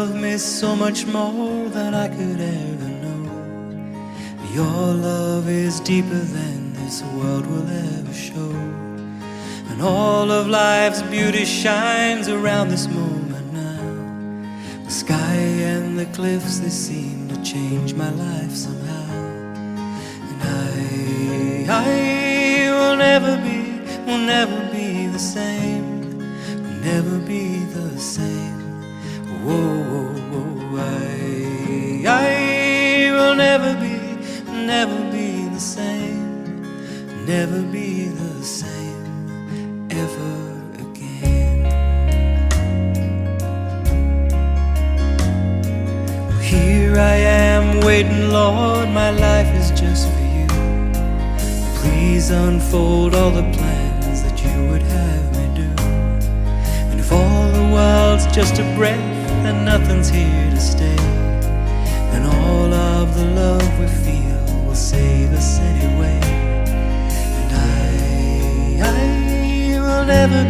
love me so much more than I could ever know. Your love is deeper than this world will ever show. And all of life's beauty shines around this moment now. The sky and the cliffs, they seem to change my life somehow. And I will never be the same, will never be the same. Whoa, whoa, I will never be the same, never be the same ever again. Well, here I am waiting, Lord, my life is just for you. Please unfold all the plans that you would have me do. And if all the world's just a breath and nothing's here to stay, then all of the love we feel will save us anyway. And I will never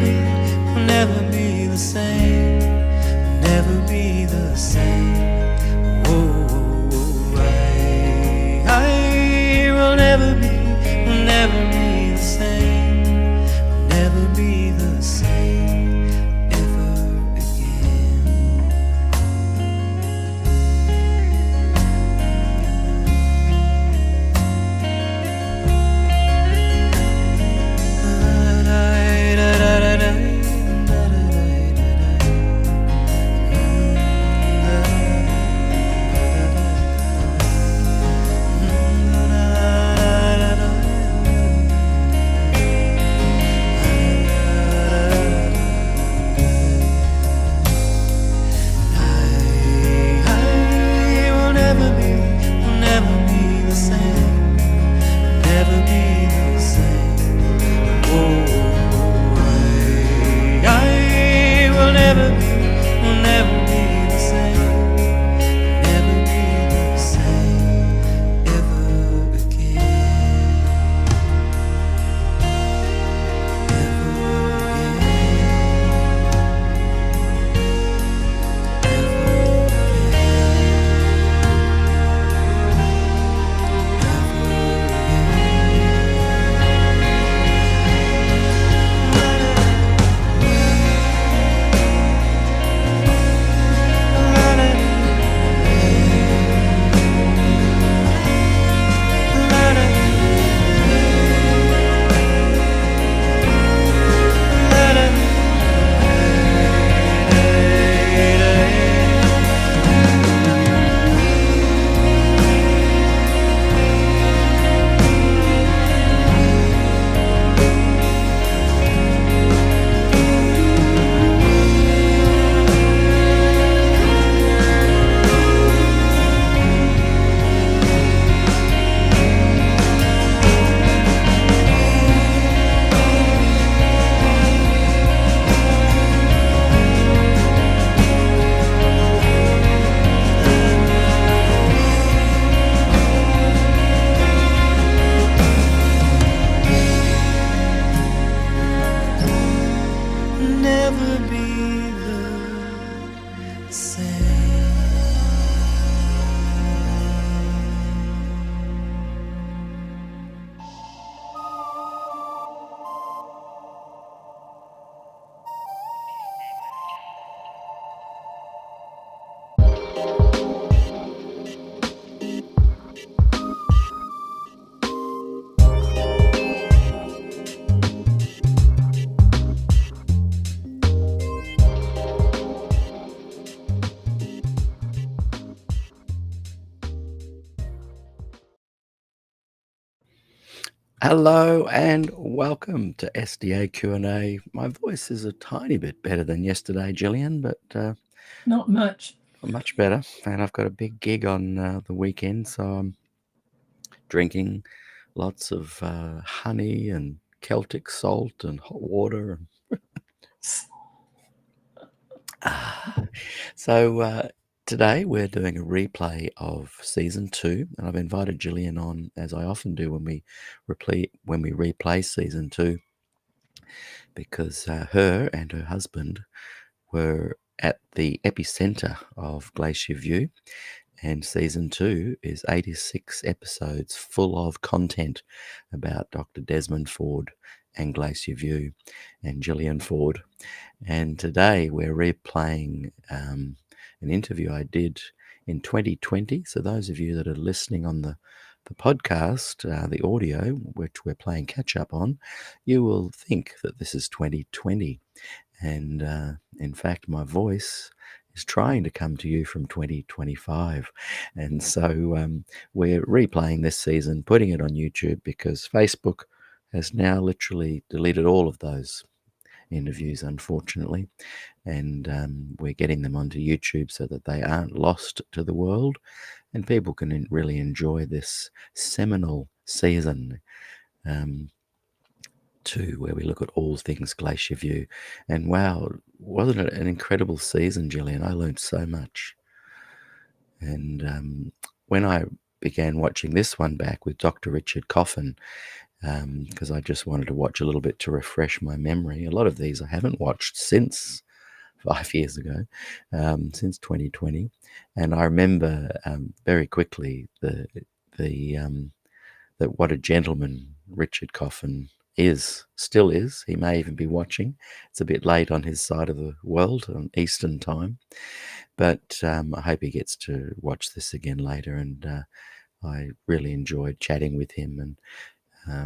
be the same, will never be the same. Whoa, whoa, I will never be the same, will never be the same ever again. Hello and welcome to SDAQ&A. My voice is a tiny bit better than yesterday, Gillian, but not much. Much better. And I've got a big gig on the weekend, so I'm drinking lots of honey and Celtic salt and hot water. So today we're doing a replay of season 2, and I've invited Gillian on, as I often do when we replay season 2, because her and her husband were at the epicenter of Glacier View, and season 2 is 86 episodes full of content about Dr. Desmond Ford and Glacier View and Gillian Ford. And today we're replaying an interview I did in 2020. So those of you that are listening on the podcast, the audio, which we're playing catch up on, you will think that this is 2020. And in fact, my voice is trying to come to you from 2025. And so we're replaying this season, putting it on YouTube because Facebook has now literally deleted all of those interviews, unfortunately. And we're getting them onto YouTube so that they aren't lost to the world and people can really enjoy this seminal season. Where we look at all things Glacier View. And wow, wasn't it an incredible season, Gillian? I learned so much. And when I began watching this one back with Dr. Richard Coffen, because I just wanted to watch a little bit to refresh my memory. A lot of these I haven't watched since 5 years ago, since 2020. And I remember very quickly that what a gentleman Richard Coffen still is. He may even be watching. It's a bit late on his side of the world, on Eastern time. But I hope he gets to watch this again later. And I really enjoyed chatting with him, and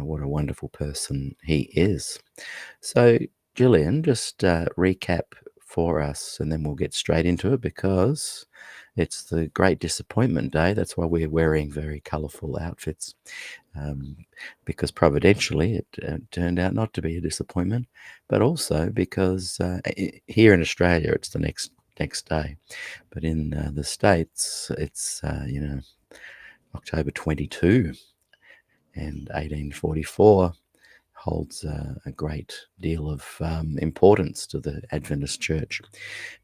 what a wonderful person he is. So, Gillian, just recap for us, and then we'll get straight into it because it's the Great Disappointment Day. That's why we're wearing very colourful outfits, because providentially it turned out not to be a disappointment, but also because here in Australia it's the next day, but in the States it's October 22, and 1844 holds a great deal of importance to the Adventist Church.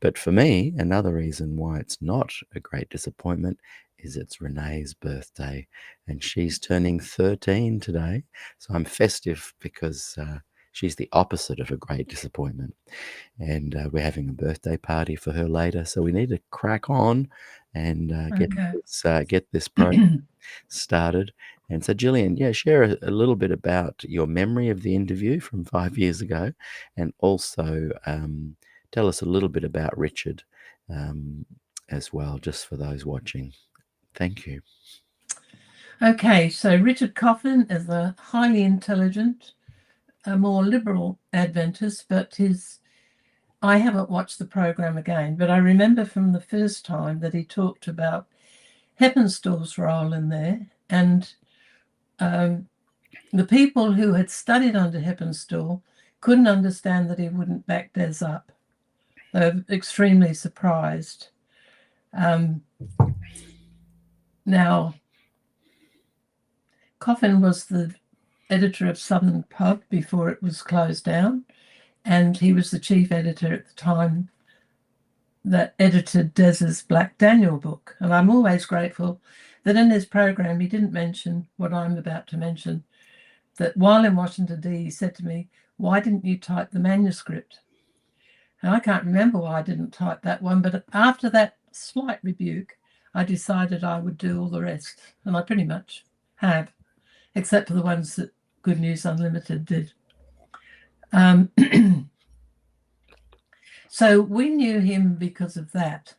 But for me, another reason why it's not a great disappointment is it's Renee's birthday, and she's turning 13 today. So I'm festive because she's the opposite of a great disappointment. And we're having a birthday party for her later, so we need to crack on and get this program started. And so, Gillian, share a little bit about your memory of the interview from 5 years ago, and also tell us a little bit about Richard as well, just for those watching. Thank you. Okay, so Richard Coffen is a highly intelligent, a more liberal Adventist, but I haven't watched the program again, but I remember from the first time that he talked about Heppenstall's role in there, and the people who had studied under Heppenstall couldn't understand that he wouldn't back Des up. They were extremely surprised. Now, Coffen was the editor of Southern Pub before it was closed down, and he was the chief editor at the time that edited Des's Black Daniel book. And I'm always grateful that in his program he didn't mention what I'm about to mention, that while in Washington D, he said to me, "Why didn't you type the manuscript?" And I can't remember why I didn't type that one, but after that slight rebuke, I decided I would do all the rest, and I pretty much have, except for the ones that Good News Unlimited did. So we knew him because of that.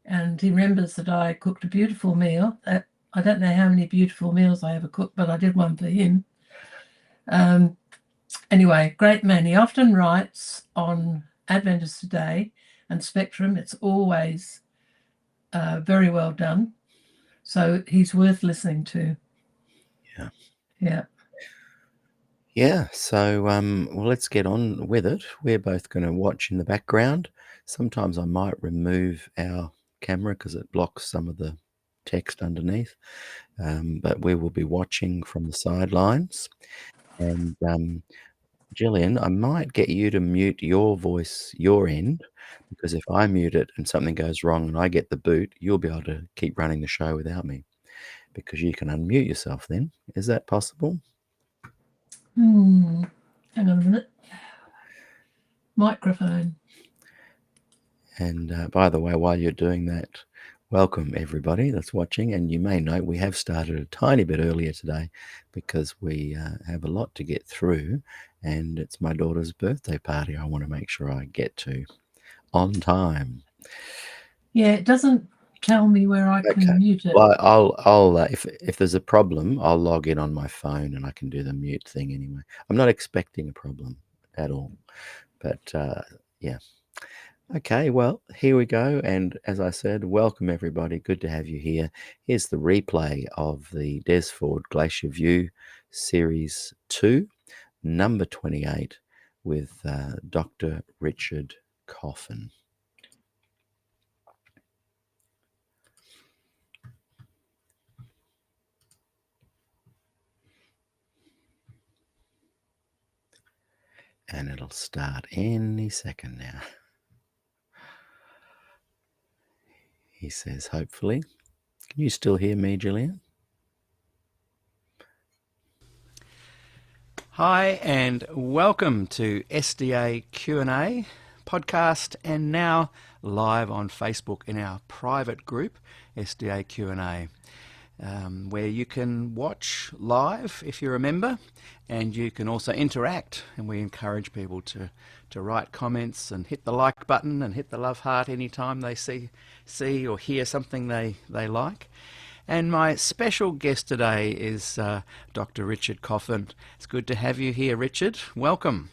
And he remembers that I cooked a beautiful meal. I don't know how many beautiful meals I ever cooked, but I did one for him. Anyway, great man. He often writes on Adventist Today and Spectrum. It's always very well done. So he's worth listening to. Yeah, so well, let's get on with it. We're both going to watch in the background. Sometimes I might remove our camera because it blocks some of the text underneath, but we will be watching from the sidelines. And Gillian, I might get you to mute your voice, your end, because if I mute it and something goes wrong and I get the boot, you'll be able to keep running the show without me, because you can unmute yourself then. Is that possible? Hang on a minute. Microphone. And by the way, while you're doing that, welcome everybody that's watching. And you may note we have started a tiny bit earlier today because we have a lot to get through, and it's my daughter's birthday party I want to make sure I get to on time. Yeah, it doesn't tell me where I can mute it. Well, I'll if there's a problem, I'll log in on my phone and I can do the mute thing anyway. I'm not expecting a problem at all, but yeah. Okay, well, here we go. And as I said, welcome everybody. Good to have you here. Here's the replay of the Des Ford Glacier View Series 2, number 28, with Dr. Richard Coffen. And it'll start any second now. He says, hopefully. Can you still hear me, Gillian? Hi, and welcome to SDAQ&A podcast, and now live on Facebook in our private group, SDAQ&A, where you can watch live if you're a member, and you can also interact, and we encourage people to write comments and hit the like button and hit the love heart anytime they see or hear something they like. And my special guest today is Dr. Richard Coffen. It's good to have you here, Richard. Welcome.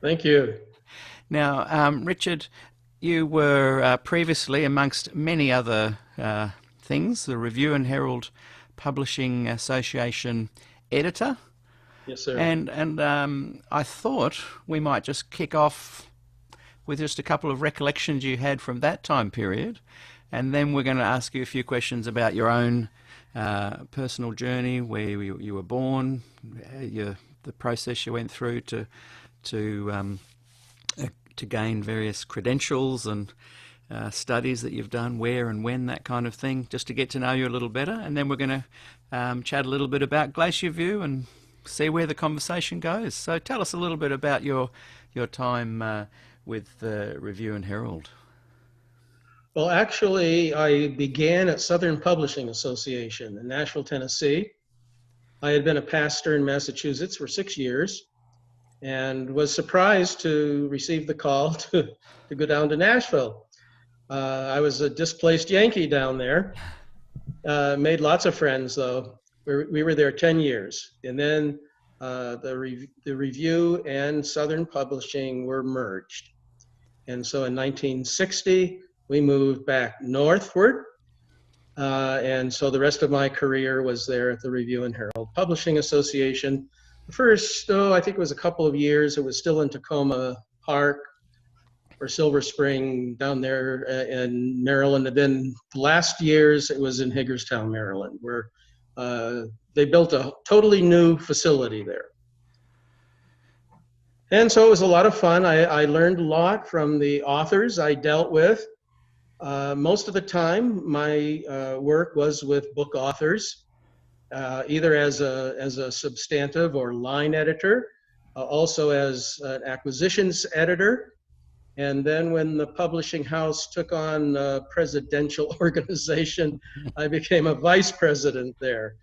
Thank you. Now, Richard, you were previously, amongst many other things, the Review and Herald Publishing Association editor. Yes, sir. And I thought we might just kick off with just a couple of recollections you had from that time period. And then we're going to ask you a few questions about your own personal journey, where you were born, the process you went through to gain various credentials and studies that you've done, where and when, that kind of thing, just to get to know you a little better. And then we're going to chat a little bit about Glacier View and see where the conversation goes. So tell us a little bit about your time with Review and Herald. Well, actually, I began at Southern Publishing Association in Nashville, Tennessee. I had been a pastor in Massachusetts for 6 years and was surprised to receive the call to go down to Nashville. I was a displaced Yankee down there, made lots of friends, though. We were there 10 years. And then the Review and Southern Publishing were merged. And so in 1960, we moved back northward, and so the rest of my career was there at the Review and Herald Publishing Association. The first, I think it was a couple of years, it was still in Tacoma Park or Silver Spring down there in Maryland. And then the last years, it was in Hagerstown, Maryland, where they built a totally new facility there. And so it was a lot of fun. I learned a lot from the authors I dealt with. Most of the time, my work was with book authors, either as a substantive or line editor, also as an acquisitions editor. And then when the publishing house took on a presidential organization, I became a vice president there,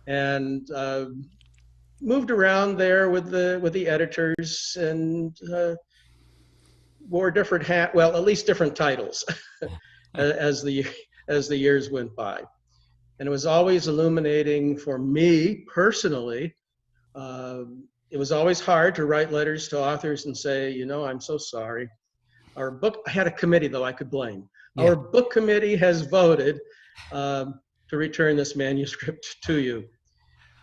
and moved around there with the editors and wore different hats, well, at least different titles as the years went by. And it was always illuminating for me personally. It was always hard to write letters to authors and say, you know, I'm so sorry. Our book, I had a committee though I could blame. Yeah. Our book committee has voted to return this manuscript to you.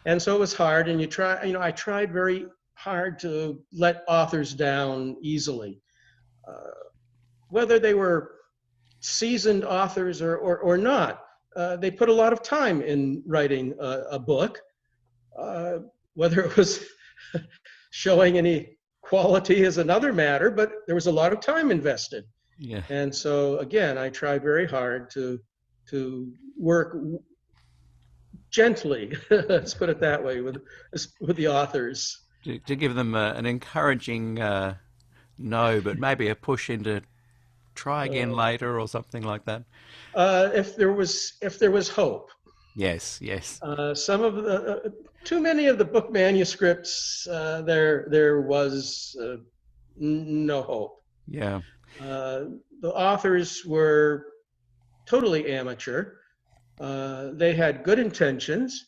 And so it was hard, and I tried very hard to let authors down easily. Whether they were seasoned authors or not, they put a lot of time in writing a book. Whether it was showing any quality is another matter, but there was a lot of time invested. Yeah. And so again, I tried very hard to work gently, let's put it that way, with the authors. To give them an encouraging no, but maybe a push into try again later or something like that? If there was hope. Yes, yes. Some of the too many of the book manuscripts, there was no hope. Yeah. The authors were totally amateur. They had good intentions.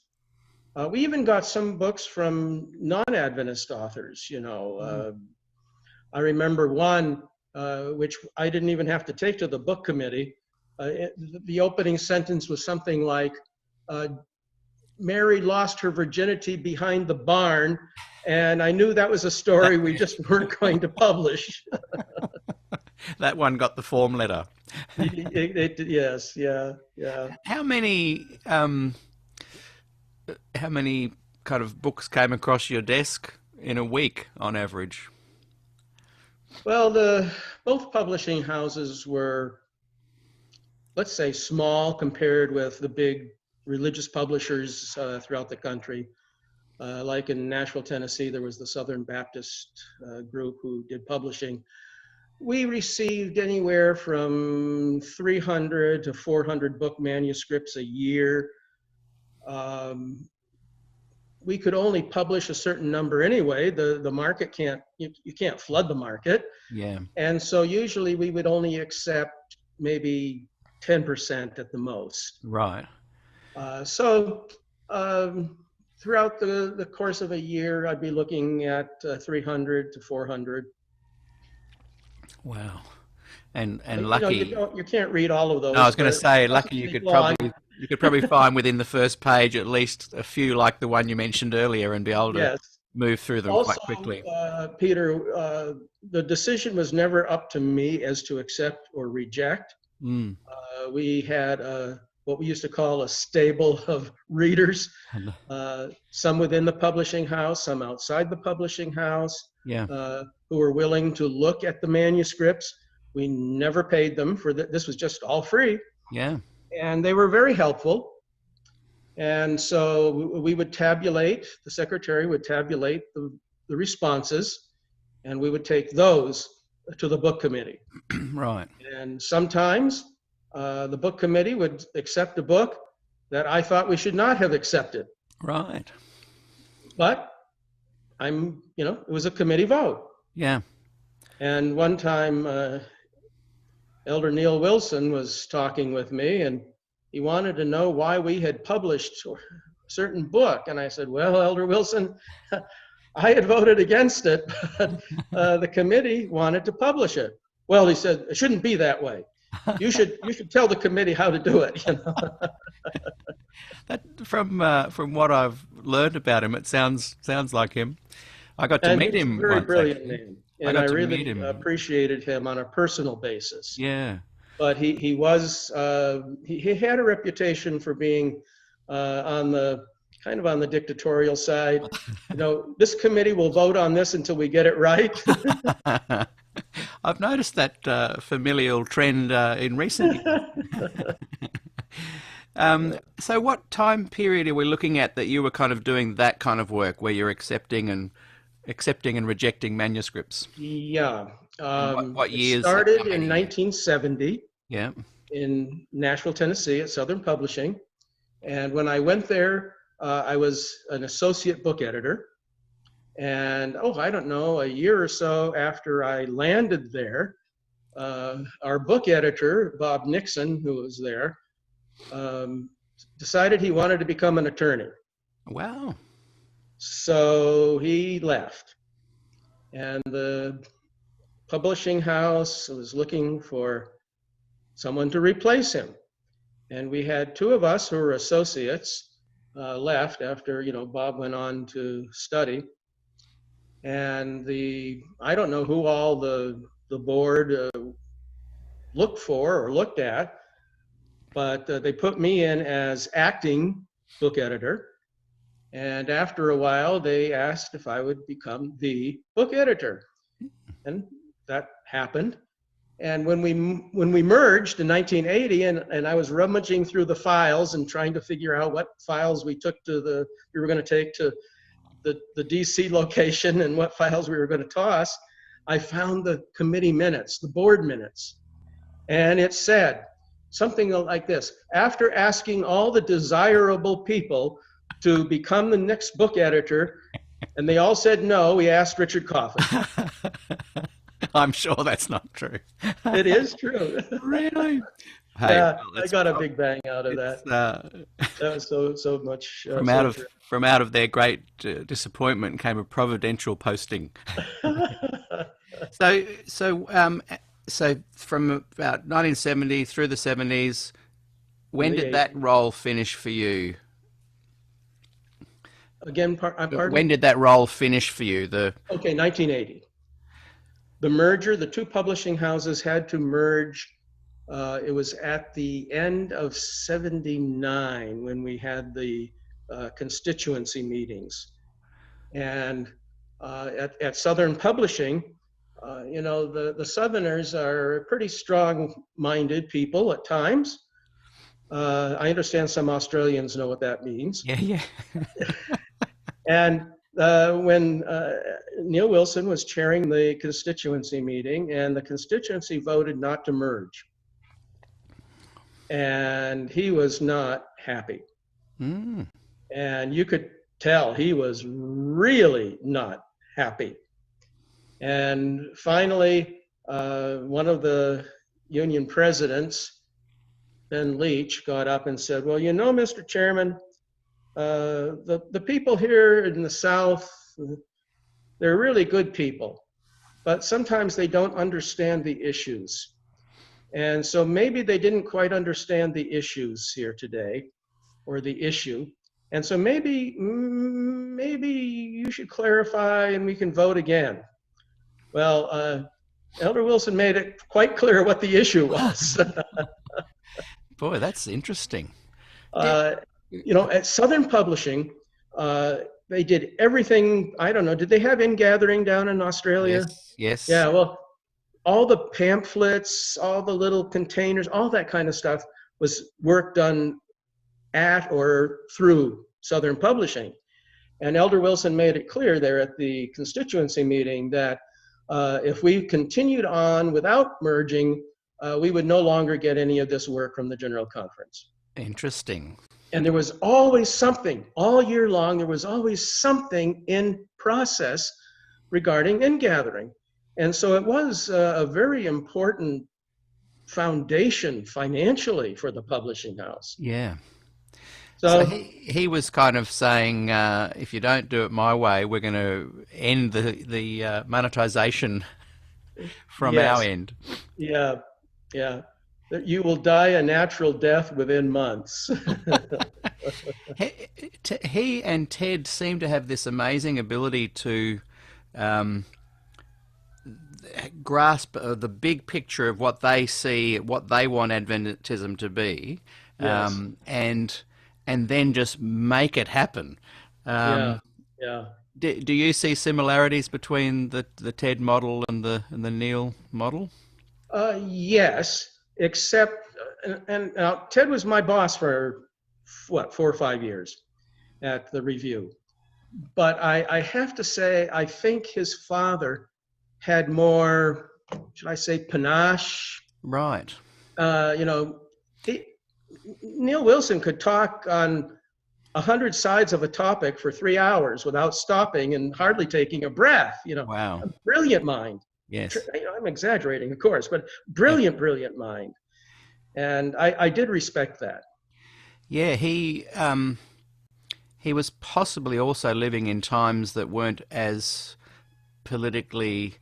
We even got some books from non-Adventist authors. I remember one which I didn't even have to take to the book committee. The opening sentence was something like, Mary lost her virginity behind the barn, and I knew that was a story we just weren't going to publish. That one got the form letter. Yes, yeah. How many kind of books came across your desk in a week on average? Well, both publishing houses were, let's say, small compared with the big religious publishers throughout the country. Like in Nashville, Tennessee, there was the Southern Baptist group who did publishing. We received anywhere from 300 to 400 book manuscripts a year. We could only publish a certain number anyway. The market you can't flood the market. Yeah. And so usually we would only accept maybe 10% at the most. Right. So throughout the course of a year, I'd be looking at 300 to 400. Wow. And You know, lucky. you can't read all of those. No, I was going to but say, lucky you could probably find within the first page at least a few like the one you mentioned earlier and be able to Yes. move through them Also, quite quickly. Peter, the decision was never up to me as to accept or reject. Mm. We had what we used to call a stable of readers, some within the publishing house, some outside the publishing house, Yeah. who were willing to look at the manuscripts. We never paid them for that. This was just all free. Yeah. And they were very helpful. And so we would tabulate, the secretary would tabulate the responses, and we would take those to the book committee. Right. And sometimes the book committee would accept a book that I thought we should not have accepted. Right. But it was a committee vote. Yeah. And one time, Elder Neil Wilson was talking with me, and he wanted to know why we had published a certain book. And I said, well, Elder Wilson, I had voted against it, but the committee wanted to publish it. Well, he said, it shouldn't be that way. You should tell the committee how to do it. That from what I've learned about him, it sounds like him. I got to meet him. Very once, brilliant actually. man, and I really appreciated him on a personal basis. Yeah. But he was he had a reputation for being on the dictatorial side. This committee will vote on this until we get it right. I've noticed that familial trend in recent years. So what time period are we looking at that you were kind of doing that kind of work where you're accepting and rejecting manuscripts? Yeah. What years? It started in 1970. Yeah. In Nashville, Tennessee at Southern Publishing. And when I went there, I was an associate book editor. And, I don't know, a year or so after I landed there, our book editor, Bob Nixon, who was there, decided he wanted to become an attorney. Wow. So he left. And the publishing house was looking for someone to replace him. And we had two of us who were associates left after, Bob went on to study. And I don't know who all the board looked at, but they put me in as acting book editor. And after a while, they asked if I would become the book editor. And that happened. And when we merged in 1980, and I was rummaging through the files and trying to figure out what files we were going to take to the DC location and what files we were going to toss, I found the committee minutes, the board minutes. And it said something like this: after asking all the desirable people to become the next book editor, and they all said no, we asked Richard Coffen. I'm sure that's not true. It is true. Really? Hey, Yeah, well, I got a big bang out of that. it's That was so much. from So out of from out of their great disappointment came a providential posting. true. So from about 1970 through the 70s, when The did that role finish for you? Again, pardon? When did that role finish for you? Okay, 1980. The merger, the two publishing houses had to merge. It was at the end of 79 when we had the constituency meetings. And at Southern Publishing, the Southerners are pretty strong-minded people at times. I understand some Australians know what that means. Yeah, yeah. And when Neil Wilson was chairing the constituency meeting, and the constituency voted not to merge, and he was not happy. Mm. And you could tell he was really not happy. And finally, one of the union presidents, Ben Leach, got up and said, well, Mr. Chairman, the people here in the South, they're really good people, but sometimes they don't understand the issues. And so maybe they didn't quite understand the issues here today, or the issue. And so maybe you should clarify and we can vote again. Well, Elder Wilson made it quite clear what the issue was. Boy, that's interesting. At Southern Publishing, they did everything. I don't know, did they have in-gathering down in Australia? Yes. Yeah, well, all the pamphlets, all the little containers, all that kind of stuff was work done at or through Southern Publishing. And Elder Wilson made it clear there at the constituency meeting that if we continued on without merging, we would no longer get any of this work from the General Conference. Interesting. And there was always something, all year long, there was always something in process regarding in-gathering. And so it was a very important foundation financially for the publishing house. Yeah. So he was kind of saying, if you don't do it my way, we're going to end the monetization from yes. our end. Yeah, yeah. That you will die a natural death within months. He and Ted seem to have this amazing ability to grasp the big picture of what they see, what they want Adventism to be, Yes. and then just make it happen. Yeah. Do you see similarities between the Ted model and the Neil model? Yes, except, and now Ted was my boss for, 4 or 5 years at the Review. But I have to say, I think his father had more, should I say, panache. Right. Neil Wilson could talk on 100 sides of a topic for 3 hours without stopping and hardly taking a breath. Wow. A brilliant mind. Yes. I'm exaggerating, of course, but brilliant mind. And I did respect that. Yeah, he was possibly also living in times that weren't as politically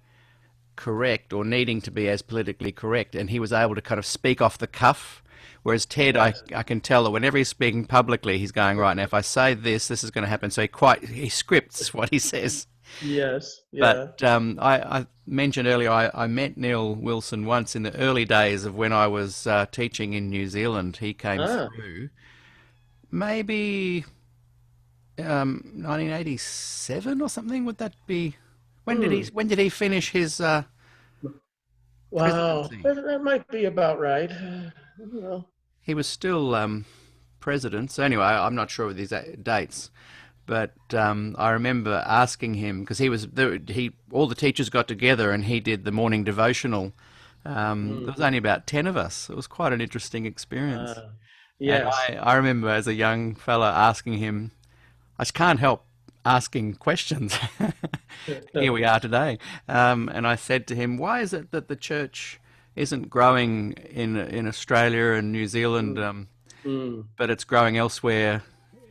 correct or needing to be as politically correct, and he was able to kind of speak off the cuff. Whereas Ted, I can tell that whenever he's speaking publicly, he's going, right, now if I say this is going to happen. So he scripts what he says. Yes. Yeah. But I mentioned earlier, I met Neil Wilson once in the early days of when I was teaching in New Zealand. He came through maybe 1987 or something. Would that be? When did he finish his Wow, presidency? that might be about right. Well, He was still president. So anyway, I'm not sure with these dates. But I remember asking him, because all the teachers got together and he did the morning devotional There was only about 10 of us. It was quite an interesting experience. Uh, And yes. I remember as a young fella asking him, I just can't help asking questions. Here we are today. And I said to him, why is it that the church isn't growing in Australia and New Zealand, Mm. but it's growing elsewhere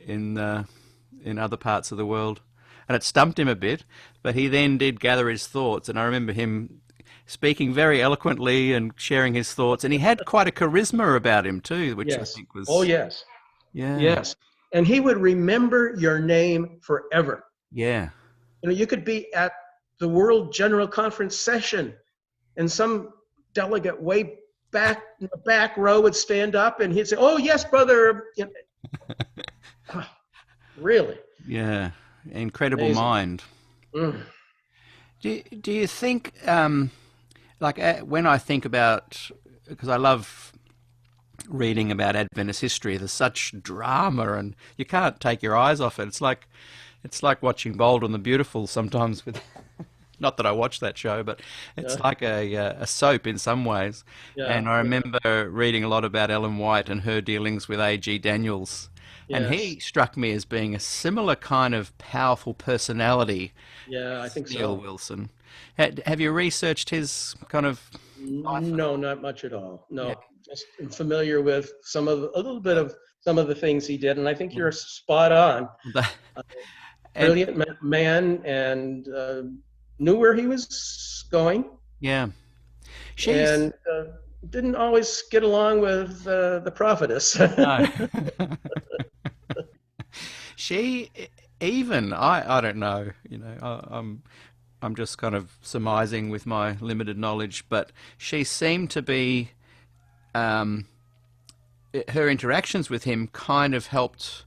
in other parts of the world? And it stumped him a bit, but he then did gather his thoughts. And I remember him speaking very eloquently and sharing his thoughts. And he had quite a charisma about him too, which I Yes. think was, Oh, yes. yeah, Yes. And he would remember your name forever. yeah, You know, you could be at the World General Conference session and some delegate way back in the back row would stand up and he'd say, "Oh, yes, brother." You know, really yeah. Incredible amazing. mind. Mm. Do you think, when I think about, because I love reading about Adventist history, there's such drama and you can't take your eyes off it. It's like watching Bold and the Beautiful sometimes with, not that I watch that show, but it's Yeah. like a soap in some ways. Yeah. And I Yeah. remember reading a lot about Ellen White and her dealings with A.G. Daniels. And Yes. he struck me as being a similar kind of powerful personality Yeah, I as think Neil so. Wilson. Have you researched his kind of life at No, all? not much at all. Yeah. No, just am familiar with a little bit of some of the things he did, and I think you're Mm. spot on. And Brilliant man, and knew where he was going, yeah, she's and didn't always get along with the prophetess. no. She even I don't know. I'm just kind of surmising with my limited knowledge, but she seemed to be um, her interactions with him kind of helped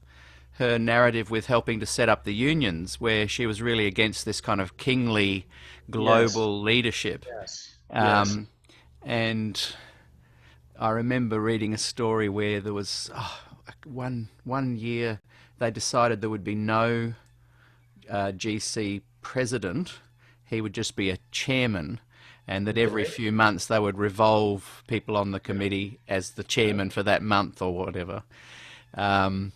her narrative with helping to set up the unions, where she was really against this kind of kingly Yes, global leadership. yes, yes. Um, and I remember reading a story where there was one year they decided there would be no GC president. He would just be a chairman, and that every Okay. few months they would revolve people on the committee as the Yeah. chairman for that month or whatever. Um,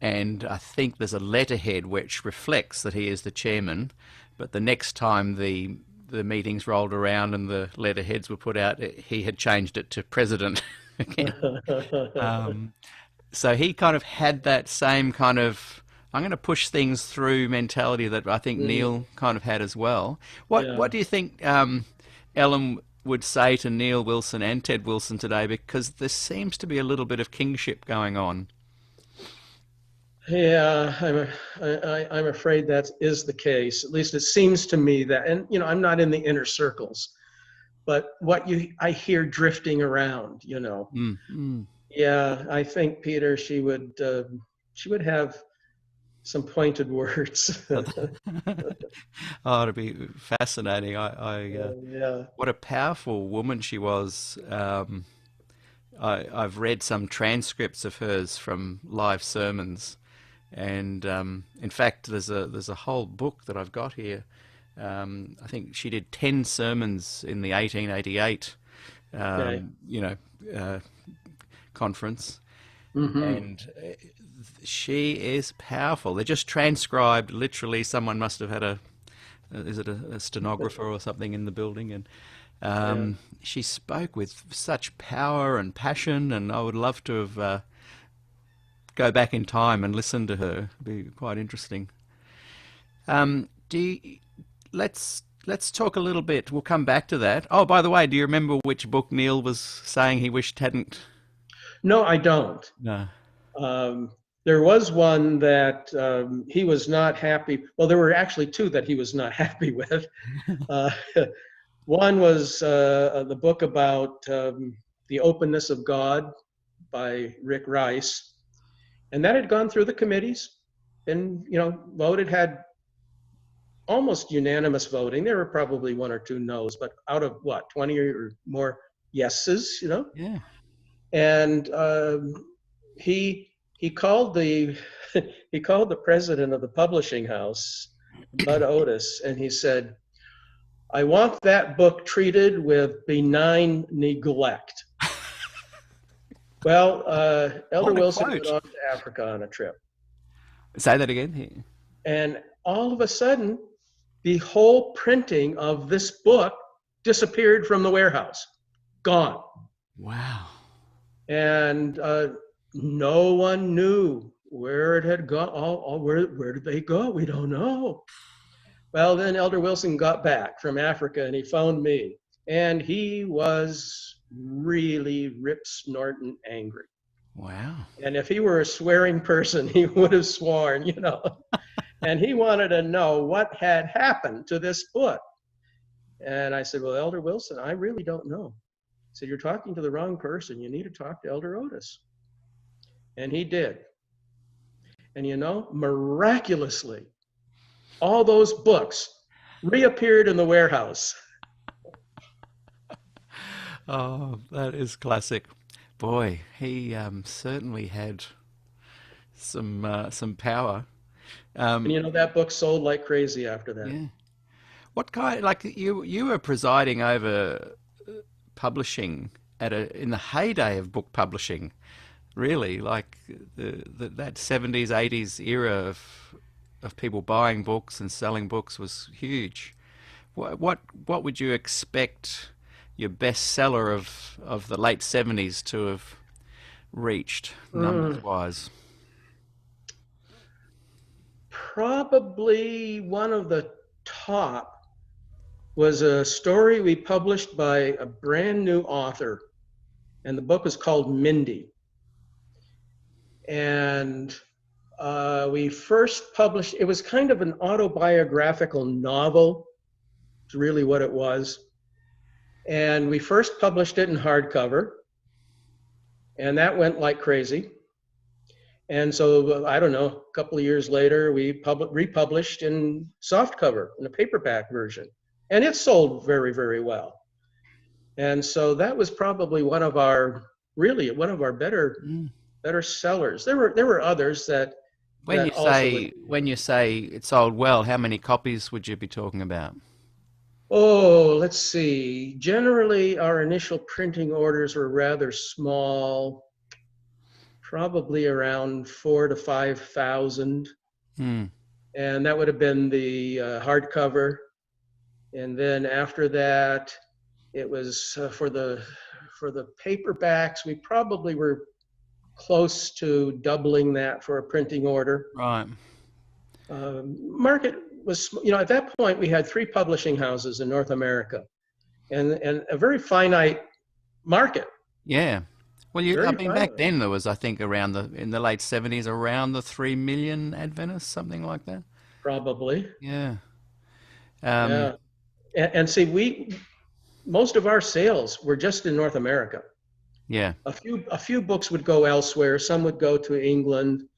and I think there's a letterhead which reflects that he is the chairman, but the next time the meetings rolled around and the letterheads were put out, he had changed it to president again. Um, so he kind of had that same kind of I'm going to push things through mentality that I think Mm, Neil kind of had as well. What yeah. what do you think Ellen would say to Neil Wilson and Ted Wilson today? Because there seems to be a little bit of kingship going on. Yeah, I'm afraid that is the case. At least it seems to me that, and I'm not in the inner circles, but what I hear drifting around, Mm, mm. Yeah, I think Peter, she would have some pointed words. Oh, it'd be fascinating. Yeah. What a powerful woman she was. I've read some transcripts of hers from live sermons, and in fact, there's a whole book that I've got here. I think she did 10 sermons in the 1888, Okay. uh, conference, Hmm. and she is powerful. They're just transcribed literally. Someone must have had is it a stenographer or something in the building, and Yeah. she spoke with such power and passion, and I would love to have go back in time and listen to her. It'd be quite interesting. Do you, let's talk a little bit. We'll come back to that. Oh, by the way, do you remember which book Neil was saying he wished hadn't? No, I don't. No. Um, there was one that he was not happy. Well, there were actually two that he was not happy with. Uh, One was the book about the openness of God by Rick Rice, and that had gone through the committees and voted, had almost unanimous voting. There were probably one or two no's, but out of what, 20 or more yeses. Yeah. And he called the he called the president of the publishing house, Bud Otis, and he said, I want that book treated with benign neglect. Well, Elder What a Wilson went quote. off to Africa on a trip. Say that again. And all of a sudden, the whole printing of this book disappeared from the warehouse. Gone. Wow. And no one knew where it had gone. Where did they go? We don't know. Well, then Elder Wilson got back from Africa and he found me. And he was really rip snorting angry. Wow. And if he were a swearing person, he would have sworn, you know. And he wanted to know what had happened to this book. And I said, well, Elder Wilson, I really don't know. He said, you're talking to the wrong person. You need to talk to Elder Otis. And he did. And you know, miraculously, all those books reappeared in the warehouse. Oh, that is classic. Boy, he certainly had some power. And you know, that book sold like crazy after that. Yeah. What kind, like you were presiding over publishing in the heyday of book publishing, really, like that 70s, 80s era of people buying books and selling books was huge. What would you expect your bestseller of the late 70s to have reached numbers wise? Probably one of the top was a story we published by a brand new author, and the book was called Mindy. And we first published, it was kind of an autobiographical novel, is really what it was. And we first published it in hardcover, and that went like crazy. And so, I don't know, a couple of years later, we republished in softcover, in a paperback version. And it sold very, very well. And so that was probably one of our better sellers. There were others that When you say it sold well, how many copies would you be talking about? Oh, let's see. Generally, our initial printing orders were rather small, probably around 4,000 to 5,000. And that would have been the hardcover. And then after that, it was for the paperbacks, we probably were close to doubling that for a printing order. Right. Market was, you know, at that point we had 3 publishing houses in North America, and a very finite market. Yeah. Well, I mean, back finite. then there was, I think, in the late 70s, around the 3 million Adventists, something like that. Probably. Yeah. Yeah. And see, most of our sales were just in North America. Yeah. A few books would go elsewhere. Some would go to England.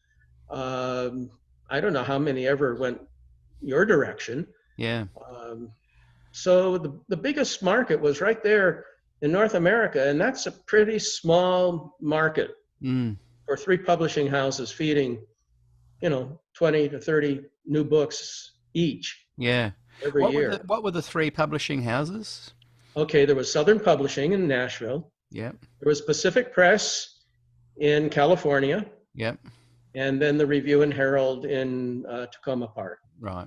I don't know how many ever went your direction. Yeah. So the biggest market was right there in North America, and that's a pretty small market for 3 publishing houses feeding, 20 to 30 new books each. Yeah. Every year. What were the 3 publishing houses? Okay, there was Southern Publishing in Nashville. Yep. There was Pacific Press in California. Yep. And then the Review and Herald in Tacoma Park. Right.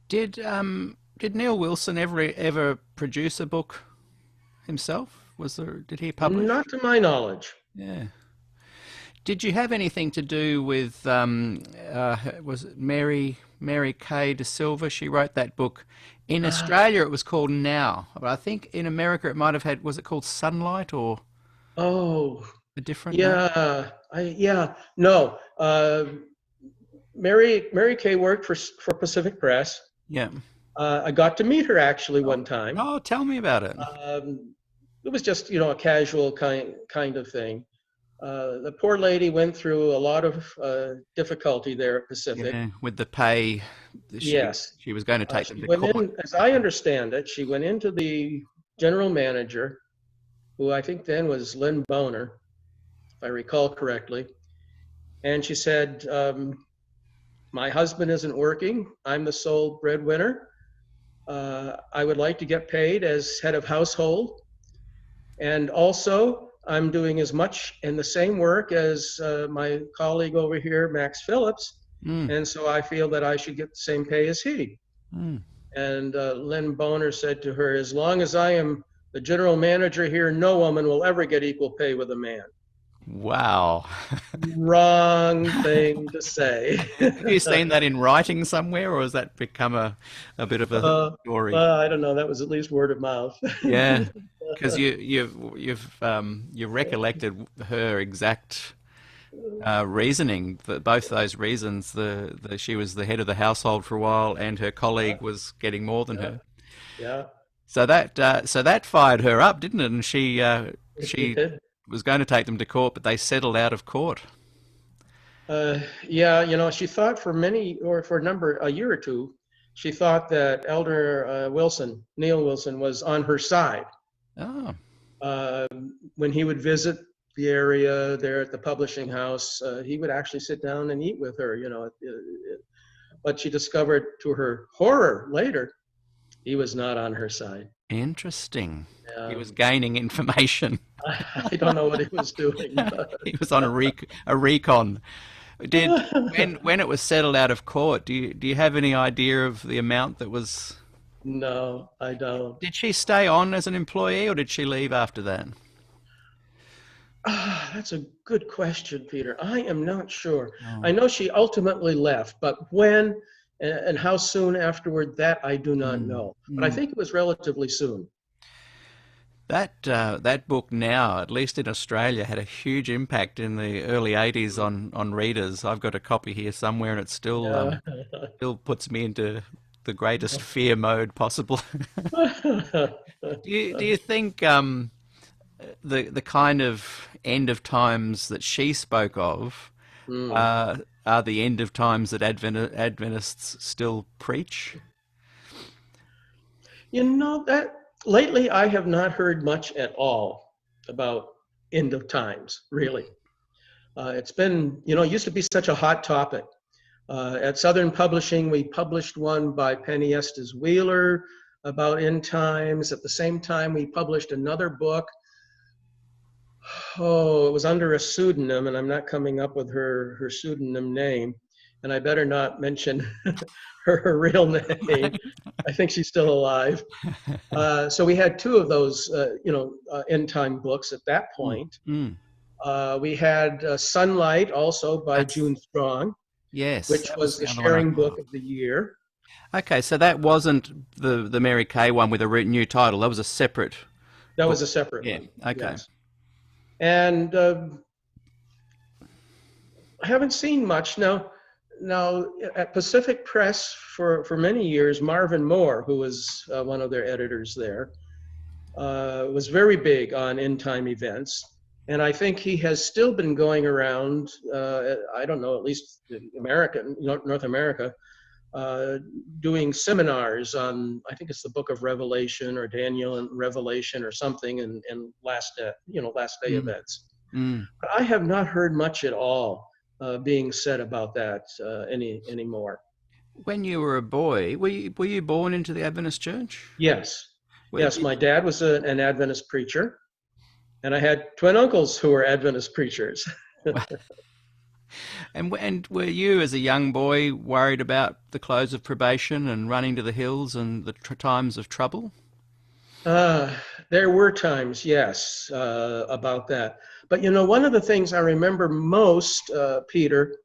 Did Neil Wilson ever produce a book himself? Did he publish? Not to my knowledge. Yeah. Did you have anything to do with was it Mary Kay De Silva? She wrote that book. In Australia, it was called Now, but I think in America it might have had. Was it called Sunlight or? Oh. A different name? No. Mary Kay worked for Pacific Press. Yeah. I got to meet her actually one time. Oh, tell me about it. It was just a casual kind of thing. The poor lady went through a lot of difficulty there at Pacific. Yeah, with the pay. Yes. She was going to take them She to went court. as I understand it, she went into the general manager, who I think then was Lynn Boner, if I recall correctly. And she said, my husband isn't working. I'm the sole breadwinner. I would like to get paid as head of household. And also, I'm doing as much and the same work as my colleague over here, Max Phillips. Mm. And so I feel that I should get the same pay as he. Mm. And Lynn Boner said to her, as long as I am the general manager here, no woman will ever get equal pay with a man. Wow. Wrong thing to say. Have you seen that in writing somewhere, or has that become a bit of a story? Well, I don't know. That was at least word of mouth. Yeah, because you recollected her exact reasoning. Both those reasons. She was the head of the household for a while, and her colleague was getting more than her. Yeah. So that fired her up, didn't it? And she Did. was going to take them to court, but they settled out of court. Yeah, you know, she thought for a year or two, she thought that Elder Neil Wilson, was on her side. Oh. When he would visit the area there at the publishing house, he would actually sit down and eat with her, you know. But she discovered to her horror later, he was not on her side. Interesting. He was gaining information. I don't know what he was doing. He was on a recon. When it was settled out of court, do you have any idea of the amount that was? No, I don't. Did she stay on as an employee, or did she leave after that? That's a good question, Peter. I am not sure. Oh. I know she ultimately left, but when and how soon afterward, that I do not know. But I think it was relatively soon. That book now, at least in Australia, had a huge impact in the early 80s on readers. I've got a copy here somewhere, and it still puts me into the greatest fear mode possible. Do you think the kind of end of times that she spoke of are the end of times that Adventists still preach? You know, that lately I have not heard much at all about end of times, really. It's been, you know, it used to be such a hot topic. At Southern Publishing, we published one by Penny Estes Wheeler about end times. At the same time, we published another book. Oh, it was under a pseudonym, and I'm not coming up with her pseudonym name, and I better not mention her real name. I think she's still alive. So we had two of those, end time books at that point. We had Sunlight, also by June Strong. Yes, which was the sharing book of the year. Okay, so that wasn't the Mary Kay one with a new title. That was a separate. That was a separate one. Okay. Yes. And I haven't seen much now. At Pacific Press for many years, Marvin Moore, who was one of their editors there, was very big on end time events. And I think he has still been going around, I don't know, at least North America, doing seminars on, I think it's the Book of Revelation or Daniel and Revelation or something, and last day events. But I have not heard much at all being said about that anymore. When you were a boy, were you born into the Adventist church? Yes. Yes, my dad was an Adventist preacher. And I had twin uncles who were Adventist preachers. And were you, as a young boy, worried about the close of probation and running to the hills and the times of trouble? There were times, yes, about that. But you know, one of the things I remember most, Peter,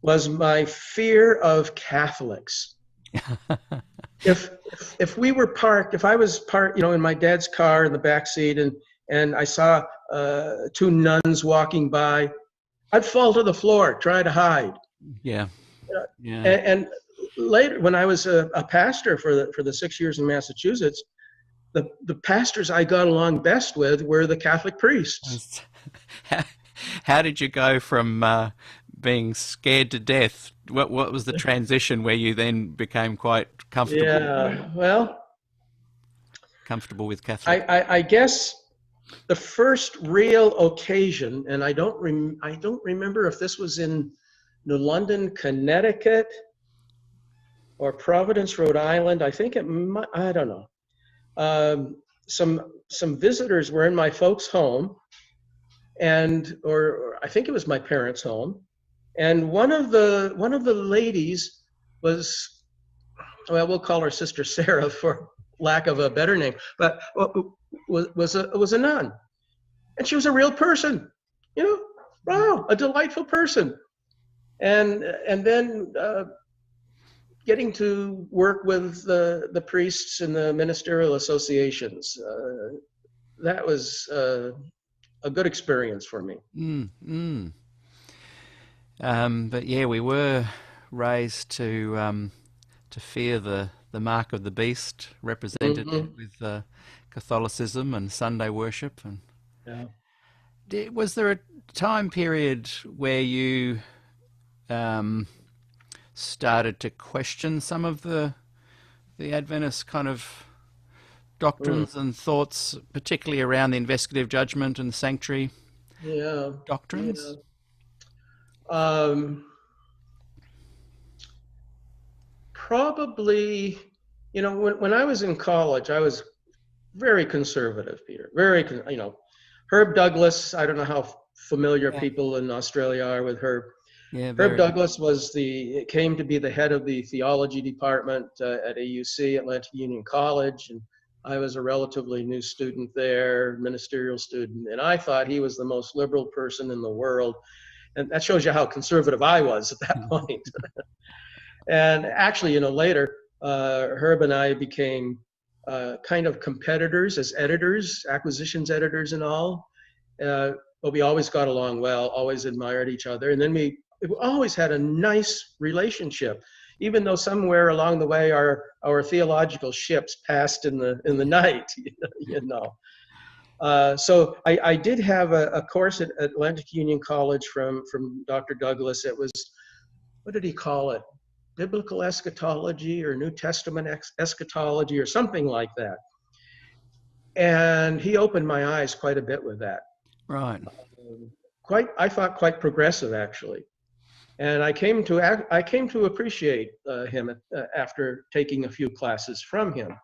was my fear of Catholics. If we were parked, if I was parked, in my dad's car in the back seat, and I saw two nuns walking by, I'd fall to the floor, try to hide. Yeah. And later, when I was a pastor for the 6 years in Massachusetts, the pastors I got along best with were the Catholic priests. How did you go from being scared to death? What was the transition where you then became quite comfortable? Yeah, well, comfortable with Catholic. I guess the first real occasion, and I don't remember if this was in New London, Connecticut, or Providence, Rhode Island. I think it might, I don't know. Some visitors were in my folks' home, or I think it was my parents' home, and one of the ladies was, well, we'll call her Sister Sarah for lack of a better name, but was a nun, and she was a real person, you know, wow, a delightful person, and then getting to work with the priests and the ministerial associations, that was a good experience for me. But yeah, we were raised to fear the mark of the beast, represented with Catholicism and Sunday worship. And Yeah. was there a time period where you started to question some of the Adventist kind of doctrines and thoughts, particularly around the investigative judgment and sanctuary doctrines? Yeah. Probably, you know, when I was in college, I was very conservative, Peter. You know, Herb Douglas. I don't know how familiar people in Australia are with Herb. Yeah, Herb Douglas came to be the head of the theology department at AUC, Atlantic Union College, and I was a relatively new student there, ministerial student, and I thought he was the most liberal person in the world, and that shows you how conservative I was at that point. And actually, you know, later, Herb and I became kind of competitors as editors, acquisitions editors and all, but we always got along well, always admired each other, and then we always had a nice relationship, even though somewhere along the way our theological ships passed in the night, you know. So I did have a course at Atlantic Union College from Dr. Douglas. It was, what did he call it? Biblical eschatology or New Testament eschatology or something like that. And he opened my eyes quite a bit with that. Right. I thought quite progressive, actually. And I came to appreciate him after taking a few classes from him.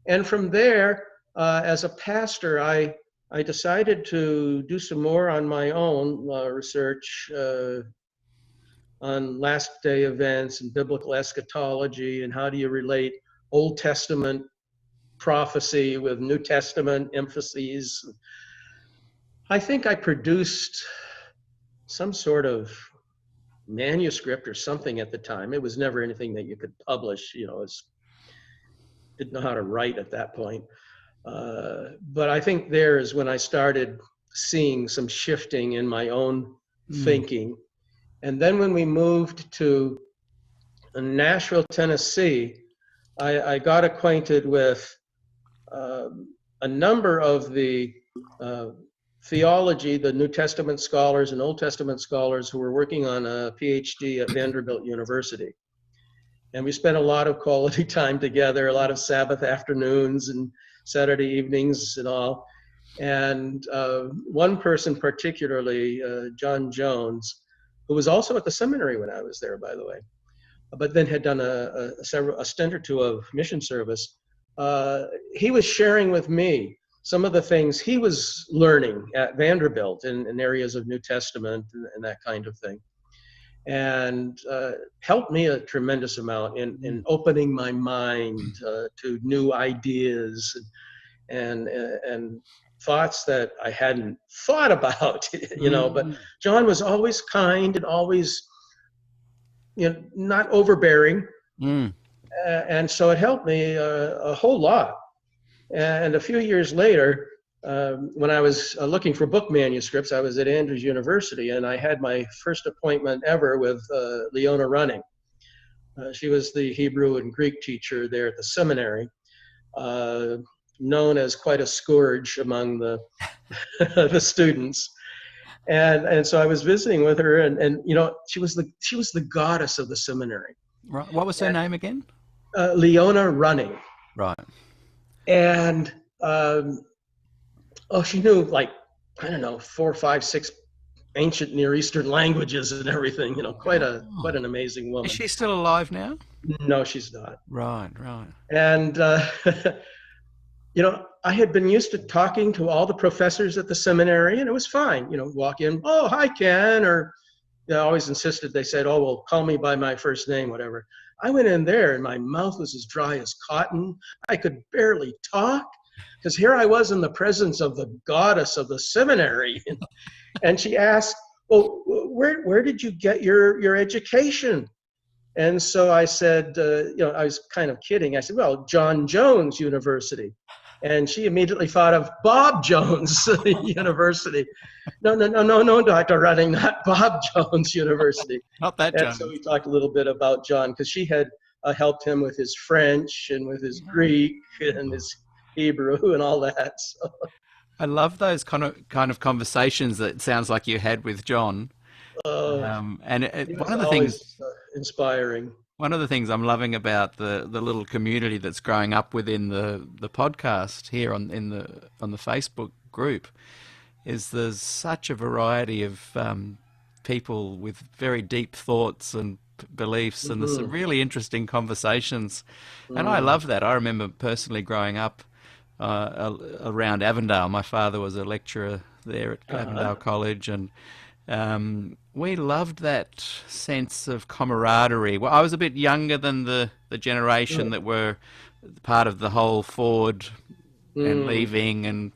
And from there, as a pastor, I decided to do some more on my own research on last day events and biblical eschatology, and how do you relate Old Testament prophecy with New Testament emphases. I think I produced some sort of manuscript or something at the time. It was never anything that you could publish, you know, didn't know how to write at that point. But I think there is when I started seeing some shifting in my own thinking. And then when we moved to Nashville, Tennessee, I got acquainted with a number of the theology, the New Testament scholars and Old Testament scholars who were working on a PhD at Vanderbilt University. And we spent a lot of quality time together, a lot of Sabbath afternoons and Saturday evenings and all. And one person particularly, John Jones, who was also at the seminary when I was there, by the way, but then had done a stint or two of mission service. He was sharing with me some of the things he was learning at Vanderbilt in areas of New Testament and that kind of thing, and helped me a tremendous amount in opening my mind to new ideas and thoughts that I hadn't thought about, you know. But John was always kind and always, you know, not overbearing, and so it helped me a whole lot. And a few years later, when I was looking for book manuscripts, I was at Andrews University, and I had my first appointment ever with Leona Running. She was the Hebrew and Greek teacher there at the seminary, known as quite a scourge among the the students. And so I was visiting with her, and you know, she was the goddess of the seminary. Right. What was her name again? Leona Running. Right. And she knew, like, I don't know, 4, 5, 6 ancient Near Eastern languages and everything. Quite an amazing Is woman. she still alive now? No, she's not. Right, right. And I had been used to talking to all the professors at the seminary, and it was fine. Walk in, oh, hi, Ken, or they always insisted. They said, oh, well, call me by my first name, whatever. I went in there, and my mouth was as dry as cotton. I could barely talk because here I was in the presence of the goddess of the seminary, and she asked, well, where did you get your education? And so I said, I was kind of kidding. I said, well, John Jones University. And she immediately thought of Bob Jones University. No, Dr. Running, not Bob Jones University. Not that And Jones. so we talked a little bit about John because she had helped him with his French and with his Greek and his Hebrew and all that. So. I love those kind of conversations that it sounds like you had with John. And one of the things inspiring. One of the things I'm loving about the little community that's growing up within the podcast here on the Facebook group is there's such a variety of people with very deep thoughts and beliefs, and there's some really interesting conversations, and I love that. I remember personally growing up around Avondale. My father was a lecturer there at Avondale College, and we loved that sense of camaraderie. Well, I was a bit younger than the generation that were part of the whole Ford and leaving and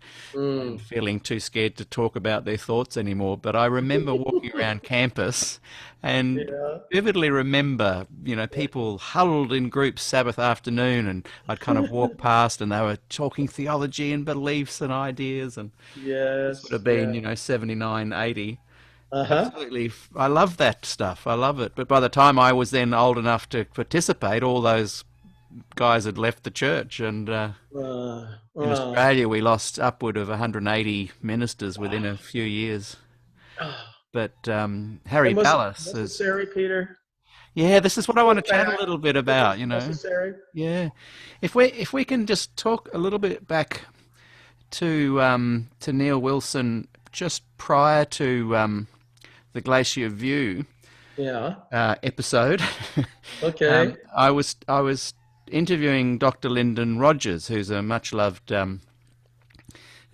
feeling too scared to talk about their thoughts anymore. But I remember walking around campus and vividly remember, people huddled in groups Sabbath afternoon, and I'd kind of walk past and they were talking theology and beliefs and ideas, and this would have been, 79, 80. Absolutely. I love that stuff. I love it. But by the time I was then old enough to participate, all those guys had left the church, and in Australia we lost upward of 180 ministers within a few years. But Harry Ballas is necessary, Peter. Yeah, this is what I want to chat a little bit about. Necessary. Yeah, if we can just talk a little bit back to Neil Wilson just prior to the Glacier View episode. Okay. I was interviewing Dr. Lyndon Rogers, who's a much loved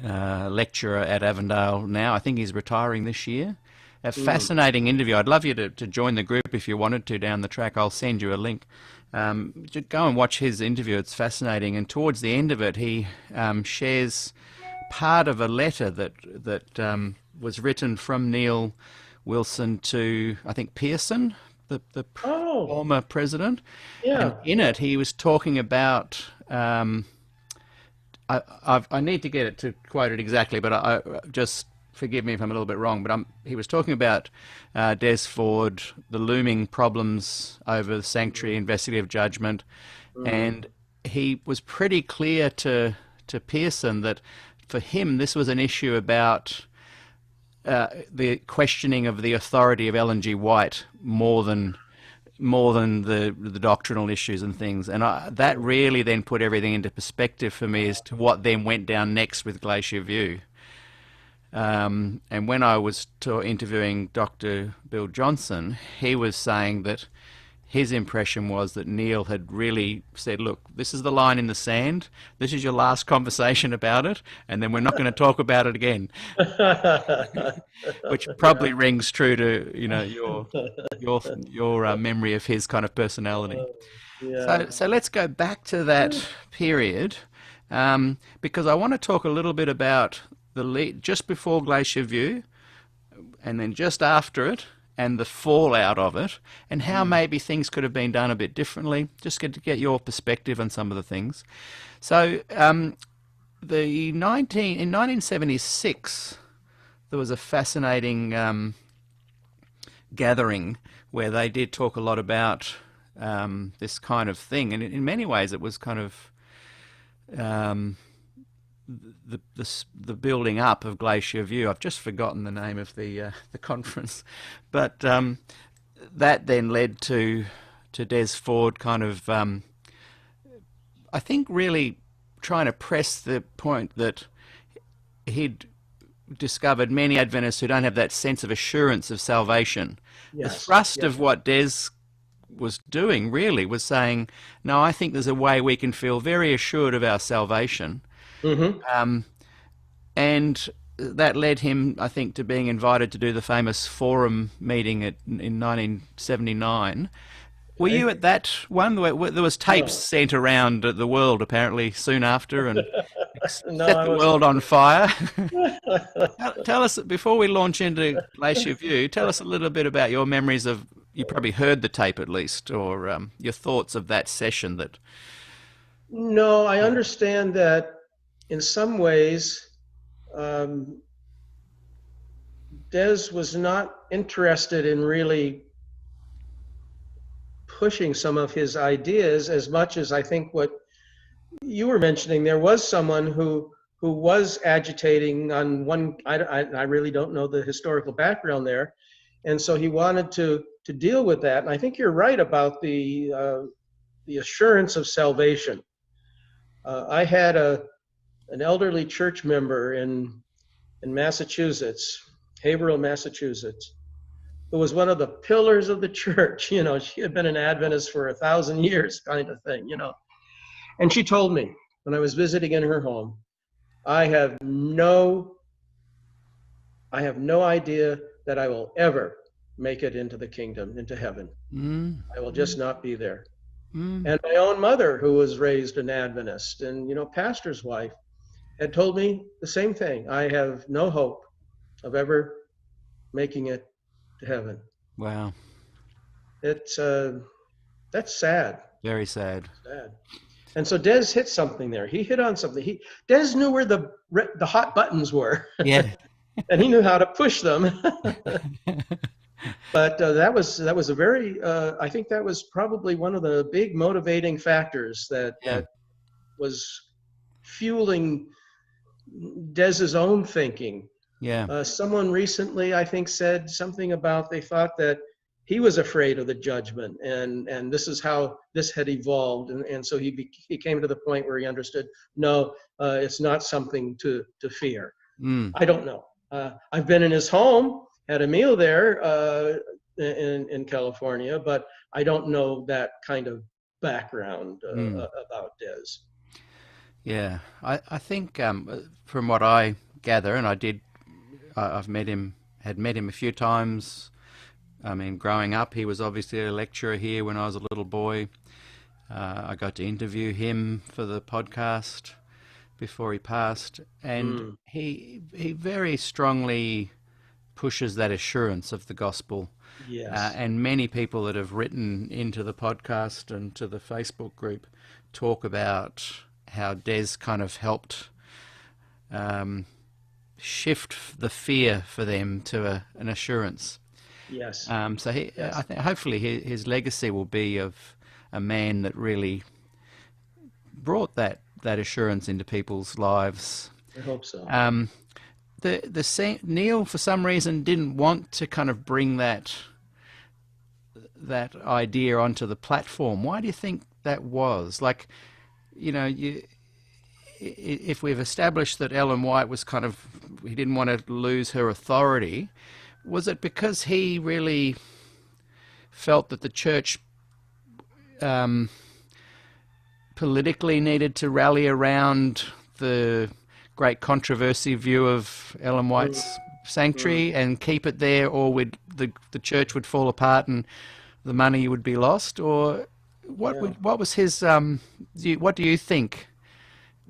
lecturer at Avondale now. I think he's retiring this year. A fascinating interview. I'd love you to join the group if you wanted to down the track. I'll send you a link. Just go and watch his interview. It's fascinating. And towards the end of it, he shares part of a letter that was written from Neil Wilson to, I think, Pearson, the former president. Yeah. And in it, he was talking about, I need to get it to quote it exactly, but I just forgive me if I'm a little bit wrong, but he was talking about Des Ford, the looming problems over the sanctuary investigative judgment, and he was pretty clear to Pearson that for him this was an issue about the questioning of the authority of Ellen G. White more than the doctrinal issues and things, and that really then put everything into perspective for me as to what then went down next with Glacier View. And when I was interviewing Dr. Bill Johnson, he was saying that his impression was that Neil had really said, look, this is the line in the sand, this is your last conversation about it, and then we're not going to talk about it again. Which probably rings true to your memory of his kind of personality. So let's go back to that period, because I want to talk a little bit about just before Glacier View and then just after it, and the fallout of it, and how maybe things could have been done a bit differently. Just to get your perspective on some of the things. So in 1976, there was a fascinating gathering where they did talk a lot about this kind of thing, and in many ways it was kind of the building up of Glacier View. I've just forgotten the name of the conference, but that then led to Des Ford kind of, I think, really trying to press the point that he'd discovered many Adventists who don't have that sense of assurance of salvation. The Yes. thrust Yes. of what Des was doing really was saying, no, I think there's a way we can feel very assured of our salvation. Mm-hmm. And that led him, I think, to being invited to do the famous forum meeting in 1979. Were you at that one? There was tapes No. sent around the world apparently soon after and No, set I the wasn't. world on fire. Tell us, before we launch into Place Your View, tell us a little bit about your memories of, you probably heard the tape at least, or your thoughts of that session that... No, I understand that in some ways, um, Des was not interested in really pushing some of his ideas as much as I think what you were mentioning. There was someone who was agitating on one. I really don't know the historical background there, and so he wanted to deal with that. And I think you're right about the assurance of salvation. I had an elderly church member in Massachusetts, Haverhill, Massachusetts, who was one of the pillars of the church. You know, she had been an Adventist for 1,000 years, kind of thing, you know. And she told me when I was visiting in her home, I have no idea that I will ever make it into the kingdom, into heaven. I will just not be there. And my own mother, who was raised an Adventist and, you know, pastor's wife, had told me the same thing. I have no hope of ever making it to heaven. Wow. It's that's sad. Very sad. Sad. And so Des hit something there. He hit on something. Des knew where the hot buttons were. Yeah. And he knew how to push them. But that was a very I think that was probably one of the big motivating factors that was fueling Des's own thinking. Yeah. Someone recently, I think, said something about they thought that he was afraid of the judgment, and this is how this had evolved, and so he came to the point where he understood, no, it's not something to fear. I don't know. I've been in his home, had a meal there in California, but I don't know that kind of background about Des. Yeah, I think from what I gather, and I've met him, had met him a few times. I mean, growing up, he was obviously a lecturer here when I was a little boy. I got to interview him for the podcast before he passed, and he very strongly pushes that assurance of the gospel. Yes. And many people that have written into the podcast and to the Facebook group talk about how Des kind of helped shift the fear for them to an assurance. Yes. So I think hopefully his legacy will be of a man that really brought that assurance into people's lives. I hope so. Neil, for some reason, didn't want to kind of bring that idea onto the platform. Why do you think that was? Like, you know, if we've established that Ellen White was kind of, he didn't want to lose her authority, was it because he really felt that the church politically needed to rally around the great controversy view of Ellen White's sanctuary and keep it there, or would the church would fall apart and the money would be lost? Or what was his what do you think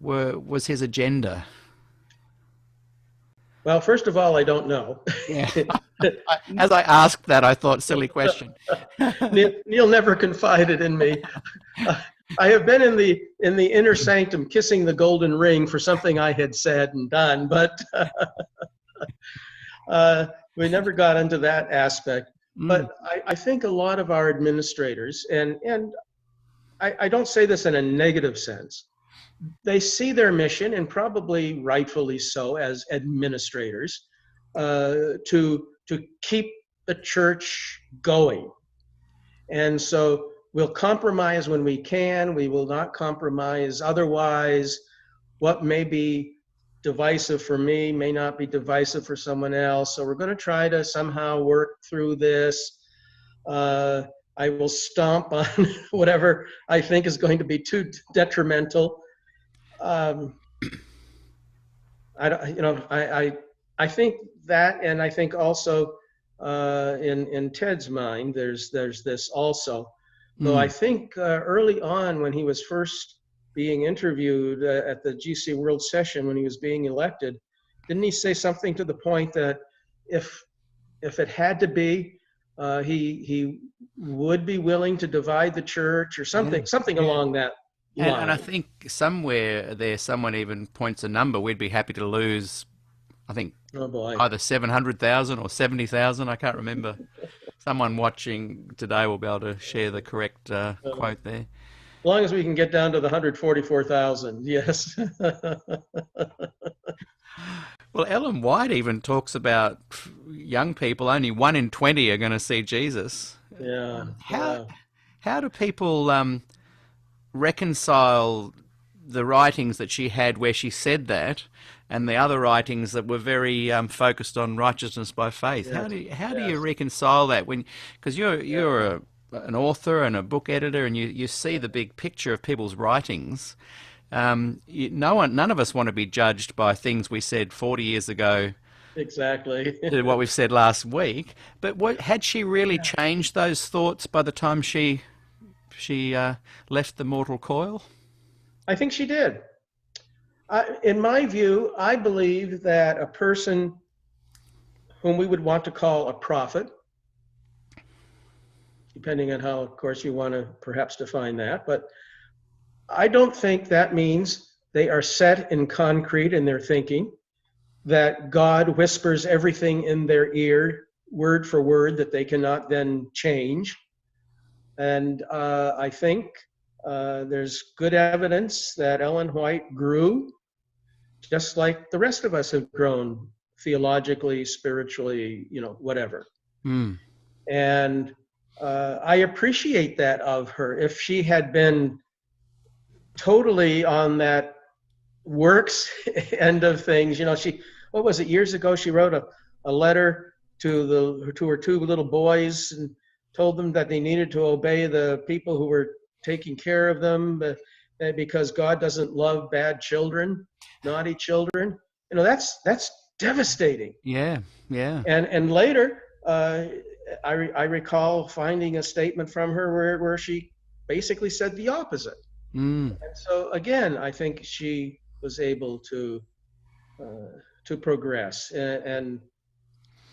was his agenda? Well, first of all, I don't know. Yeah. As I asked that, I thought, silly question. Neil never confided in me. I have been in the inner sanctum kissing the golden ring for something I had said and done, but we never got into that aspect. But I think a lot of our administrators, and I don't say this in a negative sense, they see their mission, and probably rightfully so as administrators, to keep the church going. And so we'll compromise when we can. We will not compromise otherwise. What may be divisive for me may not be divisive for someone else. So we're going to try to somehow work through this. I will stomp on whatever I think is going to be too detrimental. I don't, you know, I think that, and I think also in Ted's mind, there's this also. Though I think early on when he was first being interviewed at the GC World Session when he was being elected, didn't he say something to the point that if it had to be, he would be willing to divide the church or something, something along that line. And I think somewhere there, someone even points a number. We'd be happy to lose, I think, either 700,000 or 70,000. I can't remember. Someone watching today will be able to share the correct quote there. As long as we can get down to the 144,000, yes. Well, Ellen White even talks about young people, only 1 in 20 are going to see Jesus. Yeah. How do people reconcile the writings that she had where she said that and the other writings that were very focused on righteousness by faith? Yes. How do you reconcile that when, because you're an author and a book editor, and you see the big picture of people's writings. None of us want to be judged by things we said 40 years ago. Exactly. To what we've said last week. But had she really changed those thoughts by the time she left the mortal coil? I think she did. In my view, I believe that a person whom we would want to call a prophet, depending on how, of course, you want to perhaps define that, but I don't think that means they are set in concrete in their thinking, that God whispers everything in their ear, word for word, that they cannot then change. And I think there's good evidence that Ellen White grew just like the rest of us have grown theologically, spiritually, whatever. And I appreciate that of her. If she had been totally on that works end of things, what was it, years ago, she wrote a letter to her 2 little boys and told them that they needed to obey the people who were taking care of them because God doesn't love bad children, naughty children. That's devastating. Yeah. And later, I recall finding a statement from her where she basically said the opposite. And so again, I think she was able to progress, and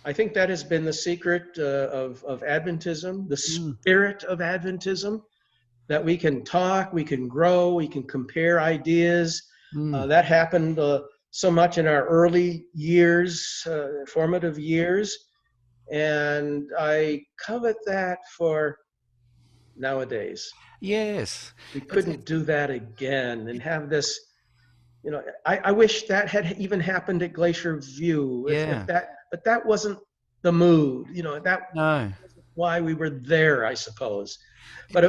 I think that has been the secret of Adventism, the spirit of Adventism, that we can talk, we can grow, we can compare ideas. That happened so much in our early years, formative years, and I covet that for nowadays. Yes. We couldn't do that again and have this, I wish that had even happened at Glacier View. But that wasn't the mood, that wasn't why we were there, I suppose. But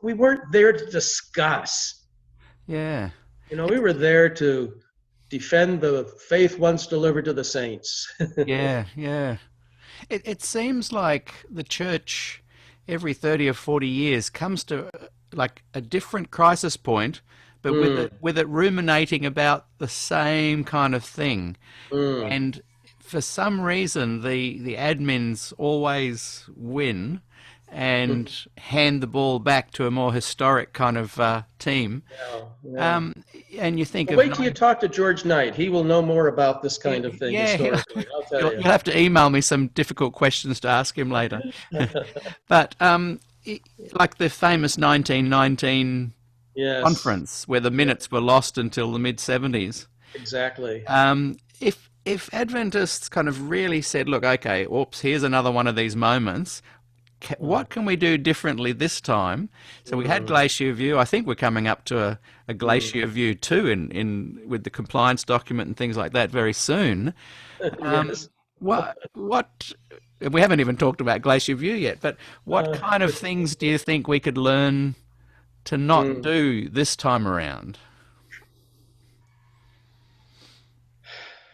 we weren't there to discuss. Yeah. We were there to defend the faith once delivered to the saints. Yeah. It seems like the church every 30 or 40 years comes to like a different crisis point, but with it ruminating about the same kind of thing. And for some reason, the admins always win and hand the ball back to a more historic kind of team. And you think wait till you talk to George Knight. He will know more about this kind of thing historically. I'll tell you. You'll have to email me some difficult questions to ask him later. But like the famous 1919 conference where the minutes were lost until the mid-70s. Exactly. If Adventists kind of really said, look, okay, oops, here's another one of these moments, what can we do differently this time? So we had Glacier View. I think we're coming up to a Glacier View 2 in with the compliance document and things like that very soon. Yes. What we haven't even talked about Glacier View yet, but what kind of things do you think we could learn to not do this time around?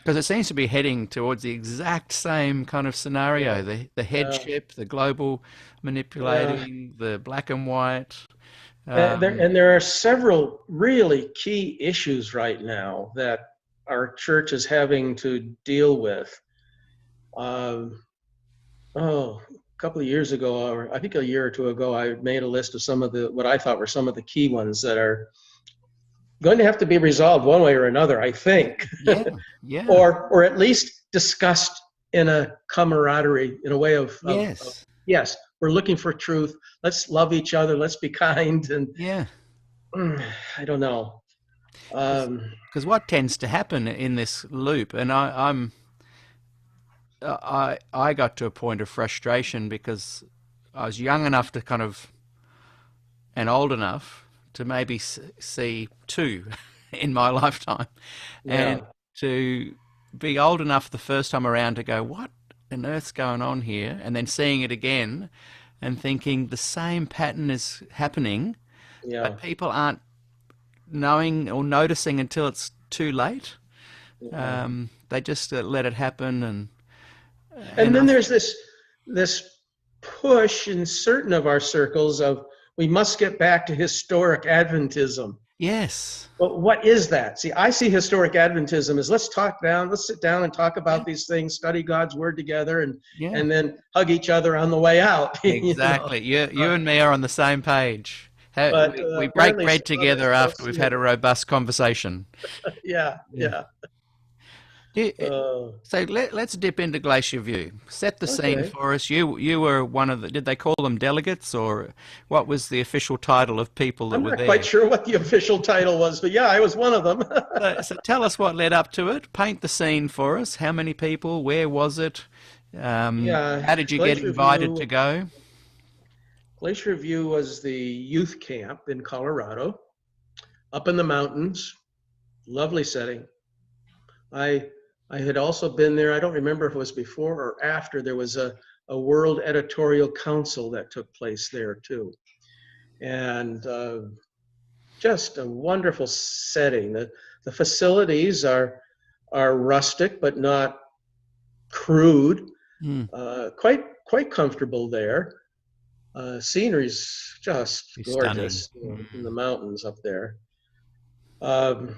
Because it seems to be heading towards the exact same kind of scenario. Yeah. The Yeah. headship, the global Yeah. manipulating, the black and white. There are several really key issues right now that our church is having to deal with. Um, a couple of years ago, or I think a year or two ago, I made a list of some of the what I thought were some of the key ones that are going to have to be resolved one way or another, I think, Yeah, yeah. or at least discussed in a camaraderie, in a way of Yes. yes, we're looking for truth. Let's love each other. Let's be kind. And Yeah. I don't know. Because what tends to happen in this loop, and I got to a point of frustration because I was young enough to kind of, and old enough to maybe see two in my lifetime, Yeah. and to be old enough the first time around to go, what on earth's going on here? And then seeing it again and thinking the same pattern is happening, Yeah. but people aren't knowing or noticing until it's too late. They just let it happen, And then I there's this push in certain of our circles of we must get back to historic Adventism. yes, But what is that? See, I see historic Adventism as let's sit down and talk yeah, about these things, study God's word together, yeah, and then hug each other on the way out. You know? exactly. You and me are on the same page. But We break apparently bread some others together don't after we've see had it. a robust conversation. Yeah, Yeah. yeah. Do- Uh, So let's dip into Glacier View. Set the scene okay. for us. You were one of the, did they call them delegates, or what was the official title of people that I'm were not quite there? sure what the official title was, but yeah, I was one of them. So tell us what led up to it. Paint the scene for us. How many people? Where was it? Yeah, How did you get Glacier invited to View. go? Glacier View was the youth camp in Colorado, up in the mountains. Lovely setting. I I had also been there. I don't remember if it was before or after. There was a World Editorial Council that took place there too, and just a wonderful setting. The facilities are rustic but not crude. Hmm. Quite comfortable there. Scenery's just Be stunning. gorgeous, in the mountains up there. Um,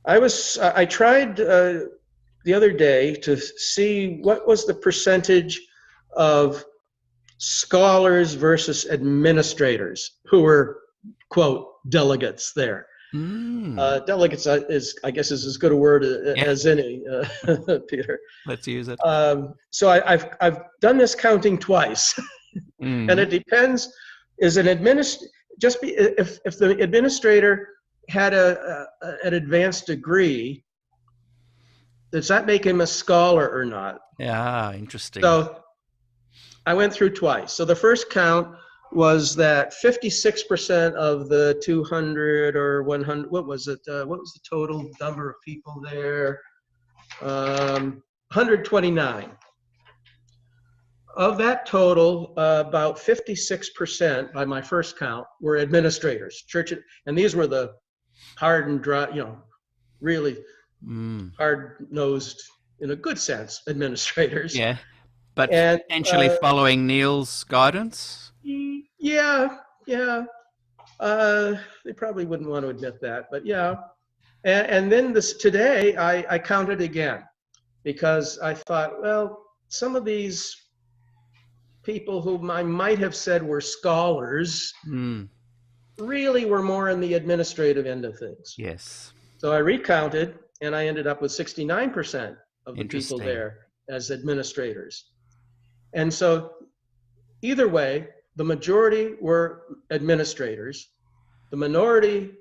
I tried the other day to see what was the percentage of scholars versus administrators who were, quote, delegates there. Mm. Delegates I guess is as good a word Yeah, as any, Peter. let's use it. So I've done this counting twice, and Mm. it depends. Is an if the administrator had an advanced degree, does that make him a scholar or not? Yeah, interesting. So I went through twice. So the first count was that 56% of the 200 or 100, what was it? What was the total number of people there? 129. Of that total, about 56% by my first count were administrators, and these were the hard and dry, really Mm. hard-nosed, in a good sense, administrators. Yeah, but And potentially following Neil's guidance. yeah, yeah, they probably wouldn't want to admit that, but yeah. And then today, I counted again because I thought, well, some of these people whom I might have said were scholars Mm. really were more in the administrative end of things. Yes. So I recounted, and I ended up with 69% of the people Interesting. there as administrators. And so either way, the majority were administrators. The minority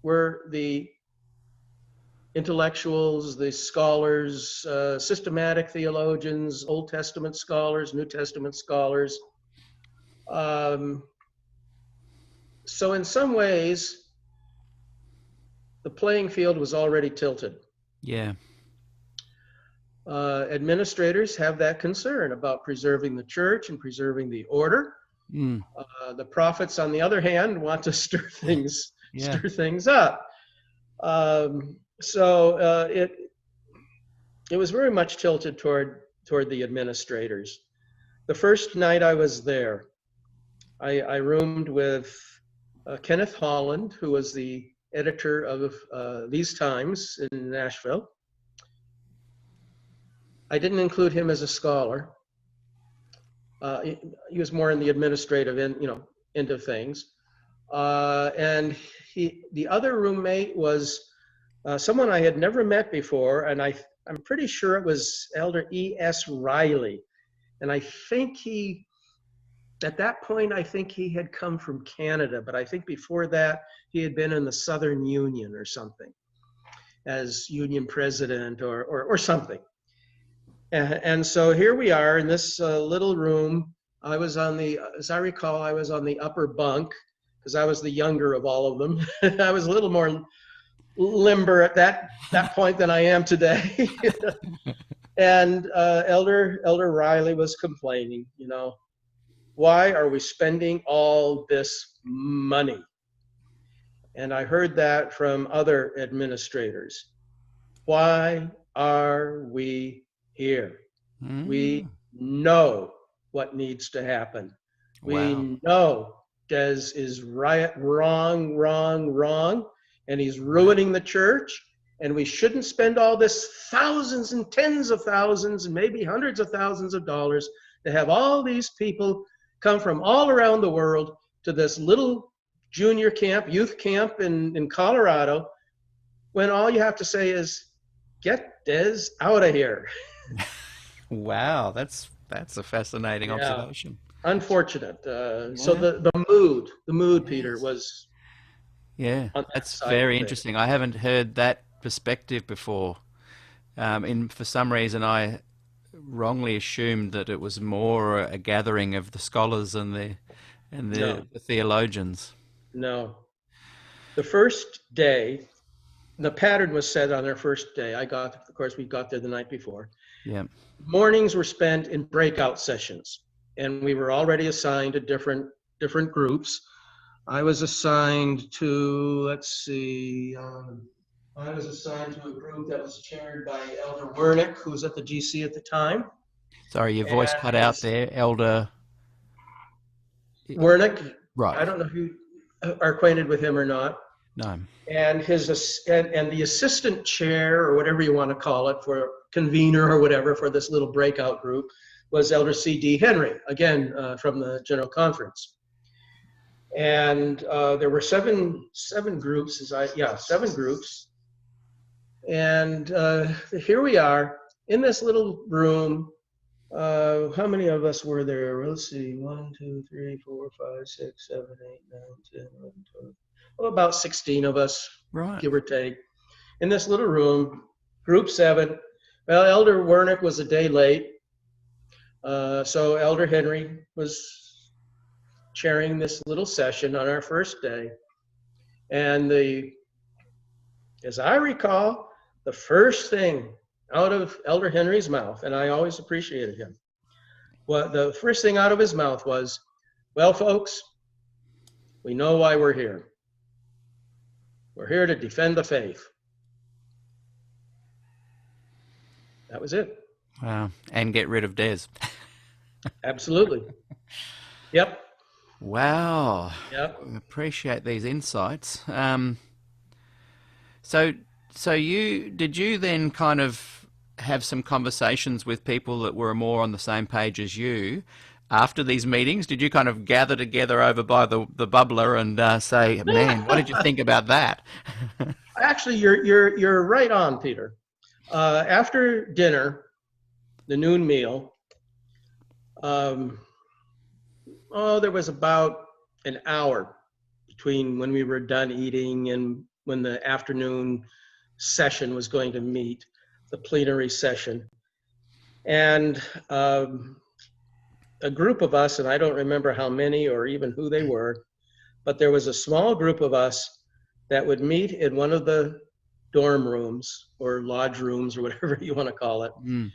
were the intellectuals, the scholars, systematic theologians, Old Testament scholars, New Testament scholars. So in some ways, the playing field was already tilted. Yeah. Administrators have that concern about preserving the church and preserving the order. Mm. The prophets, on the other hand, want to stir things Yeah. up. So it was very much tilted toward the administrators. The first night I was there, I roomed with Kenneth Holland, who was the editor of These Times in Nashville. I didn't include him as a scholar. He was more in the administrative end of things. And the other roommate was someone I had never met before, and I'm pretty sure it was Elder E.S. Riley. And I think at that point, I think he had come from Canada, but I think before that, he had been in the Southern Union or something as union president or something. And so here we are in this little room. I was as I recall, I was on the upper bunk because I was the younger of all of them. I was a little more limber at that point than I am today. And Elder Riley was complaining, why are we spending all this money? And I heard that from other administrators. Why are we here? We know what needs to happen. We know Des is wrong, and he's ruining the church, and we shouldn't spend all this thousands and tens of thousands and maybe hundreds of thousands of dollars to have all these people come from all around the world to this little junior camp, youth camp in Colorado, when all you have to say is, get Des out of here. Wow, that's a fascinating observation. Unfortunate. So the mood, Peter, was that's very interesting. I haven't heard that perspective before. For some reason, I wrongly assumed that it was more a gathering of the scholars and the theologians. No. The first day, the pattern was set on our first day. Of course, we got there the night before. Yeah. Mornings were spent in breakout sessions, and we were already assigned to different groups. I was assigned to, I was assigned to a group that was chaired by Elder Wernick, who was at the GC at the time. Sorry, your voice cut out there, Elder Wernick. Right. I don't know if you are acquainted with him or not. No. And and the assistant chair, or whatever you want to call it, for convener or whatever for this little breakout group, was Elder C.D. Henry, again from the General Conference. And there were seven groups, seven groups. And here we are in this little room. How many of us were there? Let's see, 1, 2, 3, 4, 5, 6, 7, 8, 9, 10, 11, 12. Well, about 16 of us, right, give or take, in this little room, group 7. Well, Elder Wernick was a day late. So Elder Henry was chairing this little session on our first day. And as I recall, the first thing out of Elder Henry's mouth, and I always appreciated him, the first thing out of his mouth was, well, folks, we know why we're here. We're here to defend the faith. That was it. Wow. And get rid of Des. Absolutely. Yep. Wow. Yep. I appreciate these insights. So did you then kind of have some conversations with people that were more on the same page as you after these meetings? Did you kind of gather together over by the bubbler and say, man, what did you think about that? Actually, you're right on, Peter. After dinner, the noon meal, there was about an hour between when we were done eating and when the afternoon session was going to meet, the plenary session. And a group of us, and I don't remember how many or even who they were, but there was a small group of us that would meet in one of the dorm rooms or lodge rooms or whatever you want to call it. Mm.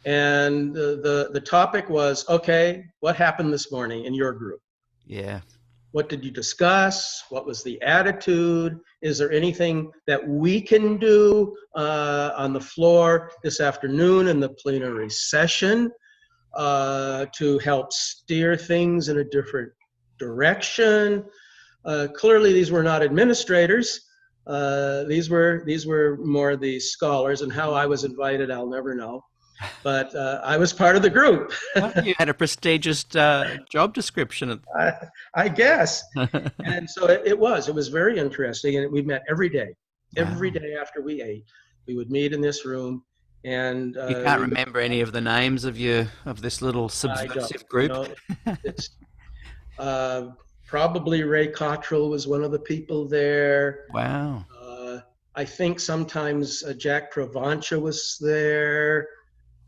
And the topic was, okay, what happened this morning in your group? Yeah. What did you discuss? What was the attitude? Is there anything that we can do on the floor this afternoon in the plenary session to help steer things in a different direction? Clearly, these were not administrators. These were more the scholars, and how I was invited, I'll never know. But I was part of the group. Well, you had a prestigious job description. I guess. And so it was very interesting. And we met every day. Every Wow. day after we ate, we would meet in this room. And You can't remember any of the names of this little I don't, subversive group? it's probably Ray Cottrell was one of the people there. Wow. I think sometimes Jack Travancha was there.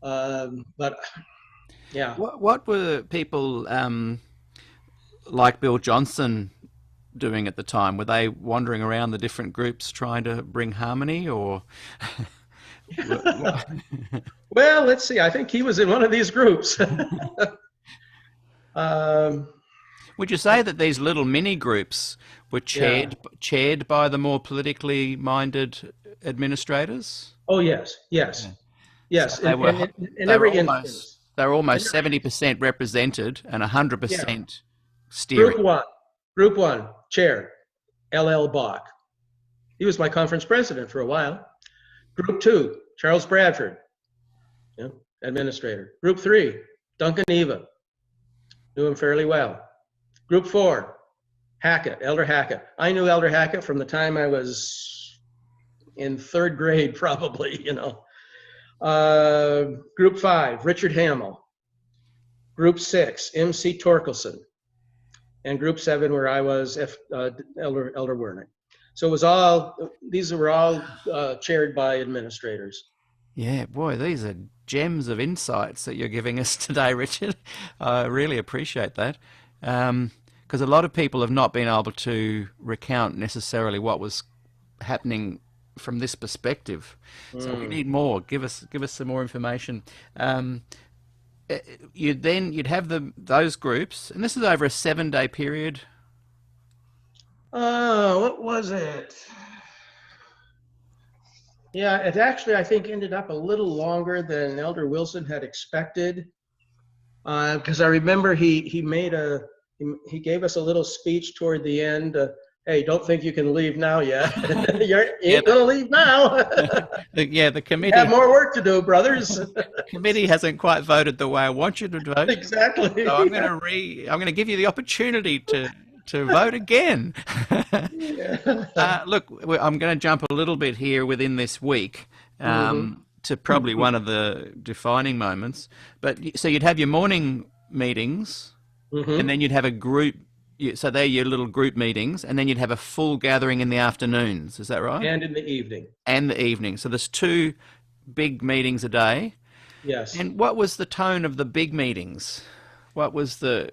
But yeah. What were people like Bill Johnson doing at the time? Were they wandering around the different groups trying to bring harmony, or? Well, let's see. I think he was in one of these groups. Would you say that these little mini groups were chaired by the more politically minded administrators? Oh, yes, yes, yes. So they were In every almost instance. 70% represented and 100% steering. Group one, chair, L.L. Bach. He was my conference president for a while. Group two, Charles Bradford, administrator. Group three, Duncan Eva, knew him fairly well. Group four, Hackett, Elder Hackett. I knew Elder Hackett from the time I was in third grade, probably, Group five, Richard Hamill. Group six, M.C. Torkelson. And group seven, where I was, Elder Wernick. So these were all chaired by administrators. Yeah, boy, these are gems of insights that you're giving us today, Richard. I really appreciate that. Because a lot of people have not been able to recount necessarily what was happening from this perspective. So we need more. Give us some more information. You'd have those groups, and this is over a 7-day period. What was it? Yeah, it actually, I think, ended up a little longer than Elder Wilson had expected. Because I remember he gave us a little speech toward the end. Hey, don't think you can leave now yet. You ain't gonna leave now. The committee have more work to do, brothers. The committee hasn't quite voted the way I want you to vote. Exactly. So I'm going to give you the opportunity to vote again. Look, I'm going to jump a little bit here within this week to probably one of the defining moments. But so you'd have your morning meetings, and then you'd have a group. So they're your little group meetings, and then you'd have a full gathering in the afternoons. Is that right? And in the evening. And the evening. So there's 2 big meetings a day. Yes. And what was the tone of the big meetings? What was who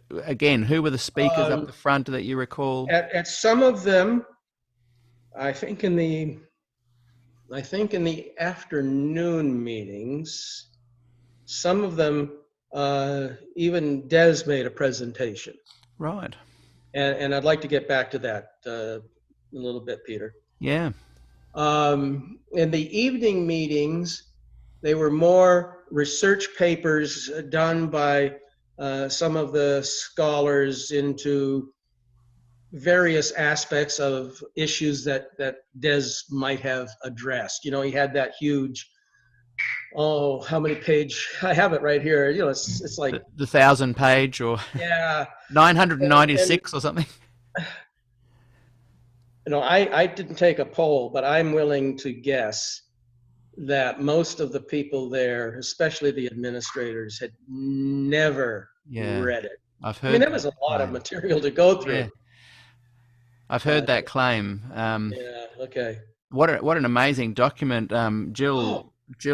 were the speakers up the front that you recall? At some of them, I think in the afternoon meetings, some of them, even Des made a presentation. Right. And I'd like to get back to that a little bit, Peter. Yeah. In the evening meetings, they were more research papers done by some of the scholars into various aspects of issues that Des might have addressed. He had that huge, how many page? I have it right here. It's like the 1,000-page or 996 or something. I didn't take a poll, but I'm willing to guess that most of the people there, especially the administrators, had never read it. I've heard. There was a lot of material to go through. Yeah. I've heard that claim. Okay. What an amazing document. Jill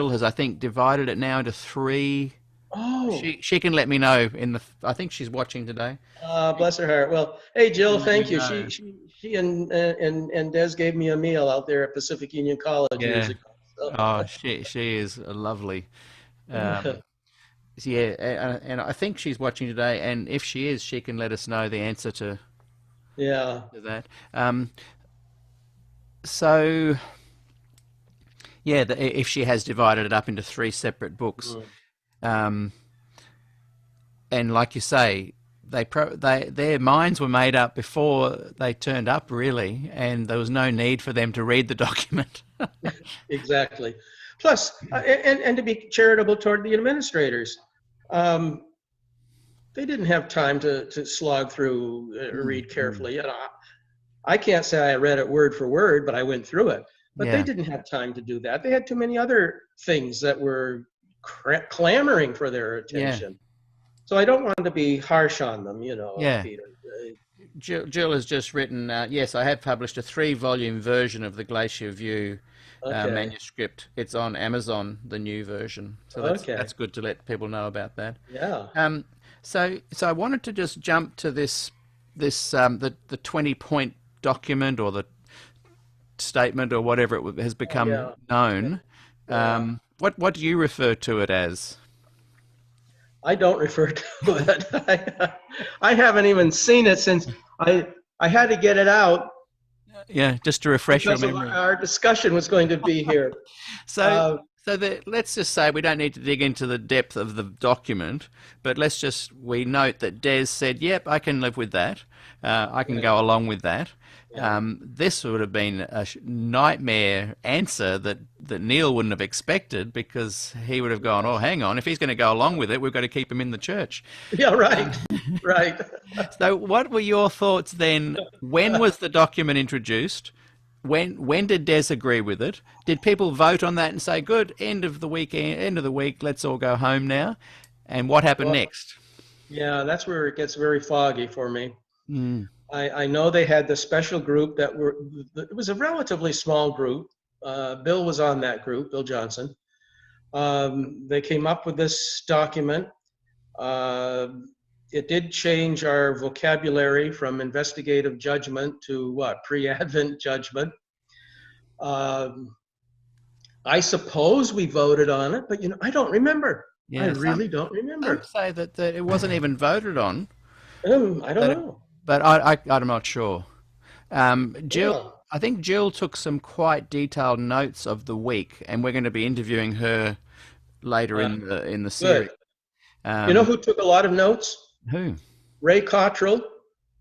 has, I think, divided it now into 3. Oh. She can let me know I think she's watching today. Bless her heart. Well, hey Jill, thank you. She and Des gave me a meal out there at Pacific Union College years ago. So. She is lovely. And I think she's watching today, and if she is, she can let us know the answer to Yeah. to that. So yeah, if she has divided it up into three separate books, Mm. um, and like you say, their minds were made up before they turned up, really, and there was no need for them to read the document. Exactly. Plus, and to be charitable toward the administrators, um, they didn't have time to slog through, read carefully. You know, I can't say I read it word for word, but I went through it. But they Yeah, didn't have time to do that. They had too many other things that were clamoring for their yeah, attention. So I don't want to be harsh on them, yeah. Peter. Jill has just written, yes, I have published a 3-volume version of the Glacier View Okay. manuscript. It's on Amazon, the new version. So Okay. that's good to let people know about that. Yeah. So I wanted to just jump to the 20-point document, or the statement, or whatever it has become Yeah. known. Yeah. What do you refer to it as? I don't refer to it. I haven't even seen it since I had to get it out Yeah, just to refresh your because of memory. our discussion was going to be here. So, Uh, let's just say we don't need to dig into the depth of the document, but we note that Des said, "Yep, I can live with that. I can go along with that." yeah. This would have been a nightmare answer that Neil wouldn't have expected, because he would have gone, "Oh, hang on, if he's going to go along with it, we've got to keep him in the church." Yeah, right. Right. So, what were your thoughts then? When was the document introduced? When did Des agree with it? Did people vote on that and say, "Good, end of the week, let's all go home now"? And what happened Well, next? yeah, that's where it gets very foggy for me. Mm, I know they had the special group it was a relatively small group. Bill was on that group, Bill Johnson. They came up with this document. Uh, it did change our vocabulary from investigative judgment to what? Pre-Advent judgment. Um, I suppose we voted on it, but I don't remember. I yeah, really don't some remember. say that it wasn't even voted on, I don't know. but I'm not sure. Jill, Yeah. I think Jill took some quite detailed notes of the week, and we're going to be interviewing her later Uh, in the series. Good. You know Um, who took a lot of notes? who? Ray Cottrell,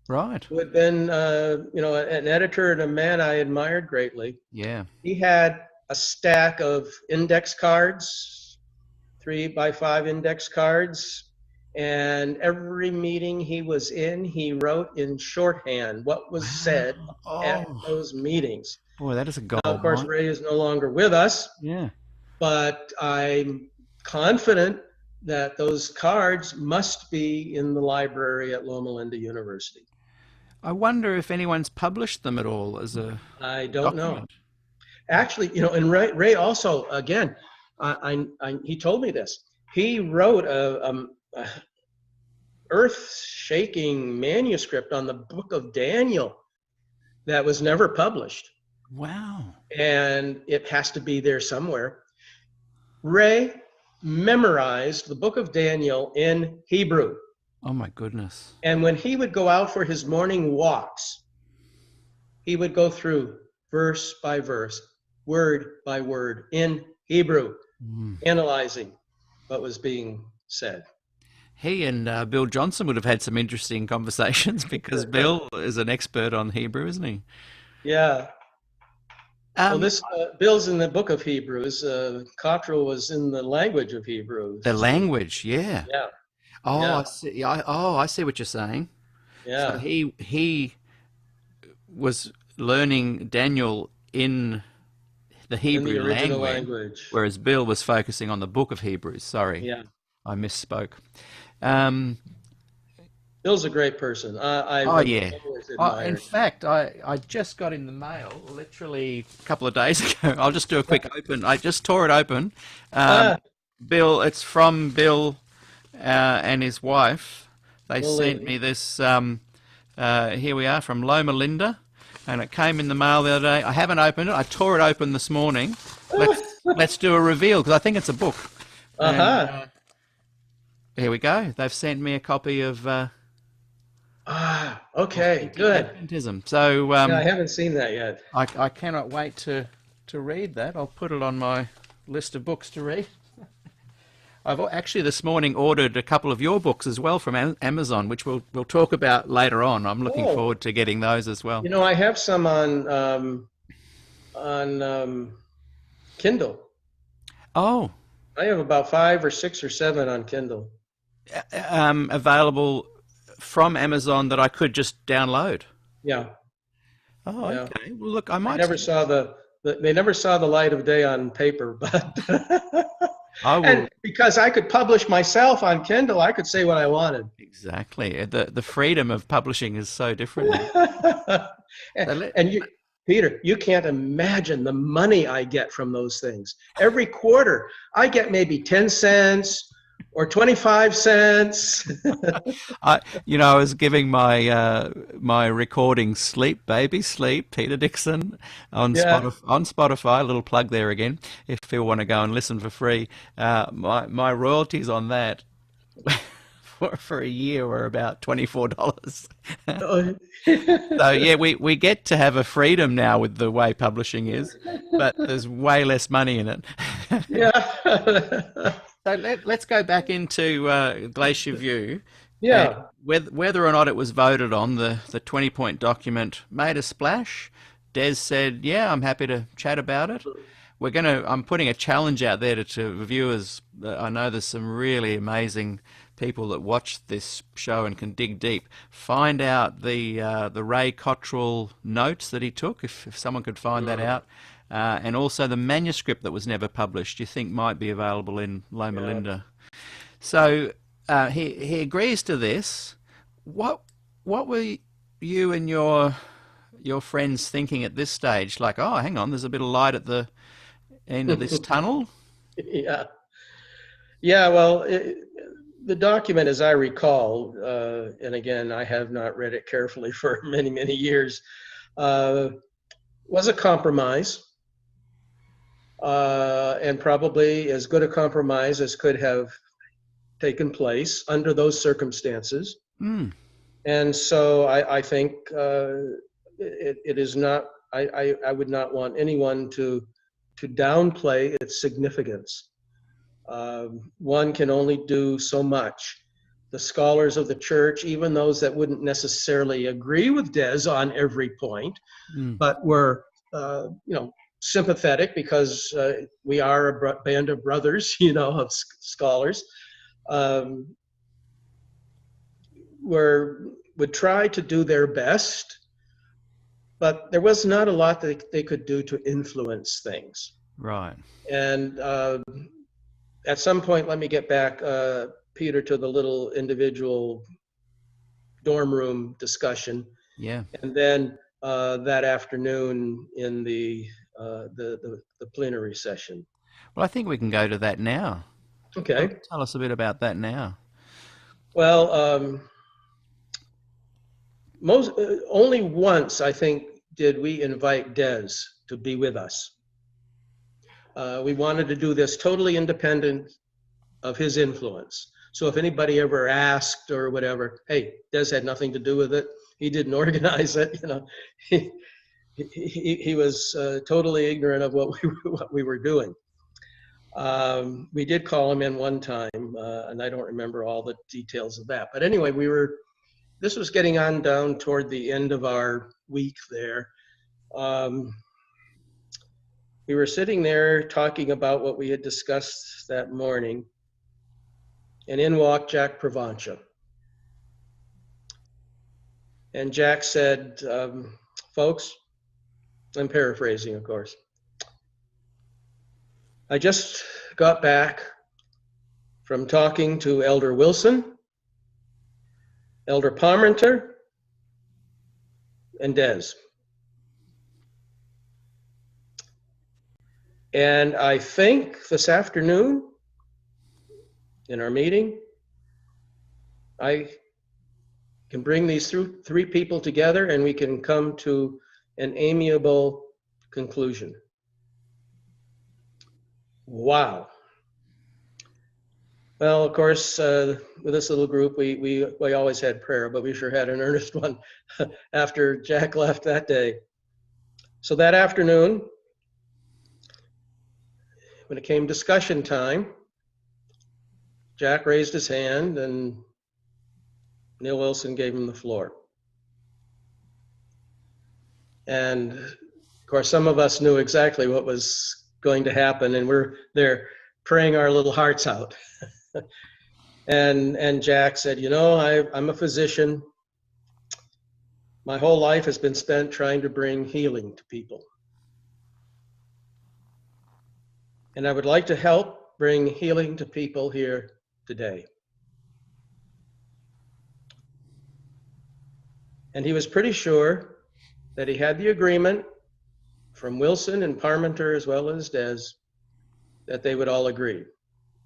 Right. who had been, an editor and a man I admired greatly. Yeah. He had a stack of index cards, 3x5 index cards, and every meeting he was in, he wrote in shorthand what was said at Oh, those meetings. boy, that is a Now, of gold course, mine. Ray is no longer with us, Yeah. but I'm confident that those cards must be in the library at Loma Linda University. I wonder if anyone's published them at all as a I don't know. document. Actually, and Ray also, again, he told me this. He wrote a earth-shaking manuscript on the Book of Daniel that was never published, Wow. and it has to be there somewhere. Ray memorized the Book of Daniel in Hebrew, Oh my goodness. and when he would go out for his morning walks, he would go through verse by verse, word by word in Hebrew, Mm. analyzing what was being said. He and Bill Johnson would have had some interesting conversations, because Bill is an expert on Hebrew, isn't he? Yeah. Well, Um, this Bill's in the book of Hebrews. Cottrell was in the language of Hebrews. the language, yeah. Yeah, Oh, yeah, I see. I see what you're saying. So yeah. he was learning Daniel in the In the Hebrew original language, language. whereas Bill was focusing on the book of Hebrews. Sorry, Yeah. I misspoke. Um, Bill's a great person. I've oh yeah. always In admired. fact, I just got in the mail literally a couple of days ago. I'll just do a quick open. I just tore it open. Ah, Bill, it's from Bill and his wife. They Well, sent me this. Here we are, from Loma Linda, and it came in the mail the other day. I haven't opened it. I tore it open this morning. Let's do a reveal, because I think it's a book. And, uh-huh. here we go. They've sent me a copy of. Okay, good. Adventism. So Yeah, I haven't seen that yet. I cannot wait to read that. I'll put it on my list of books to read. I've actually this morning ordered a couple of your books as well from Amazon, which we'll talk about later on. I'm looking Oh, forward to getting those as well. you know, I have some on Kindle. Oh, I have about 5 or 6 or 7 on Kindle. available from Amazon that I could just download. Yeah, Oh, yeah. okay. Well, look, I I might. never saw they never saw the light of day on paper, but I will. and because I could publish myself on Kindle, I could say what I wanted. Exactly. The freedom of publishing is so different now. So And you, Peter, you can't imagine the money I get from those things. Every quarter, I get maybe 10 cents or 25 cents. I was giving my recording "Sleep, Baby, Sleep," Peter Dixon on Yeah. Spotify. A little plug there again, if people want to go and listen for free. My royalties on that for a year were about $24. So yeah, we get to have a freedom now with the way publishing is, but there's way less money in it. Yeah. So let's go back into Glacier View. And Yeah. whether or not it was voted on, the 20-point document made a splash. Des said, "Yeah, I'm happy to chat about it." I'm putting a challenge out there to viewers. I know there's some really amazing people that watch this show and can dig deep. Find out the Ray Cottrell notes that he took, if someone could find that out. And also the manuscript that was never published, you think might be available in Loma Linda. So he agrees to this. What were you and your friends thinking at this stage? Like, oh, hang on, there's a bit of light at the end of this tunnel. Yeah. Yeah. Well, the document, as I recall, and again, I have not read it carefully for many, many years, was a compromise. And probably as good a compromise as could have taken place under those circumstances. Mm. And so I think it is not, I would not want anyone to downplay its significance. One can only do so much. The scholars of the church, even those that wouldn't necessarily agree with Des on every point, but were, sympathetic because we are a band of brothers, of scholars, would try to do their best, but there was not a lot that they could do to influence things. Right. And at some point, let me get back, Peter, to the little individual dorm room discussion. Yeah. And then that afternoon in the plenary session. Well, I think we can go to that now. Okay. Tell us a bit about that now. Well, only once, I think, did we invite Des to be with us. We wanted to do this totally independent of his influence. So if anybody ever asked or whatever, hey, Des had nothing to do with it. He didn't organize it. He was totally ignorant of what we were doing. We did call him in one time, and I don't remember all the details of that. But anyway, this was getting on down toward the end of our week there. We were sitting there talking about what we had discussed that morning, and in walked Jack Provencha. And Jack said, folks, I'm paraphrasing, of course, I just got back from talking to Elder Wilson, Elder Palmenter, and Des. And I think this afternoon in our meeting, I can bring these three people together and we can come to an amiable conclusion. Wow. Well, of course, with this little group, we always had prayer, but we sure had an earnest one after Jack left that day. So that afternoon, when it came discussion time, Jack raised his hand and Neil Wilson gave him the floor. And of course, some of us knew exactly what was going to happen, and we're there praying our little hearts out. And Jack said, you know, I'm a physician. My whole life has been spent trying to bring healing to people. And I would like to help bring healing to people here today. And he was pretty sure that he had the agreement from Wilson and Parmenter as well as Des that they would all agree,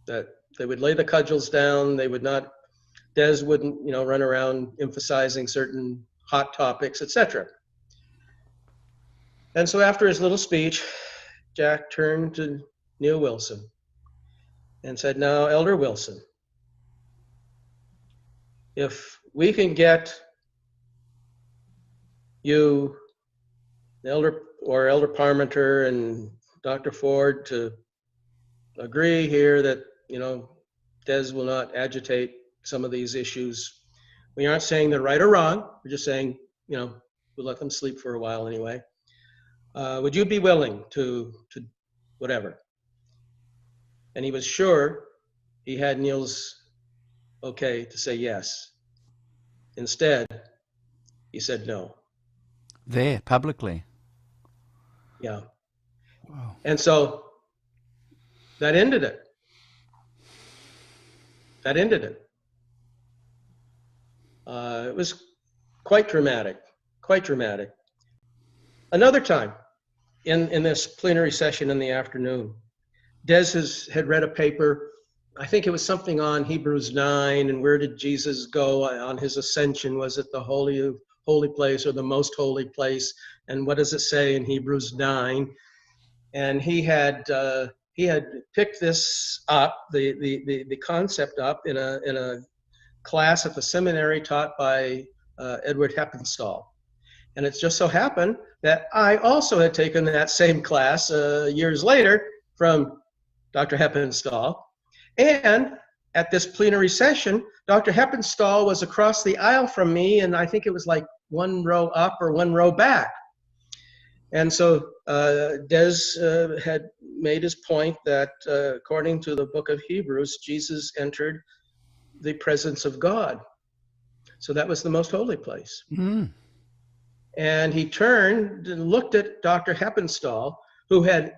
that they would lay the cudgels down. They would not, Des wouldn't, you know, run around emphasizing certain hot topics, etc. And so after his little speech, Jack turned to Neil Wilson and said, now, Elder Wilson, if we can get you, Elder Parmenter and Dr. Ford to agree here that, you know, Des will not agitate some of these issues. We aren't saying they're right or wrong. We're just saying, you know, we'll let them sleep for a while anyway. Would you be willing to whatever? And he was sure he had Neil's okay to say yes. Instead, he said no. There, publicly. Yeah. Wow. And so that ended it. That ended it. It was quite dramatic, quite dramatic. Another time in this plenary session in the afternoon, Des had read a paper. I think it was something on Hebrews 9 and where did Jesus go on his ascension? Was it the holy place or the most holy place? And what does it say in Hebrews 9? And he had picked this up, the concept up in a class at the seminary taught by Edward Heppenstall. And it just so happened that I also had taken that same class years later from Dr. Heppenstall. And at this plenary session, Dr. Heppenstall was across the aisle from me, and I think it was like one row up or one row back. And so Des had made his point that according to the book of Hebrews, Jesus entered the presence of God. So that was the most holy place. Mm. And he turned and looked at Dr. Heppenstall, who had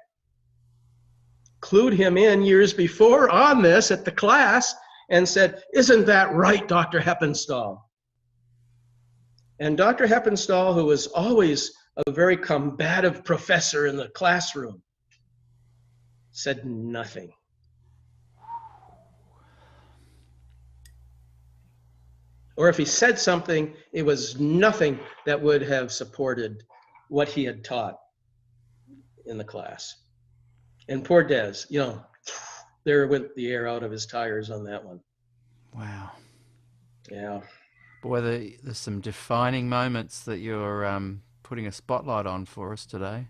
clued him in years before on this at the class, and said, isn't that right, Dr. Heppenstall? And Dr. Heppenstall, who was always a very combative professor in the classroom, said nothing. Or if he said something, it was nothing that would have supported what he had taught in the class. And poor Des, you know, there went the air out of his tires on that one. Wow. Yeah. Boy, there's some defining moments that you're putting a spotlight on for us today.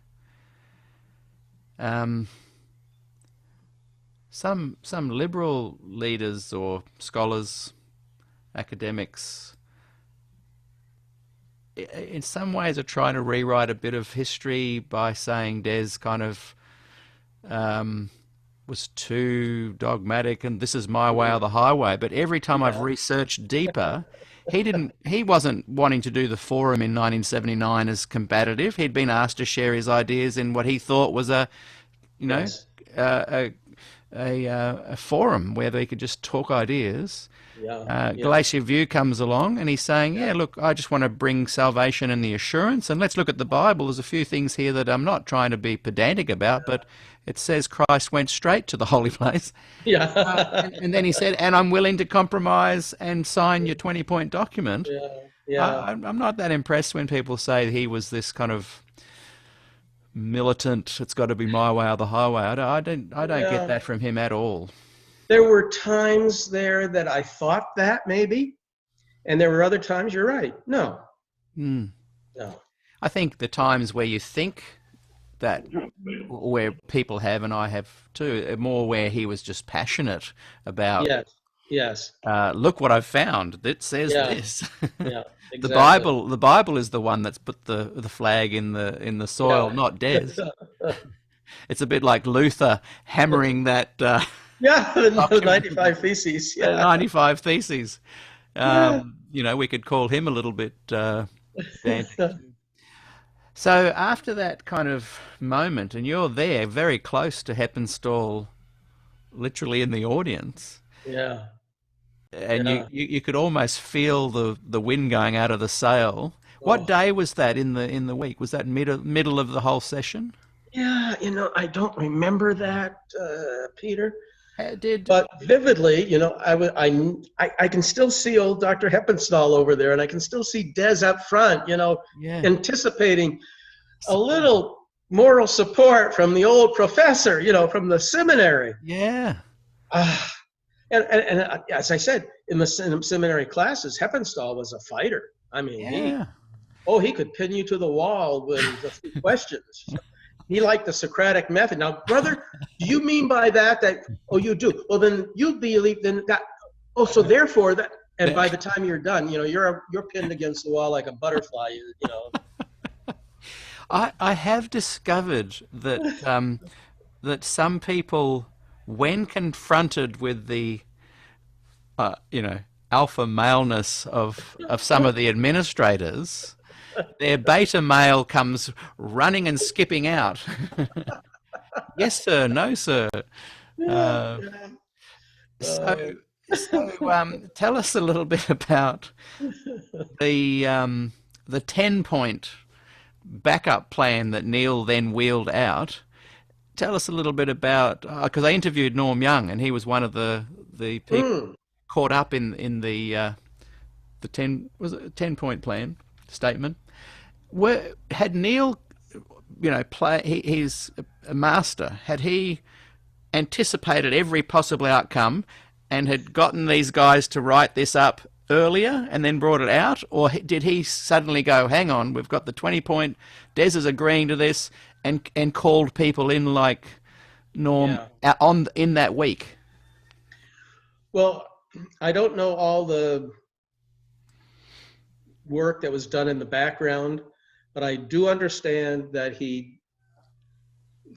Some liberal leaders or scholars, academics, in some ways are trying to rewrite a bit of history by saying Des kind of was too dogmatic and this is my way or the highway. But every time I've researched deeper, he wasn't wanting to do the forum in 1979 as combative. He'd been asked to share his ideas in what he thought was a forum where they could just talk ideas. Glacier View comes along and he's saying, yeah, look, I just want to bring salvation and the assurance, and let's look at the Bible. There's a few things here that I'm not trying to be pedantic about, but it says Christ went straight to the holy place. And then he said, and I'm willing to compromise and sign your 20-point document. I'm not that impressed when people say he was this kind of militant, it's got to be my way or the highway. I don't get that from him at all. there were times there that I thought that maybe, and there were other times, you're right, no, Mm. no. I think the times where you think that, where people have, and I have too, more where he was just passionate about, Yes, yes, look what I've found that says yeah, this. yeah, The exactly. Bible is the one that's put the flag in the Yeah. soil, not Des. It's a bit like Luther hammering that Yeah, the document, 95 Theses, the yeah. 95 Theses. Yeah. We could call him a little bit pedantic. So after that kind of moment, and you're there very close to Heppenstall, literally in the audience, Yeah, and yeah. you could almost feel the wind going out of the sail. What Oh, day was that in the week? Was that middle of the whole session? yeah, I don't remember that, Peter, How did but vividly, I can still see old Dr. Heppenstall over there, and I can still see Des up front, yeah, anticipating a little moral support from the old professor, from the seminary. yeah, Ah, and as I said, in the seminary classes, Heppenstall was a fighter. I mean, yeah. he could pin you to the wall with a few questions. He liked the Socratic method. Now, brother, do you mean by that, oh, you do? Well, then you believe then that, oh, so therefore that, and by the time you're done, you're pinned against the wall like a butterfly, I have discovered that that some people, when confronted with the alpha maleness of some of the administrators, their beta male comes running and skipping out. Yes, sir. No, sir. Yeah, Uh, yeah. so, tell us a little bit about the 10-point backup plan that Neil then wheeled out. Tell us a little bit about, because I interviewed Norm Young, and he was one of the people caught up in the 10-point plan statement. Had Neil, he's a master. Had he anticipated every possible outcome and had gotten these guys to write this up earlier and then brought it out, or did he suddenly go, hang on, we've got the 20-point, Des is agreeing to this, and called people in like Norm in that week? Well, I don't know all the work that was done in the background, but I do understand that he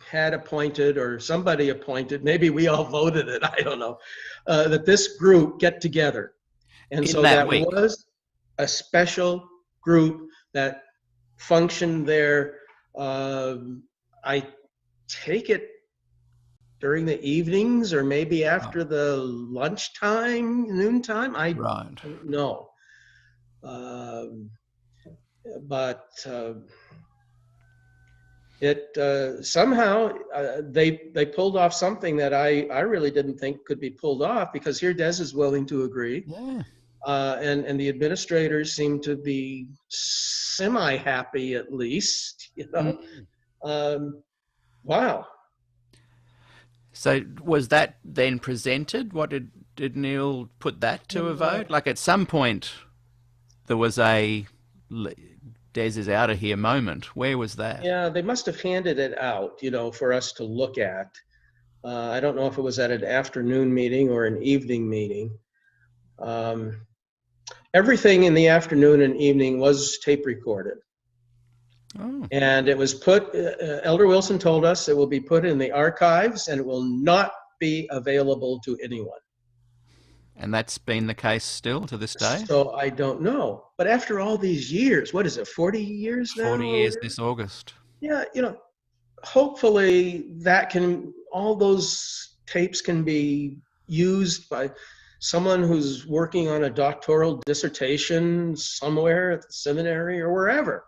had appointed, or somebody appointed, maybe we all voted it, I don't know, that this group get together. And In so that that week. was a special group that functioned there. I take it during the evenings or maybe after the lunchtime, noontime. I Right. don't know. But it somehow they pulled off something that I really didn't think could be pulled off, because here Des is willing to agree, Yeah. and the administrators seem to be semi-happy at least. Wow. So was that then presented? What did Neil put that to a vote? Like at some point there was a Des is out of here moment. Where was that? Yeah, they must have handed it out, for us to look at. I don't know if it was at an afternoon meeting or an evening meeting. Everything in the afternoon and evening was tape recorded. Oh. And it was put, Elder Wilson told us it will be put in the archives and it will not be available to anyone. And that's been the case still to this day? So I don't know. But after all these years, what is it, 40 years now? 40 years this August. Yeah, hopefully all those tapes can be used by someone who's working on a doctoral dissertation somewhere at the seminary or wherever.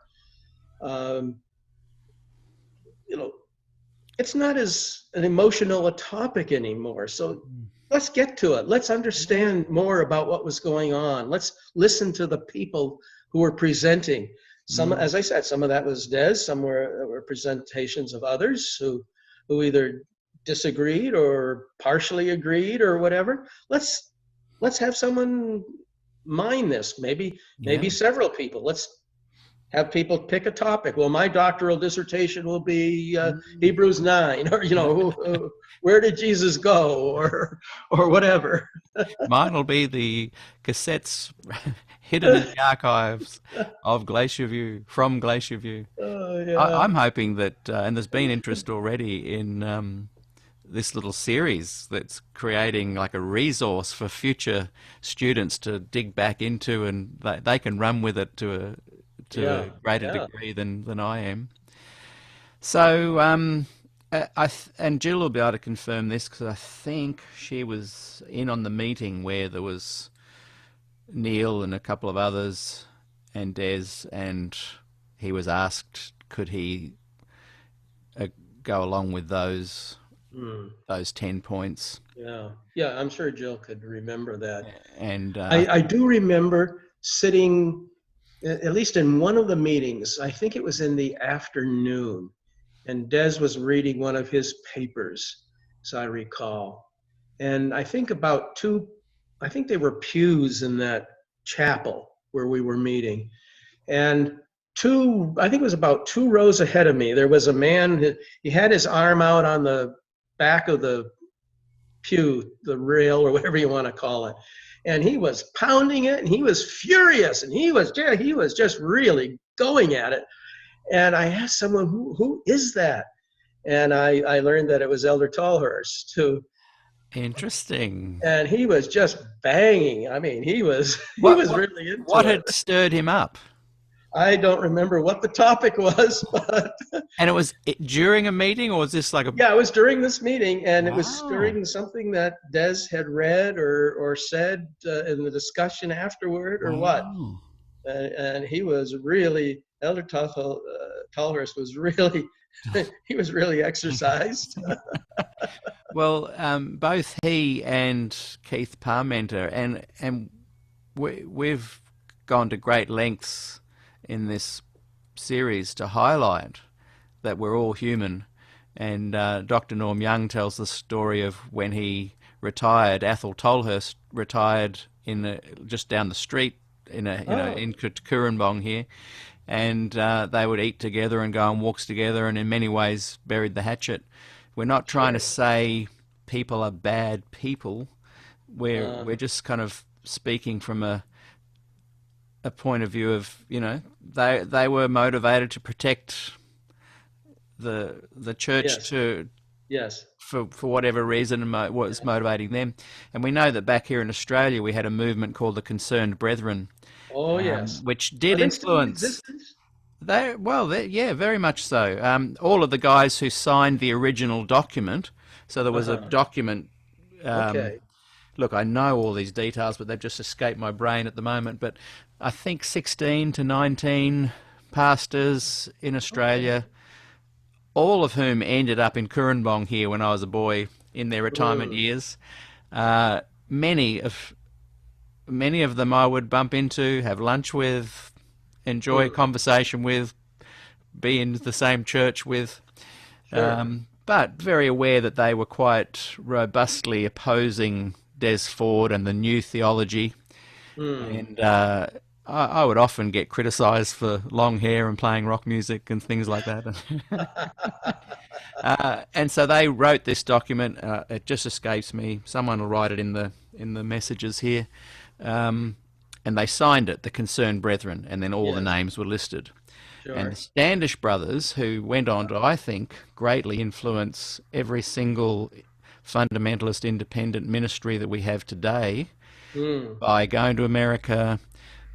It's not as an emotional a topic anymore. So let's get to it. Let's understand more about what was going on. Let's listen to the people who were presenting. Some, as I said, some of that was Des. Some were presentations of others who either disagreed or partially agreed or whatever, let's have someone mine this. Maybe Yeah. several people. Let's have people pick a topic. Well, my doctoral dissertation will be Hebrews 9, or where did Jesus go, or whatever. Mine will be the cassettes hidden in the archives of Glacier View, from Glacier View. Oh yeah. I'm hoping that, and there's been interest already in this little series that's creating like a resource for future students to dig back into, and they can run with it to a Yeah. greater Yeah. degree than I am. So, and Jill will be able to confirm this because I think she was in on the meeting where there was Neil and a couple of others and Des, and he was asked could he go along with those Hmm. 10 points. Yeah. Yeah. I'm sure Jill could remember that. And I do remember sitting, at least in one of the meetings, I think it was in the afternoon, and Des was reading one of his papers, as I recall. And I think I think they were pews in that chapel where we were meeting. And I think it was about 2 rows ahead of me, there was a man, he had his arm out on the back of the pew, the rail, or whatever you want to call it. And he was pounding it, and he was furious, and he was just really going at it. And I asked someone, who is that? And I learned that it was Elder Tallhurst, who, interesting. and he was just banging. I mean, he was What, really into what it. had stirred him up? I don't remember what the topic was, but And it was during a meeting, or was this like a... yeah, it was during this meeting, and it was Wow. during something that Des had read or said in the discussion afterward, or what. Wow. And he was really, Elder Tallhurst was really, he was really exercised. Well, both he and Keith Parmenter, and we've gone to great lengths in this series to highlight that we're all human. And Dr. Norm Young tells the story of when he retired. Athol Tolhurst retired just down the street in Kurrambong here, and they would eat together and go on walks together, and in many ways buried the hatchet. We're not trying to say people are bad people. We're just kind of speaking from a point of view of, they were motivated to protect the church, Yes. to Yes. for whatever reason was motivating them. And we know that back here in Australia we had a movement called the Concerned Brethren, Oh, yes. which Are did they still in influence. existence? Yeah, very much so. All of the guys who signed the original document. So there was a document. Okay. Look, I know all these details, but they've just escaped my brain at the moment. But I think 16 to 19 pastors in Australia, all of whom ended up in Kurrambong here when I was a boy in their retirement years. Many of them I would bump into, have lunch with, enjoy a conversation with, be in the same church with. Sure. But very aware that they were quite robustly opposing Des Ford and the new theology. And I would often get criticised for long hair and playing rock music and things like that. And so they wrote this document. It just escapes me. Someone will write it in the messages here. And they signed it, the Concerned Brethren, and then all the Yes. names were listed. Sure. And the Standish brothers, who went on to, I think, greatly influence every single fundamentalist independent ministry that we have today by going to America,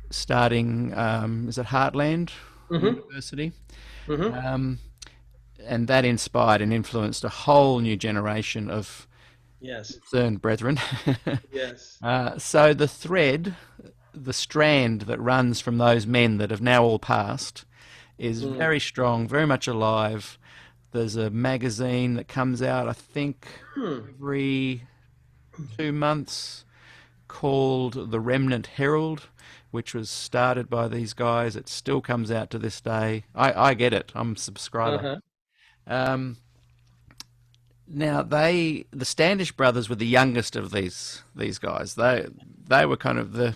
starting, is it Heartland University? And that inspired and influenced a whole new generation of Yes. concerned brethren. Yes. So the strand that runs from those men that have now all passed is very strong, very much alive. There's a magazine that comes out, I think, every 2 months called The Remnant Herald, which was started by these guys. It still comes out to this day. I get it. I'm a subscriber. Now the Standish brothers were the youngest of these guys. They were kind of the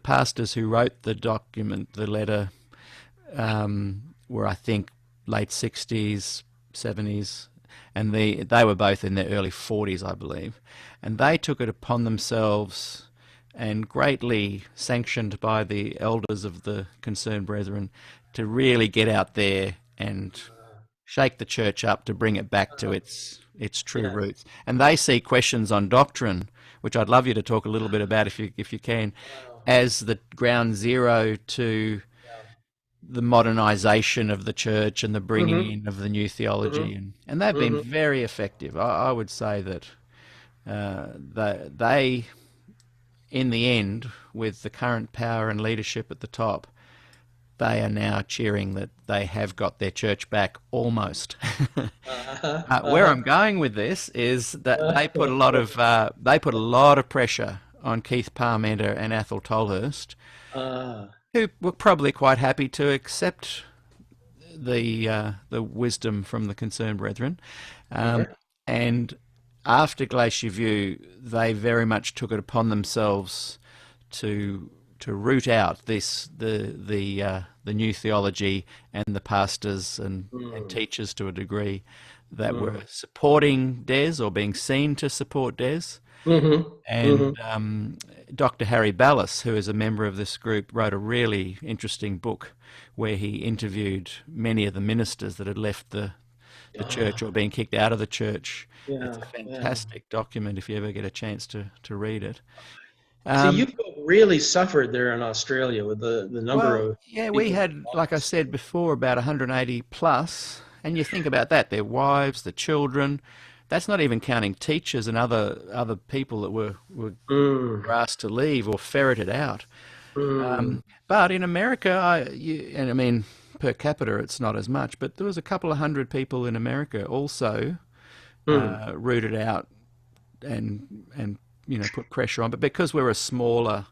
pastors who wrote the document, the letter, were I think late 60s, 70s, and they were both in their early 40s, I believe, and they took it upon themselves, and greatly sanctioned by the elders of the Concerned Brethren, to really get out there and shake the church up to bring it back to its true Yeah. roots. And they see questions on doctrine, which I'd love you to talk a little bit about if you can, Wow. as the ground zero to the modernization of the church and the bringing Mm-hmm. in of the new theology, Mm-hmm. and they've been Mm-hmm. very effective. I would say that they, in the end, with the current power and leadership at the top, they are now cheering that they have got their church back almost. Uh-huh. Where Uh-huh. I'm going with this is that they put a lot of pressure on Keith Parmenter and Athol Tolhurst, Uh, who were probably quite happy to accept the wisdom from the Concerned Brethren, sure. and after Glacier View, they very much took it upon themselves to root out the new theology and the pastors and Mm. teachers to a degree that were Mm. supporting Des or being seen to support Des. Mm-hmm. Mm-hmm. And Dr. Harry Ballas, who is a member of this group, wrote a really interesting book where he interviewed many of the ministers that had left the church or Ah, been kicked out of the church. It's yeah, a yeah. fantastic document if you ever get a chance to read it. See, you Um, really suffered there in Australia with the number well, of yeah, we people had, like I lost. said before, about 180 plus, and you think about that, their wives, the children. That's not even counting teachers and other people that were Mm. asked to leave or ferreted out. Mm. But in America, and I mean, per capita, it's not as much, but there was a couple of hundred people in America also Mm. rooted out and put pressure on. But because we're a smaller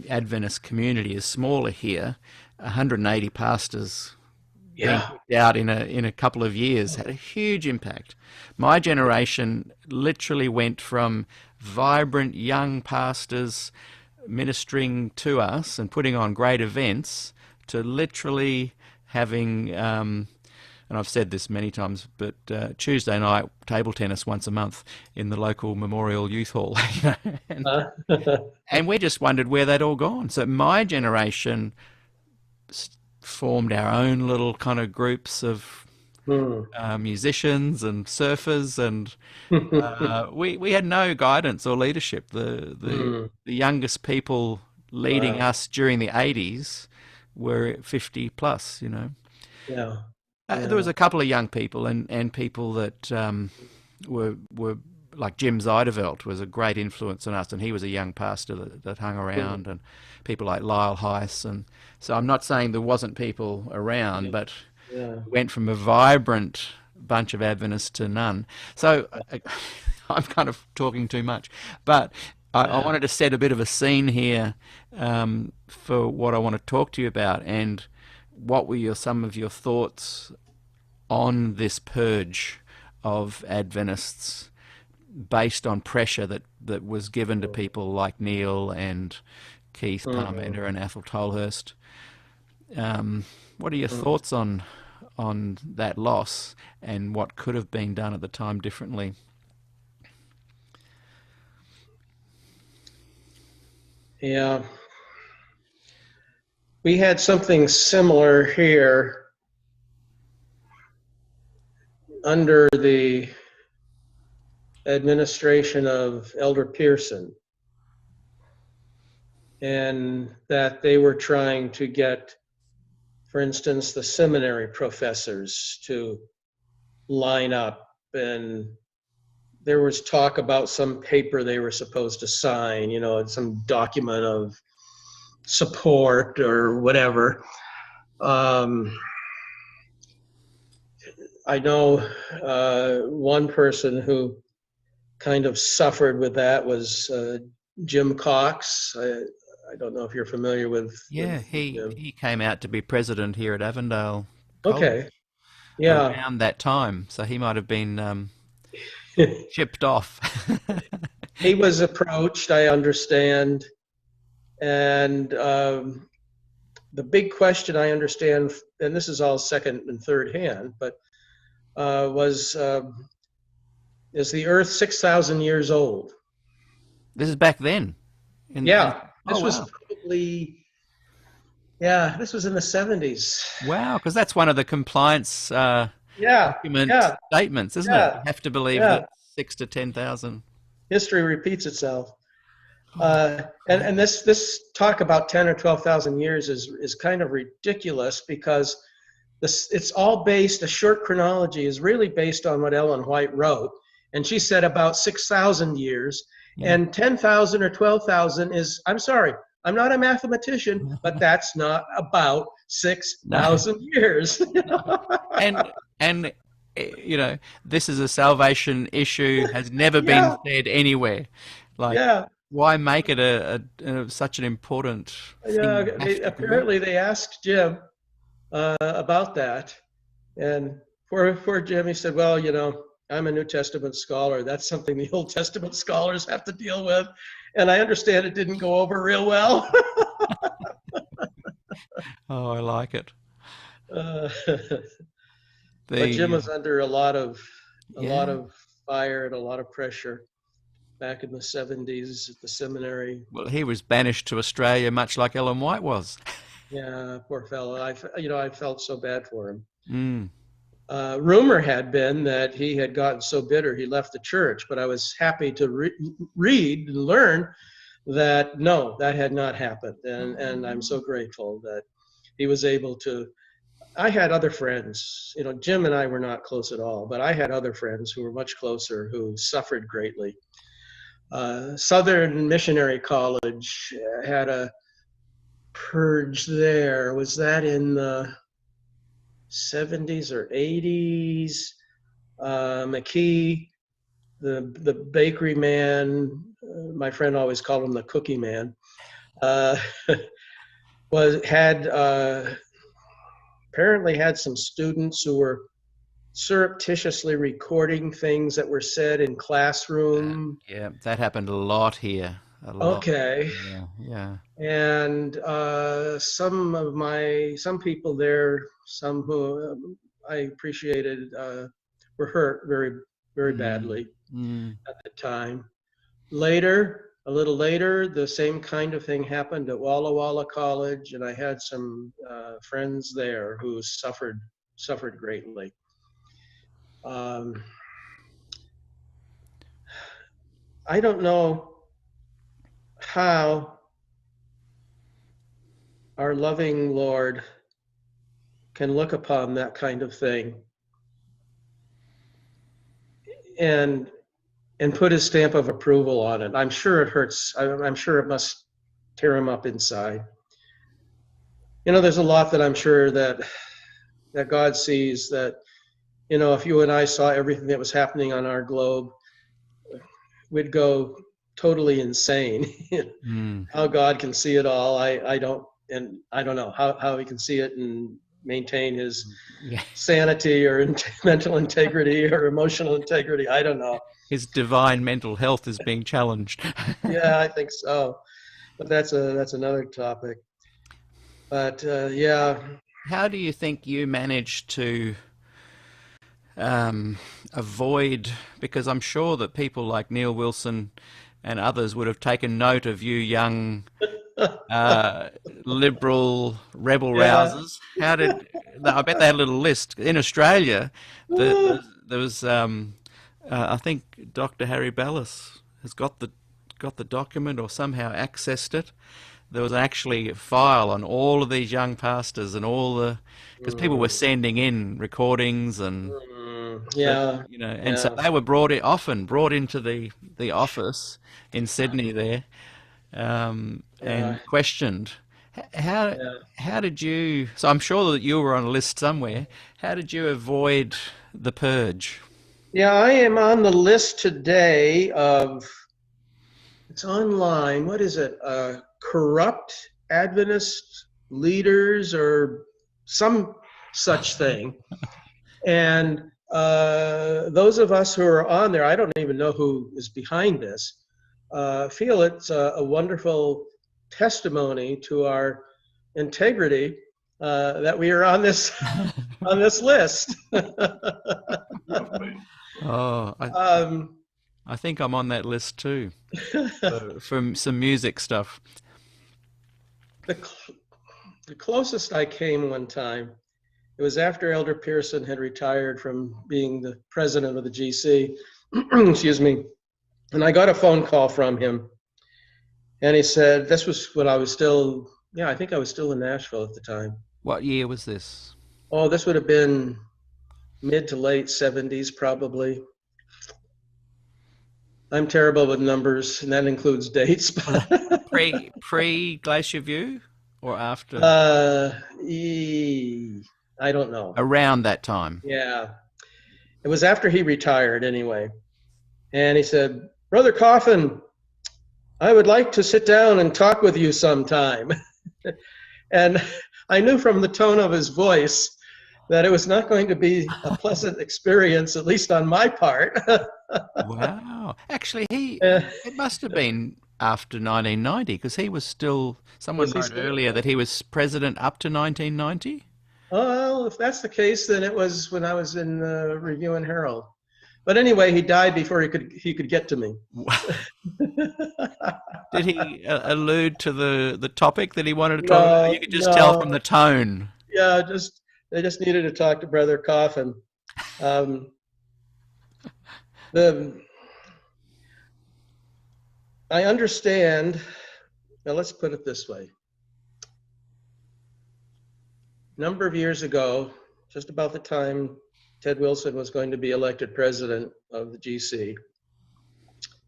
Adventist community, is smaller here, 180 pastors being Yeah. kicked out in a couple of years had a huge impact. My generation literally went from vibrant young pastors ministering to us and putting on great events to literally having, and I've said this many times, but Tuesday night table tennis once a month in the local Memorial Youth Hall, Uh, and we just wondered where they'd all gone. So my generation formed our own little kind of groups of mm. musicians and surfers, and we had no guidance or leadership. Mm. The youngest people leading Wow. us during the 80s were 50 plus. Yeah. There was Yeah. a couple of young people and people that were like Jim Zeideveld was a great influence on us, and he was a young pastor that hung Mm. around, and people like Lyle Heiss. And so I'm not saying there wasn't people around, Yeah. but Yeah. we went from a vibrant bunch of Adventists to none. So I'm kind of talking too much, but I Yeah. wanted to set a bit of a scene here for what I want to talk to you about, and what were some of your thoughts on this purge of Adventists based on pressure that was given to people like Neil and Keith Mm. Parmenter and Athol Tolhurst. What are your Mm. thoughts on that loss and what could have been done at the time differently? Yeah. We had something similar here under the administration of Elder Pearson, and that they were trying to get, for instance, the seminary professors to line up, and there was talk about some paper they were supposed to sign, some document of support or whatever. I know one person who kind of suffered with that was Jim Cox. I don't know if you're familiar with Yeah, Jim. he came out to be president here at Avondale College. Okay. Yeah. around that time, so he might have been chipped off. He was approached, I understand, and the big question I understand, and this is all second and third hand, but was is the Earth 6,000 years old? This is back then. Yeah, Oh this was wow, probably, yeah, this was in the 70s. wow, because that's one of the compliance Yeah, document yeah, statements, isn't it? yeah, You have to believe yeah. that 6 to 10,000. History repeats itself. Oh, And this talk about 10 or 12,000 years is kind of ridiculous because it's all based, a short chronology is really based on what Ellen White wrote. And she said about 6,000 years. yeah. And 10,000 or 12,000 is, I'm sorry, I'm not a mathematician, but that's not about No. 6,000 years. And this is a salvation issue, has never been Yeah, said anywhere. Like, yeah. why make it such an important thing Yeah, you have to believe? apparently they asked Jim about that. And poor Jim, he said, well, I'm a New Testament scholar. That's something the Old Testament scholars have to deal with. And I understand it didn't go over real well. Oh, I like it. uh, but Jim The was under a lot of Yeah. fire and a lot of pressure back in the 70s at the seminary. Well, he was banished to Australia, much like Ellen White was. Yeah, poor fellow. I felt so bad for him. Mm. Rumor had been that he had gotten so bitter he left the church, but I was happy to read and learn that no, that had not happened, and I'm so grateful that he was able to. I had other friends, Jim and I were not close at all, but I had other friends who were much closer who suffered greatly. Southern Missionary College had a purge there. Was that in the 70s or 80s? McKee, the bakery man, my friend always called him the cookie man, uh, apparently had some students who were surreptitiously recording things that were said in classroom. Yeah, that happened a lot here. A lot. Okay. Yeah, yeah. And some people there, some who I appreciated, were hurt very, very badly Mm. at the time. A little later, the same kind of thing happened at Walla Walla College, and I had some friends there who suffered greatly. I don't know how our loving Lord can look upon that kind of thing and put his stamp of approval on it. I'm sure it hurts. I'm sure it must tear him up inside. There's a lot that I'm sure that God sees that, if you and I saw everything that was happening on our globe, we'd go totally insane. Mm. How God can see it all, I don't know how he can see it and maintain his Yeah. sanity or mental integrity or emotional integrity. I don't know. His divine mental health is being challenged. Yeah, I think so. But that's another topic. But yeah. How do you think you managed to avoid, because I'm sure that people like Neil Wilson and others would have taken note of you young liberal rebel Yeah. rousers. I bet they had a little list. In Australia, there was, I think Dr. Harry Ballas has got the document or somehow accessed it. There was actually a file on all of these young pastors and because people were sending in recordings and Yeah. and so they were often brought into the office in Sydney there, and questioned. How did you? So I'm sure that you were on a list somewhere. How did you avoid the purge? Yeah, I am on the list today of, it's online. What is it? Corrupt Adventist leaders or some such thing. And those of us who are on there, I don't even know who is behind this, feel it's a wonderful testimony to our integrity that we are on this on this list. Oh, um, I think I'm on that list too, from some music stuff. the closest I came one time, it was after Elder Pearson had retired from being the president of the GC. Excuse me. And I got a phone call from him. And he said, this was when I was still, I think I was still in Nashville at the time. What year was this? Oh, this would have been mid to late 70s, probably. I'm terrible with numbers, and that includes dates. Pre Glacier View or after? I don't know. Around that time. Yeah. It was after he retired anyway. And he said, Brother Coffen, I would like to sit down and talk with you sometime. And I knew from the tone of his voice that it was not going to be a pleasant experience, at least on my part. Wow. Actually, it must have been after 1990, because he was still, someone wrote earlier that he was president up to 1990. Well, if that's the case, then it was when I was in Review and Herald. But anyway, he died before he could get to me. Did he allude to the topic that he wanted to talk about? You could just tell from the tone. Yeah, they just needed to talk to Brother Coffen. I understand. Now let's put it this way. A number of years ago, just about the time Ted Wilson was going to be elected president of the GC,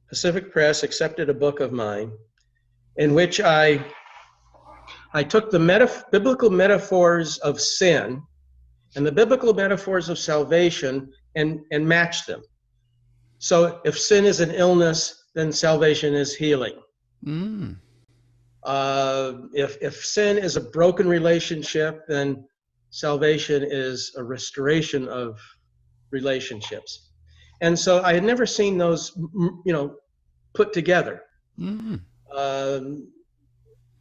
Pacific Press accepted a book of mine in which I took the biblical metaphors of sin and the biblical metaphors of salvation and matched them. So if sin is an illness, then salvation is healing. Mm. If sin is a broken relationship, then salvation is a restoration of relationships. And so I had never seen those, put together. Mm.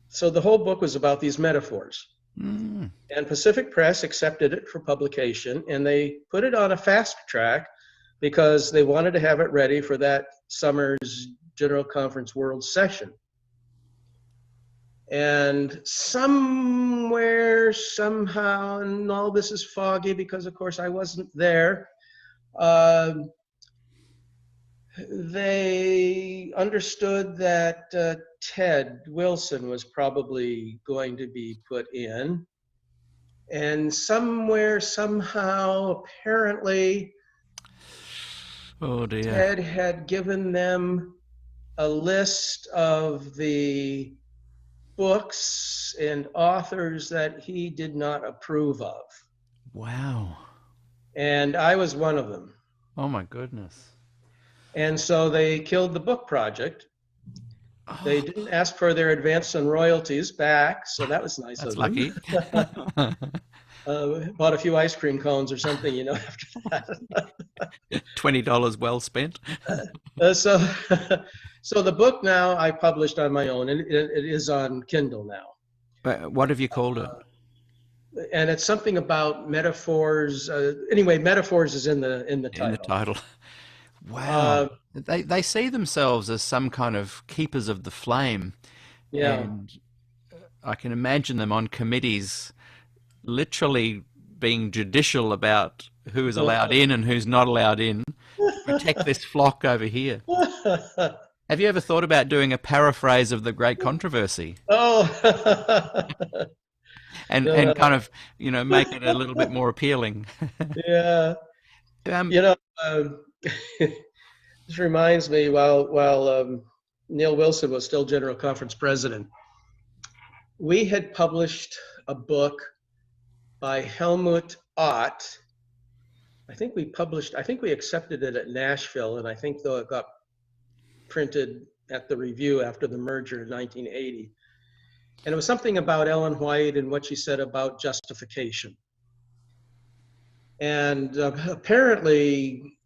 So the whole book was about these metaphors. Mm. And Pacific Press accepted it for publication, and they put it on a fast track because they wanted to have it ready for that summer's General Conference World Session. And somewhere, somehow, and all this is foggy because, of course, I wasn't there, they understood that Ted Wilson was probably going to be put in. And somewhere, somehow, apparently, Oh dear. Ted had given them a list of the books and authors that he did not approve of. Wow. And I was one of them. Oh my goodness. And so they killed the book project. Oh, They didn't ask for their advance and royalties back, so that was nice that's of them. lucky. Bought a few ice cream cones or something, after that. $20 well spent. So the book now I published on my own, and it is on Kindle now. What have you called it? And it's something about metaphors. Anyway, metaphors is in the title. In the title. Wow. They see themselves as some kind of keepers of the flame. Yeah. And I can imagine them on committees literally being judicial about who is allowed in and who's not allowed in to protect this flock over here. Have you ever thought about doing a paraphrase of the Great Controversy? Oh. and kind of, make it a little bit more appealing. Yeah. This reminds me, while Neil Wilson was still General Conference president, we had published a book by Helmut Ott. I think we accepted it at Nashville, and I think though it got printed at the Review after the merger in 1980. And it was something about Ellen White and what she said about justification. And apparently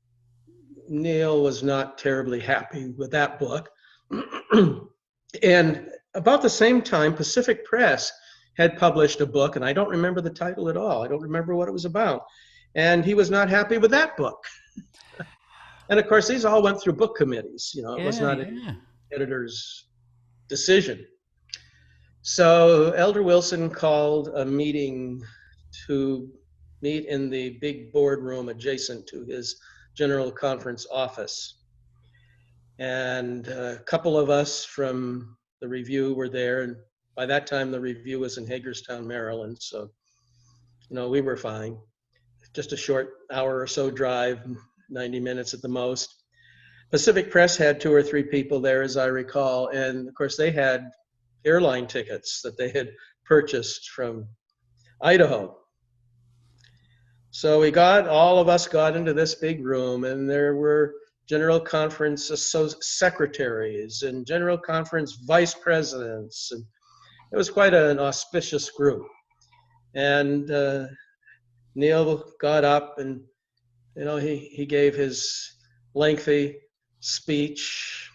Neil was not terribly happy with that book. And about the same time, Pacific Press had published a book, and I don't remember the title at all. I don't remember what it was about. And he was not happy with that book. And of course, these all went through book committees. You know, it was not an editor's decision. So Elder Wilson called a meeting to meet in the big boardroom adjacent to his general conference office. And a couple of us from the review were there. And by that time, the review was in Hagerstown, Maryland. So, you know, we were fine. Just a short hour or so drive, 90 minutes at the most. Pacific Press had 2 or 3 people there, as I recall. And of course, they had airline tickets that they had purchased from Idaho. So all of us got into this big room, and there were general conference secretaries and general conference vice presidents. And it was quite an auspicious group. And Neil got up and, you know, he gave his lengthy speech.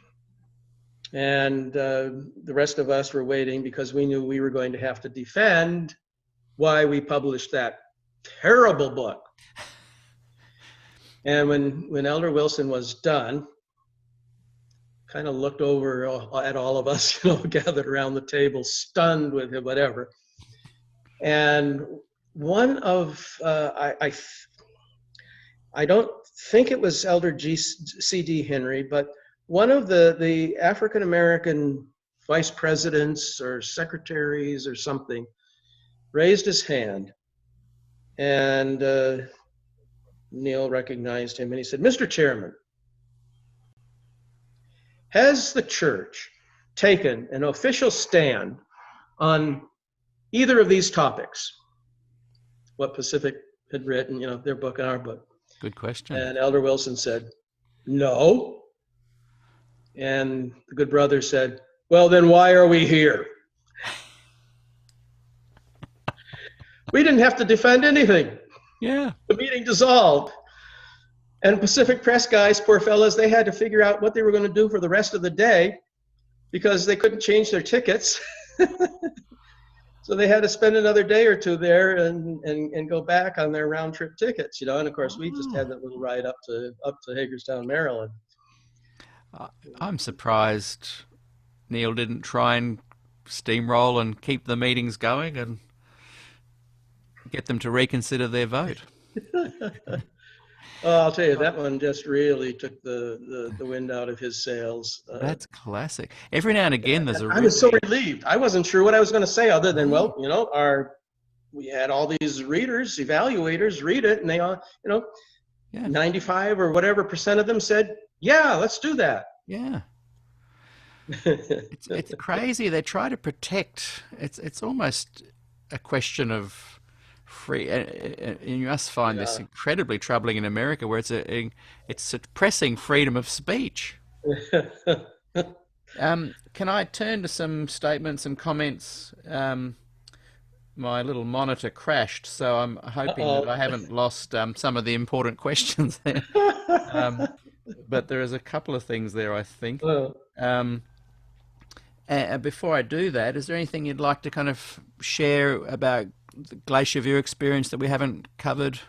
And the rest of us were waiting because we knew we were going to have to defend why we published that terrible book. And when Elder Wilson was done, kind of looked over at all of us, you know, gathered around the table, stunned with him, whatever. And one of, I don't think it was Elder C.D. Henry, but one of the African-American vice presidents or secretaries or something raised his hand, and Neil recognized him, and he said, "Mr. Chairman, has the church taken an official stand on either of these topics?" What Pacific had written, you know, their book and our book. Good question. And Elder Wilson said, "No." And the good brother said, "Well, then why are we here?" We didn't have to defend anything. Yeah. The meeting dissolved. And Pacific Press guys, poor fellas, they had to figure out what they were going to do for the rest of the day because they couldn't change their tickets. So they had to spend another day or two there and go back on their round trip tickets, you know. And of course, we just had that little ride up to Hagerstown, Maryland. I'm surprised Neil didn't try and steamroll and keep the meetings going and get them to reconsider their vote. Oh, I'll tell you, that one just really took the wind out of his sails. That's classic. Every now and again, there's a. I was so relieved. I wasn't sure what I was going to say other than, well, you know, we had all these readers, evaluators read it, and they all, you know, 95 or whatever % of them said, "Yeah, let's do that." Yeah. It's crazy. They try to protect. It's almost a question of free, and you must find this incredibly troubling in America, where it's suppressing freedom of speech. Can I turn to some statements and comments? My little monitor crashed, so I'm hoping that I haven't lost some of the important questions there. But there is a couple of things there, I think. Before I do that, is there anything you'd like to kind of share about the Glacier View experience that we haven't covered?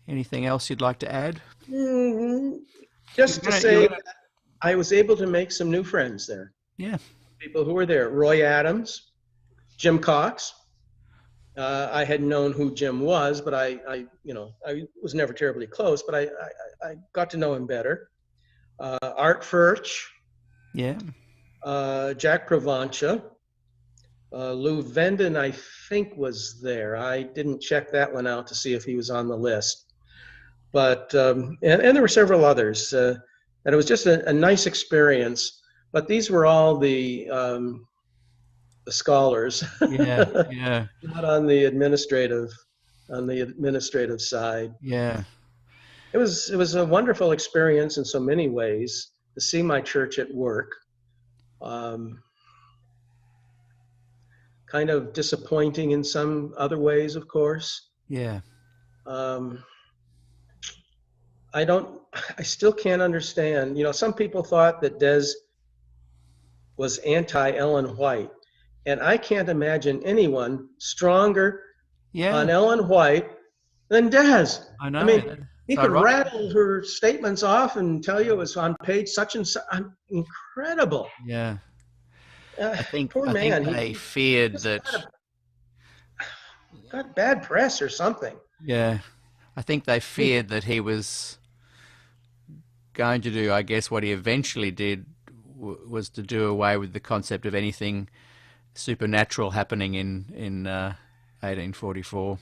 Anything else you'd like to add? Just to say that I was able to make some new friends there. Yeah. People who were there: Roy Adams, Jim Cox. I had known who Jim was, but I was never terribly close, but I got to know him better. Art Furch. Yeah. Jack Provancha. Lou Venden, I think, was there. I didn't check that one out to see if he was on the list. But, and there were several others. And it was just a nice experience. But these were all the scholars. Yeah. Not on the administrative side. Yeah. It was a wonderful experience in so many ways to see my church at work. Kind of disappointing in some other ways, of course. Yeah. Um, I still can't understand. You know, some people thought that Des was anti-Ellen White, and I can't imagine anyone stronger on Yeah, Ellen White than Des. I I know. mean, he It's could ironic. rattle her statements off and tell you it was on page such and such. Incredible. Yeah. Uh, I think Poor I think man. they He feared just that. got bad press or something. Yeah, I think they feared that he was going to do, I guess, what he eventually did was to do away with the concept of anything supernatural happening in 1844.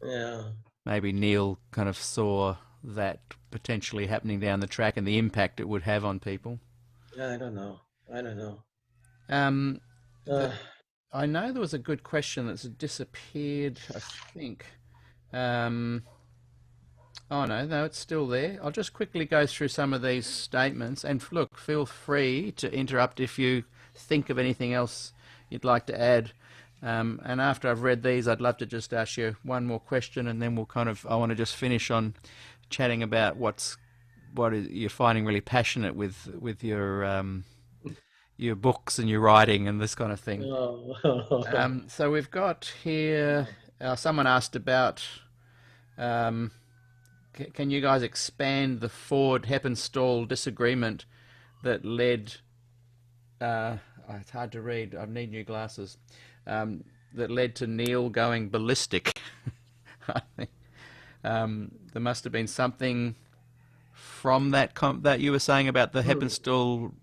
Yeah. Maybe Neil kind of saw that potentially happening down the track and the impact it would have on people. I don't know. I don't know. Um, Uh, I know there was a good question that's disappeared, I think. Um, oh, no, it's still there. I'll just quickly go through some of these statements. And look, feel free to interrupt if you think of anything else you'd like to add. And after I've read these, I'd love to just ask you one more question, and then I want to just finish on chatting about you're finding really passionate with your books and your writing and this kind of thing. oh. So we've got here, someone asked about, can you guys expand the Ford Heppenstall disagreement that led, it's hard to read, I need new glasses, that led to Neil going ballistic? I think there must have been something from that you were saying about the Heppenstall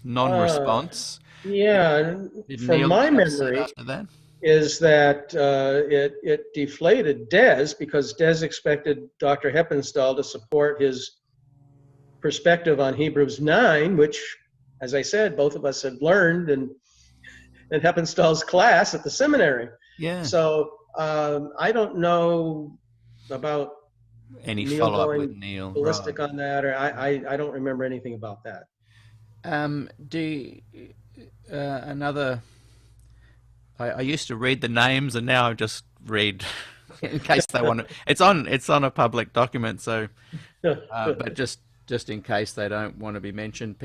non-response. Yeah. Did From Neil my get upset memory, after that? is that it deflated Des because Des expected Dr. Heppenstall to support his perspective on Hebrews 9, which, as I said, both of us had learned in Heppenstall's class at the seminary. Yeah. So I don't know about Any Neil follow-up with going Neil, right? ballistic on that, or I don't remember anything about that. Do another. I used to read the names, and now I just read in case they want to. It's on a public document, so but just in case they don't want to be mentioned,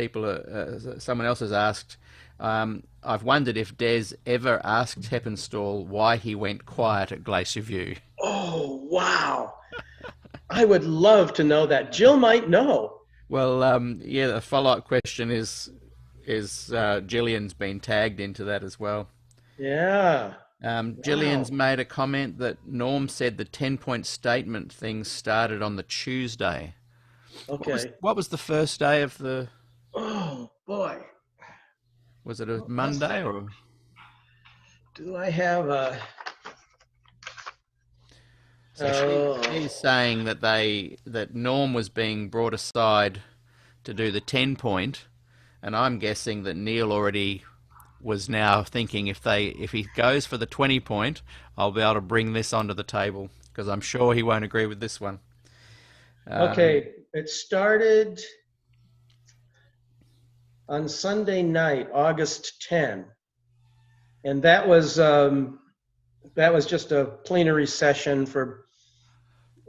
someone else has asked. I've wondered if Des ever asked Heppenstall why he went quiet at Glacier View. Oh, wow. I would love to know that. Jill might know. Well, yeah, the follow-up question is Gillian's been tagged into that as well. Yeah. Gillian's made a comment that Norm said the 10-point statement thing started on the Tuesday. Okay. What was the first day of the... Oh, boy. Was it a Monday or... Do I have a... So she's saying that Norm was being brought aside to do the 10-point, and I'm guessing that Neil already was now thinking if he goes for the 20-point, I'll be able to bring this onto the table because I'm sure he won't agree with this one. Okay, it started on Sunday night, August 10, and that was just a plenary session for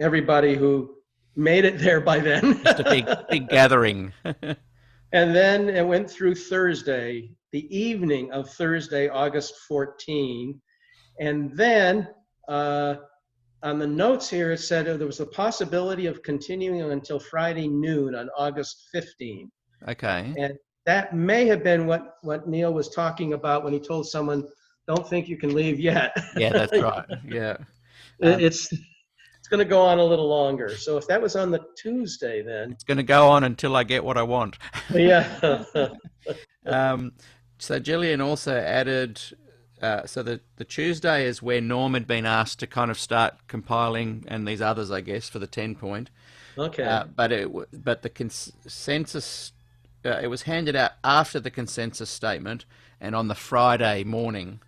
everybody who made it there by then. Just a big gathering. And then it went through Thursday, the evening of Thursday, August 14. And then on the notes here, it said there was a possibility of continuing until Friday noon on August 15. Okay. And that may have been what Neil was talking about when he told someone, don't think you can leave yet. Yeah, that's right. Yeah. It's going to go on a little longer. So if that was on the Tuesday, then It's going to go on until I get what I want. yeah. So Gillian also added, so the Tuesday is where Norm had been asked to kind of start compiling, and these others, I guess, for the 10-point. Okay. But the consensus, it was handed out after the consensus statement and on the Friday morning.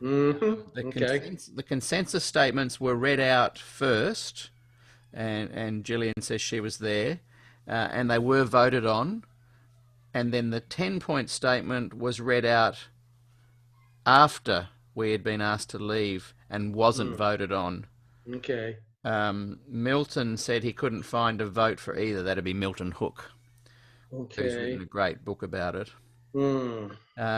The consensus statements were read out first, and Gillian says she was there, and they were voted on, and then the 10-point statement was read out after we had been asked to leave and wasn't voted on. Okay. Milton said he couldn't find a vote for either. That'd be Milton Hook, who's written Okay. a great book about it. Hmm.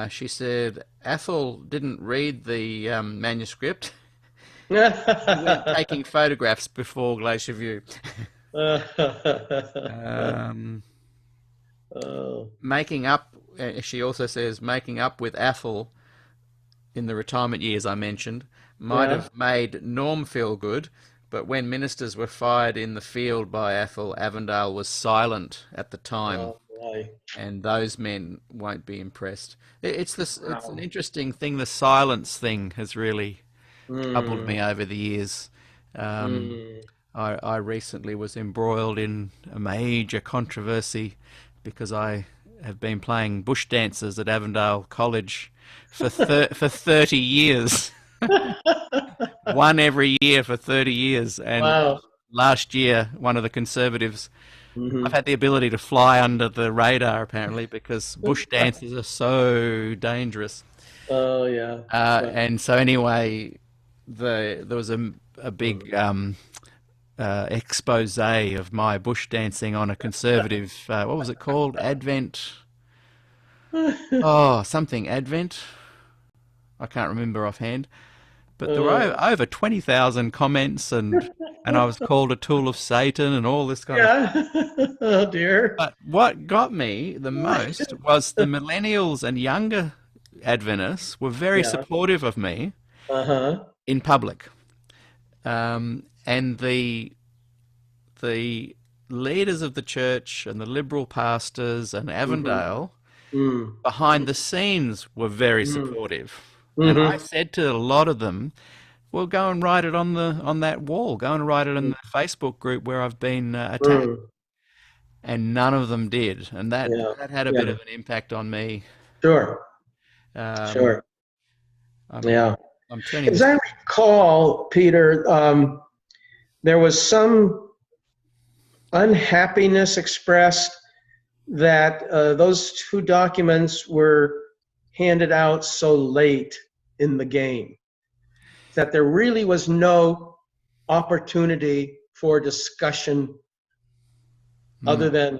She said Athol didn't read the manuscript. He went taking photographs before Glacier View. Um, Oh, making up, she also says, making up with Athol in the retirement years I mentioned might yeah. have made Norm feel good, but when ministers were fired in the field by Athol, Avondale was silent at the time, Oh boy. and those men won't be impressed. It's this. It's an Wow. interesting thing. The silence thing has really troubled Hmm. me over the years. Um, Hmm. I recently was embroiled in a major controversy because I have been playing bush dances at Avondale College for 30 years. One every year for 30 years. And Wow. last year, one of the Conservatives, I've Hmm. had the ability to fly under the radar apparently because bush dances are so dangerous. Oh yeah. Well, And so anyway, there was a hmm. big expose of my bush dancing on a conservative. What was it called? Advent. Oh, something Advent. I can't remember offhand. But there were Oh. over 20,000 comments, and I was called a tool of Satan and all this kind of. Yeah. Oh dear. But what got me the most was the millennials and younger Adventists were very Yeah. supportive of me Uh-huh. in public. And the leaders of the church and the liberal pastors and Mm-hmm. Avondale Mm. behind the scenes were very Mm. supportive. And I Mm-hmm. said to a lot of them, well, go and write it on that wall. Go and write it in the Facebook group where I've been attacked. Mm. And none of them did, and Yeah. that had a bit Yeah. of an impact on me. Sure. Um, Sure. I'm Yeah. I'm turning As this. I recall, Peter, there was some unhappiness expressed that those two documents were handed out so late in the game, that there really was no opportunity for discussion Mm, other than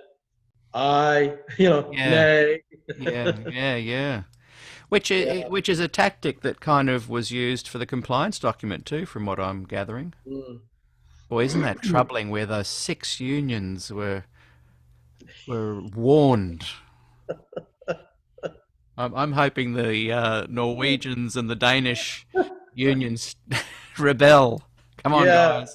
yeah, nay. yeah. Which Yeah. which is a tactic that kind of was used for the compliance document too, from what I'm gathering. Mm. Boy, isn't that troubling? Where those 6 unions were warned. I'm hoping the Norwegians and the Danish unions rebel. Come on, Yeah.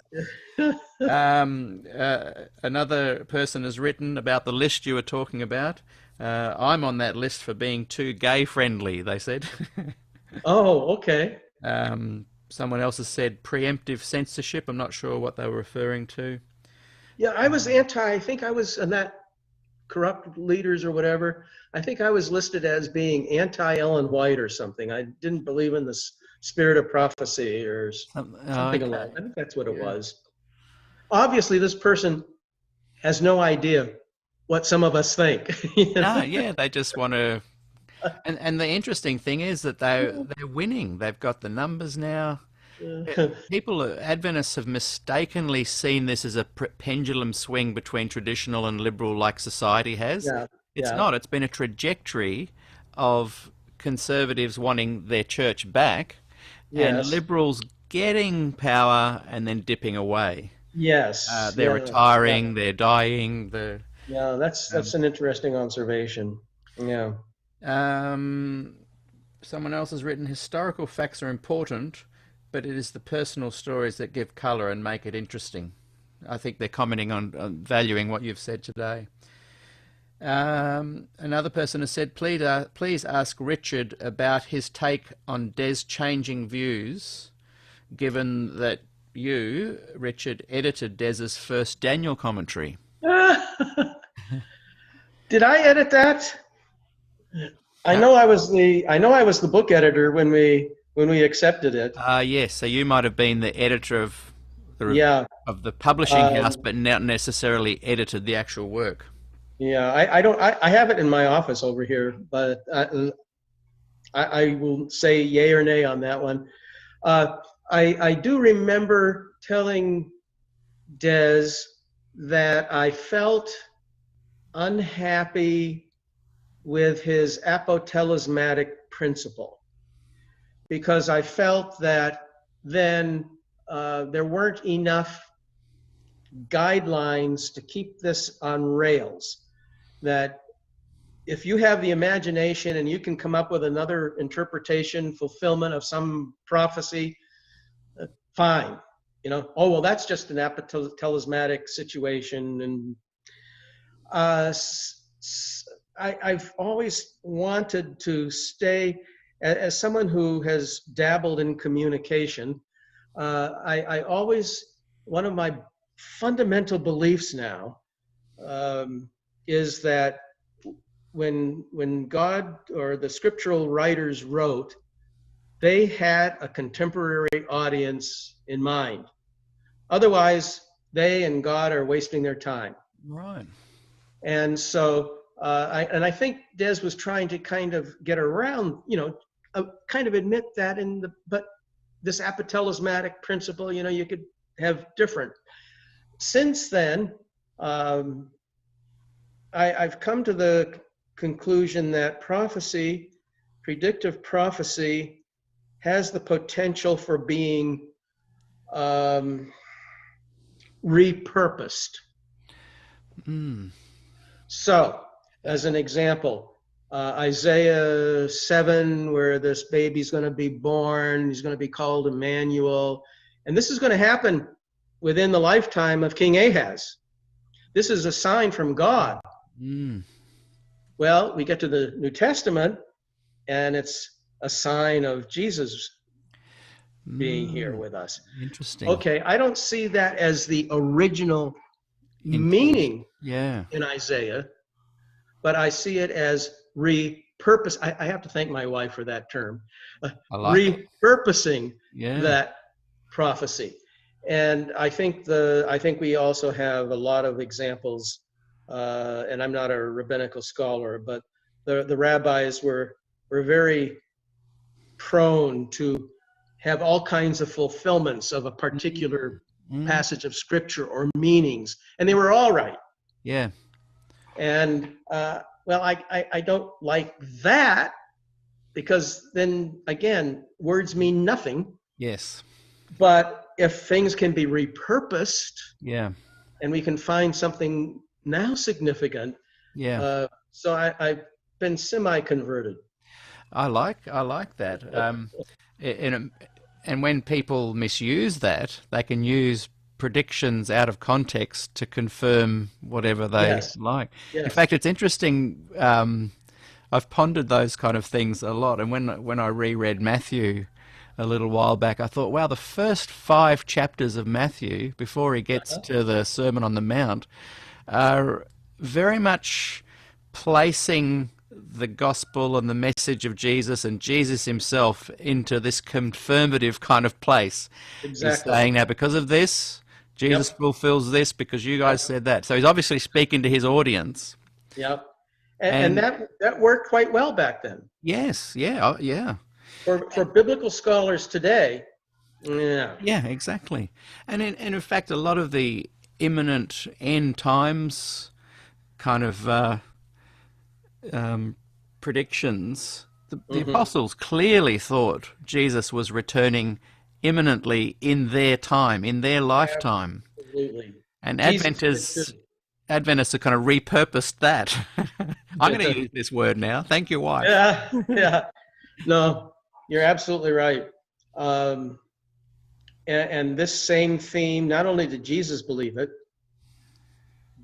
guys. Another person has written about the list you were talking about. I'm on that list for being too gay friendly, they said. Oh, okay. Someone else has said preemptive censorship. I'm not sure what they were referring to. Yeah, I was I think I was on that corrupt leaders or whatever. I think I was listed as being anti-Ellen White or something. I didn't believe in the spirit of prophecy or Oh, something okay. along. I think that's what it Yeah. was. Obviously, this person has no idea what some of us think. You No, know? yeah, they just want to. And the interesting thing is that they're winning. They've got the numbers now. People, Adventists have mistakenly seen this as a pendulum swing between traditional and liberal, like society has. Yeah, It's yeah, not. It's been a trajectory of conservatives wanting their church back and yes, liberals getting power and then dipping away. yes, They're yeah, yeah, retiring, they're dying. yeah. That's Um, an interesting observation. Yeah. um, Someone else has written historical facts are important, but it is the personal stories that give colour and make it interesting. I think they're commenting on valuing what you've said today. Another person has said, please ask Richard about his take on Des changing views, given that you, Richard, edited Des's first Daniel commentary. Did I edit that? Uh, I know I was the book editor when we accepted it. yes, so you might have been the editor Yeah. of the publishing house, Um, but not necessarily edited the actual work. yeah. I don't. I have it in my office over here, but I will say yay or nay on that one. Uh, I do remember telling Des that I felt unhappy with his apotelesmatic principle, because I felt that then there weren't enough guidelines to keep this on rails. That if you have the imagination and you can come up with another interpretation, fulfillment of some prophecy, fine. You know, oh, well, that's just an apotelesmatic situation. And I've always wanted to stay, as someone who has dabbled in communication, I always, one of my fundamental beliefs now is that when God or the scriptural writers wrote, they had a contemporary audience in mind. Otherwise, they and God are wasting their time. Right. And so, I think Des was trying to kind of get around, you know, kind of admit that but this apotelesmatic principle, you know, you could have different. Since then, I've come to the conclusion that prophecy, predictive prophecy, has the potential for being repurposed. So, as an example, Isaiah 7, where this baby's going to be born, he's going to be called Emmanuel, and this is going to happen within the lifetime of King Ahaz. This is a sign from God. Well, we get to the New Testament, and it's a sign of Jesus being here with us. Interesting. Okay, I don't see that as the original meaning in Isaiah, but I see it as repurpose. I have to thank my wife for that term. Repurposing that prophecy. And I think we also have a lot of examples, and I'm not a rabbinical scholar, but the rabbis were very prone to have all kinds of fulfillments of a particular passage of scripture or meanings, and they were all right. Yeah. And well, I don't like that, because then again, words mean nothing. Yes. But if things can be repurposed, and we can find something now significant, so I've been semi-converted. I like that. And when people misuse that, they can use predictions out of context to confirm whatever they like. Yes. In fact, it's interesting. I've pondered those kind of things a lot. And when I reread Matthew a little while back, I thought, wow, the first 5 chapters of Matthew, before he gets to the Sermon on the Mount, are very much placing the gospel and the message of Jesus and Jesus himself into this confirmative kind of place. Exactly. He's saying, now because of this, Jesus fulfills this because you guys said that. So he's obviously speaking to his audience. Yep. And that worked quite well back then. Yes. Yeah. Yeah. For biblical scholars today, yeah, exactly. And in fact, a lot of the imminent end times kind of predictions, the apostles clearly thought Jesus was returning imminently in their time, in their lifetime. Absolutely. And Adventists have kind of repurposed that. I'm going to use this word now. Thank you, wife. Yeah. No, you're absolutely right. And this same theme, not only did Jesus believe it,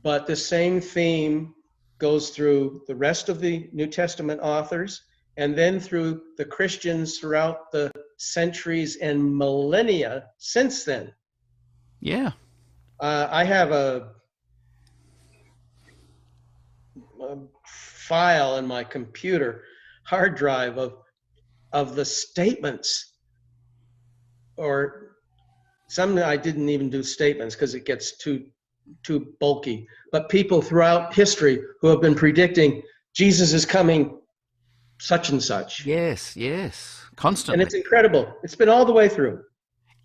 but the same theme goes through the rest of the New Testament authors, and then through the Christians throughout the centuries and millennia since then. Yeah. I have a file in my computer hard drive of the statements, or some I didn't even do statements because it gets too bulky, but people throughout history who have been predicting Jesus is coming such and such. Yes, constantly. And it's incredible. It's been all the way through.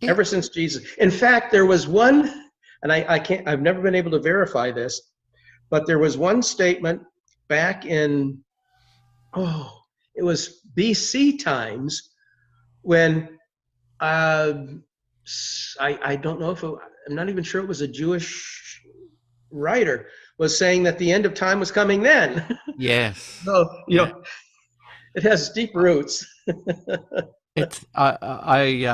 ever since Jesus. In fact, there was one, and I've never been able to verify this, but there was one statement back in, it was BC times when I don't know if I'm not even sure it was a Jewish writer, was saying that the end of time was coming then. Yes. So, it has deep roots. It's I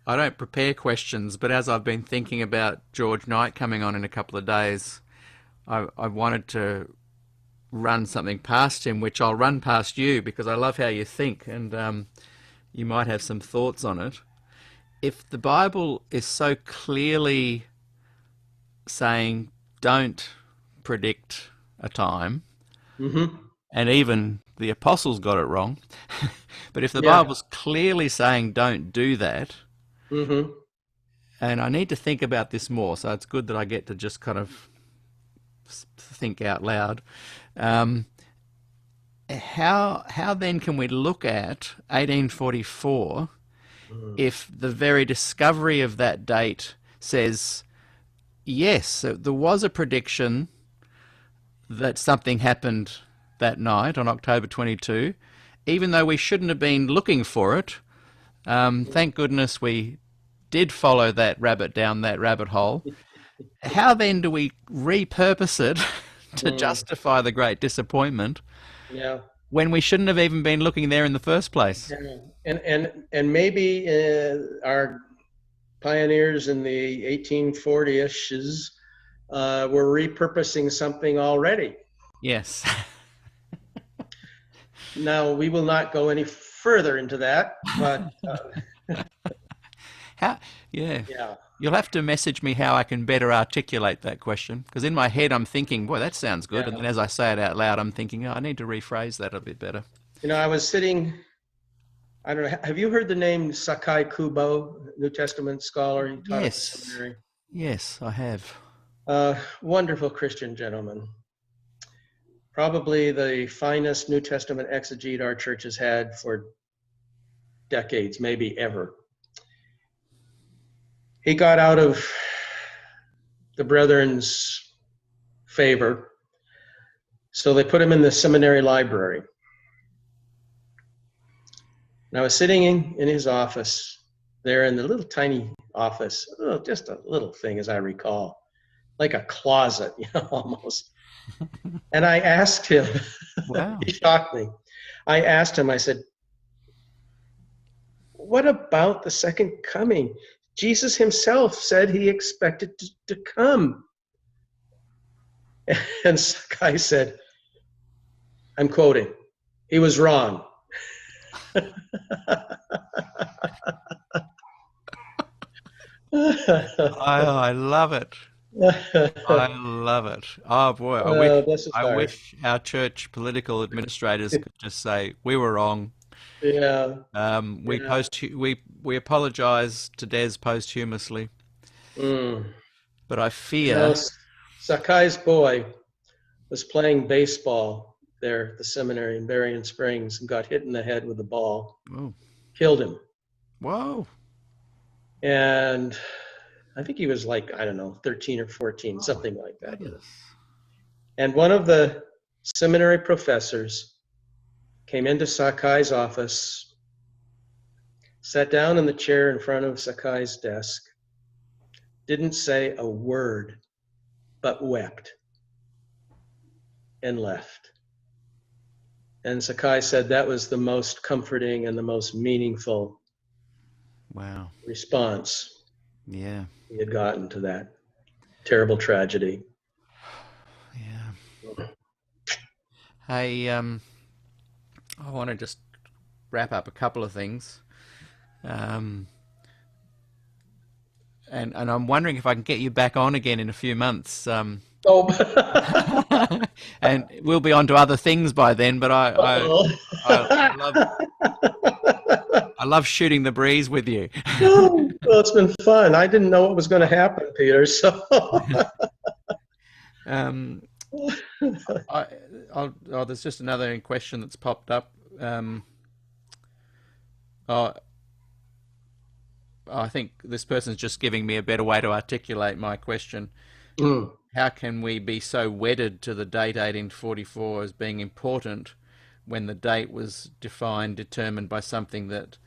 don't prepare questions, but as I've been thinking about George Knight coming on in a couple of days, I wanted to run something past him, which I'll run past you because I love how you think, and you might have some thoughts on it. If the Bible is so clearly saying don't predict a time, and even the apostles got it wrong, but if the Bible's clearly saying don't do that, and I need to think about this more, so it's good that I get to just kind of think out loud. How then can we look at 1844 if the very discovery of that date says, yes, there was a prediction that something happened that night on October 22, even though we shouldn't have been looking for it. Thank goodness we did follow that rabbit down that rabbit hole. How then do we repurpose it to justify the great disappointment when we shouldn't have even been looking there in the first place? And maybe our pioneers in the 1840s were repurposing something already. Yes. Now, we will not go any further into that, but You'll have to message me how I can better articulate that question, because in my head I'm thinking, boy, that sounds good, and then as I say it out loud, I'm thinking, I need to rephrase that a bit better. I was sitting, I don't know, have you heard the name Sakai Kubo, New Testament scholar? He taught at the seminary. Yes, I have. Wonderful Christian gentleman. Probably the finest New Testament exegete our church has had for decades, maybe ever. He got out of the brethren's favor, so they put him in the seminary library. And I was sitting in his office there in the little tiny office, just a little thing as I recall, like a closet, almost. And I asked him, wow. He shocked me. I asked him, I said, what about the second coming? Jesus himself said he expected to come. And Sakai said, I'm quoting, he was wrong. I love it. I love it. Oh boy, I wish our church political administrators could just say we were wrong. We apologize to Des posthumously. But I fear Sakai's boy was playing baseball there at the seminary in Berrien Springs and got hit in the head with a ball. Oh. Killed him. Whoa. And I think he was like, I don't know, 13 or 14, something like that. Fabulous. And one of the seminary professors came into Sakai's office, sat down in the chair in front of Sakai's desk, didn't say a word, but wept and left. And Sakai said that was the most comforting and the most meaningful response he had gotten to that terrible tragedy. Yeah. Hey, I want to just wrap up a couple of things. And I'm wondering if I can get you back on again in a few months. And we'll be on to other things by then, but I love shooting the breeze with you. Well, it's been fun. I didn't know what was going to happen, Peter. So, there's just another question that's popped up. I think this person's just giving me a better way to articulate my question. Mm. How can we be so wedded to the date 1844 as being important when the date was determined by something that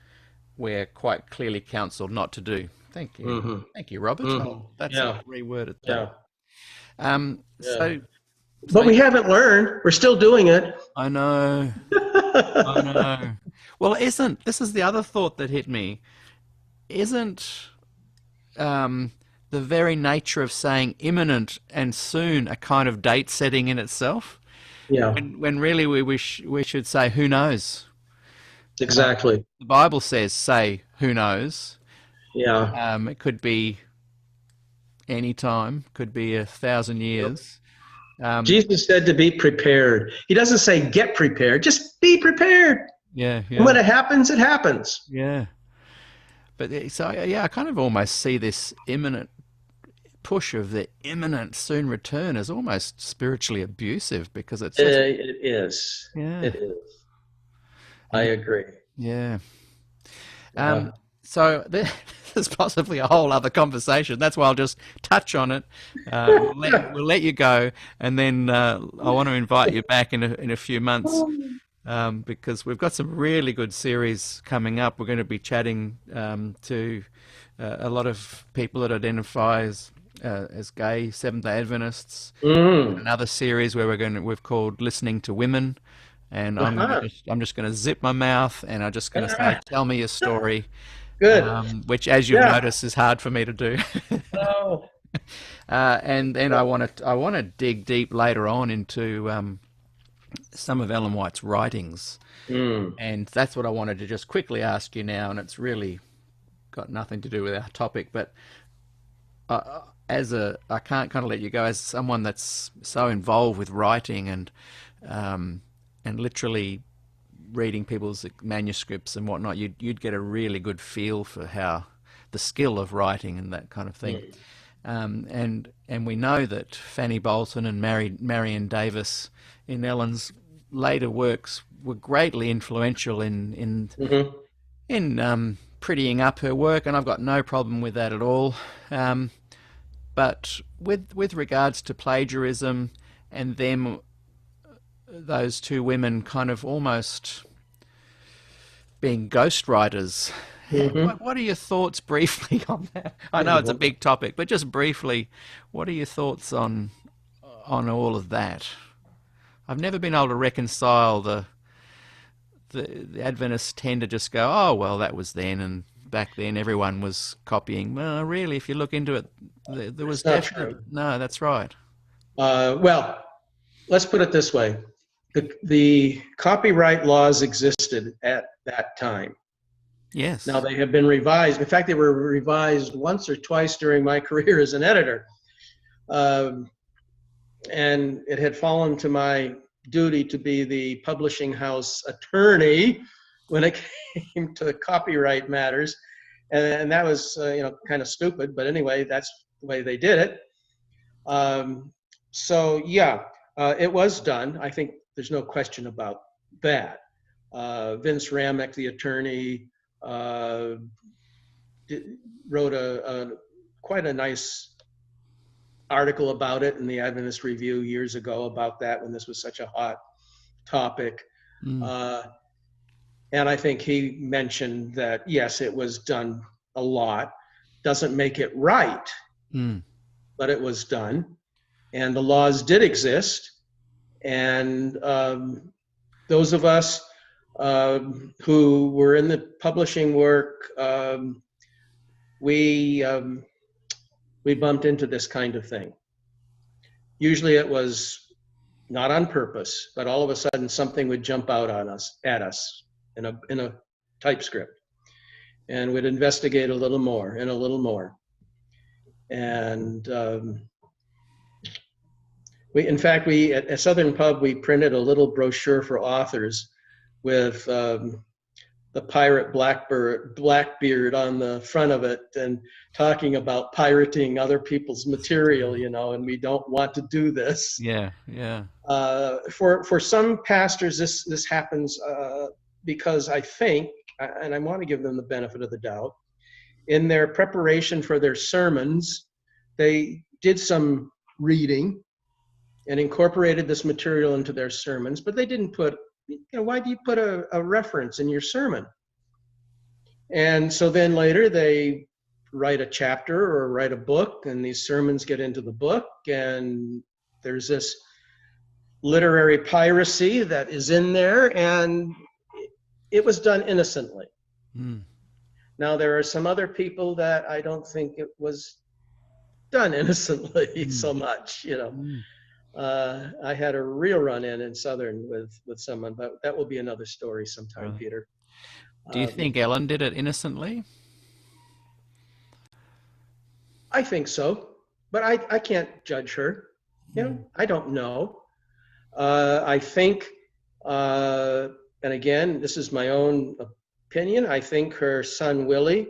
we're quite clearly counselled not to do? Thank you. Hmm. Thank you, Robert. Hmm. That's Yeah. reworded Yeah. that. Yeah. So, But we haven't learned. We're still doing it. I know, I know. Well, this is the other thought that hit me? Isn't the very nature of saying imminent and soon a kind of date setting in itself? Yeah. When really we should say who knows. Exactly. The Bible says say who knows. Yeah. It could be any time, could be 1,000 years. Jesus said to be prepared. He doesn't say get prepared. Just be prepared. Yeah, And when yeah, it happens, it happens. yeah. But so yeah, I kind of almost see this imminent push of the imminent soon return as almost spiritually abusive, because it's such, It is. yeah, It is. I agree. yeah. Yeah. So there's possibly a whole other conversation. That's why I'll just touch on it. We'll let you go, and then I want to invite you back in a few months, because we've got some really good series coming up. We're going to be chatting to a lot of people that identify as gay Seventh-day Adventists. Mm. Another series where we've called "Listening to Women," and I'm just going to zip my mouth, and I'm just going to say, "Tell me your story." Good. Which, as you've Yeah. noticed, is hard for me to do. Oh. And then I want to dig deep later on into some of Ellen White's writings, Mm. and that's what I wanted to just quickly ask you now. And it's really got nothing to do with our topic, but I can't kind of let you go as someone that's so involved with writing and literally reading people's manuscripts and whatnot. You'd get a really good feel for how the skill of writing and that kind of thing. And we know that Fanny Bolton and Marion Davis in Ellen's later works were greatly influential in prettying up her work, and I've got no problem with that at all. But with regards to plagiarism and those two women kind of almost being ghostwriters. What are your thoughts briefly on that? I know it's a big topic, but just briefly, what are your thoughts on all of that? I've never been able to reconcile the Adventists tend to just go, oh well, that was then, and back then everyone was copying. Well, really, if you look into it, there was definitely no. That's right. Well, let's put it this way. The copyright laws existed at that time. Yes. Now they have been revised. In fact, they were revised once or twice during my career as an editor. And it had fallen to my duty to be the publishing house attorney when it came to copyright matters. And that was, kind of stupid. But anyway, that's the way they did it. So, yeah, it was done. I think there's no question about that. Vince Ramick, the attorney, wrote quite a nice article about it in the Adventist Review years ago about that, when this was such a hot topic. And I think he mentioned that, yes, it was done a lot. Doesn't make it right, but it was done. And the laws did exist. And those of us who were in the publishing work, we bumped into this kind of thing. Usually it was not on purpose, but all of a sudden something would jump out at us in a typescript, and we'd investigate a little more and a little more. And in fact, at Southern Pub, we printed a little brochure for authors with the pirate Blackbeard on the front of it, and talking about pirating other people's material, and we don't want to do this. Yeah, yeah. For some pastors, this happens because I think, and I want to give them the benefit of the doubt, in their preparation for their sermons, they did some reading and incorporated this material into their sermons, but they didn't put, why do you put a reference in your sermon? And so then later they write a chapter or write a book, and these sermons get into the book, and there's this literary piracy that is in there, and it was done innocently. Now, there are some other people that I don't think it was done innocently so much, I had a real run-in in Southern with someone, but that will be another story sometime, Really? Peter. Do you think Ellen did it innocently? I think so, but I can't judge her. I don't know. I think, and again, this is my own opinion, I think her son Willie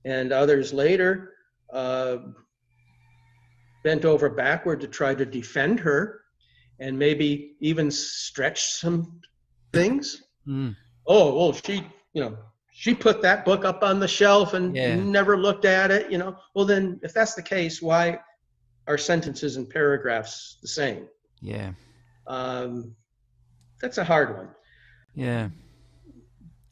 and others later bent over backward to try to defend her and maybe even stretch some things. Oh, well, she put that book up on the shelf and never looked at it, Well, then, if that's the case, why are sentences and paragraphs the same? Yeah. That's a hard one. Yeah.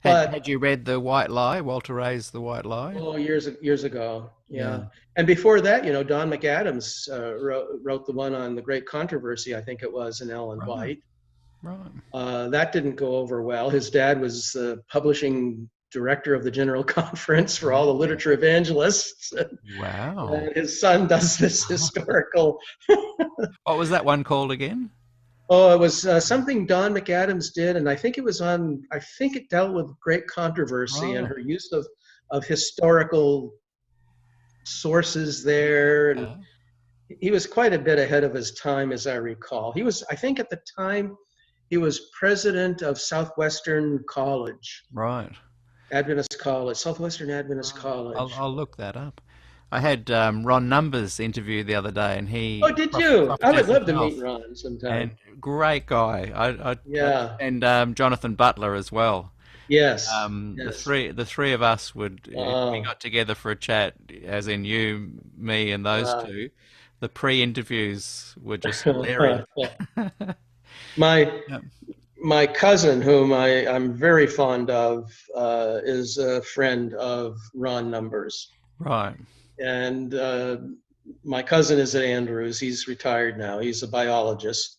But had you read The White Lie, Walter Ray's The White Lie? Oh, years ago, yeah. And before that, Don McAdams wrote the one on the Great Controversy, I think it was, in Ellen White. Right. That didn't go over well. His dad was the publishing director of the General Conference for all the literature evangelists. Wow. And his son does this historical. What was that one called again? Oh, it was something Don McAdams did, and I think it dealt with Great Controversy and her use of historical sources there. And he was quite a bit ahead of his time, as I recall. I think at the time, he was president of Southwestern College. Right. Southwestern Adventist College. I'll look that up. I had Ron Numbers interview the other day, and he. Oh, did you? I would love to meet Ron sometime. And great guy. Yeah. And Jonathan Butler as well. Yes. Yes. The three of us we got together for a chat, as in you, me, and those two. The pre-interviews were just hilarious. My cousin, whom I'm very fond of, is a friend of Ron Numbers. Right. And my cousin is at Andrews. He's retired now. He's a biologist.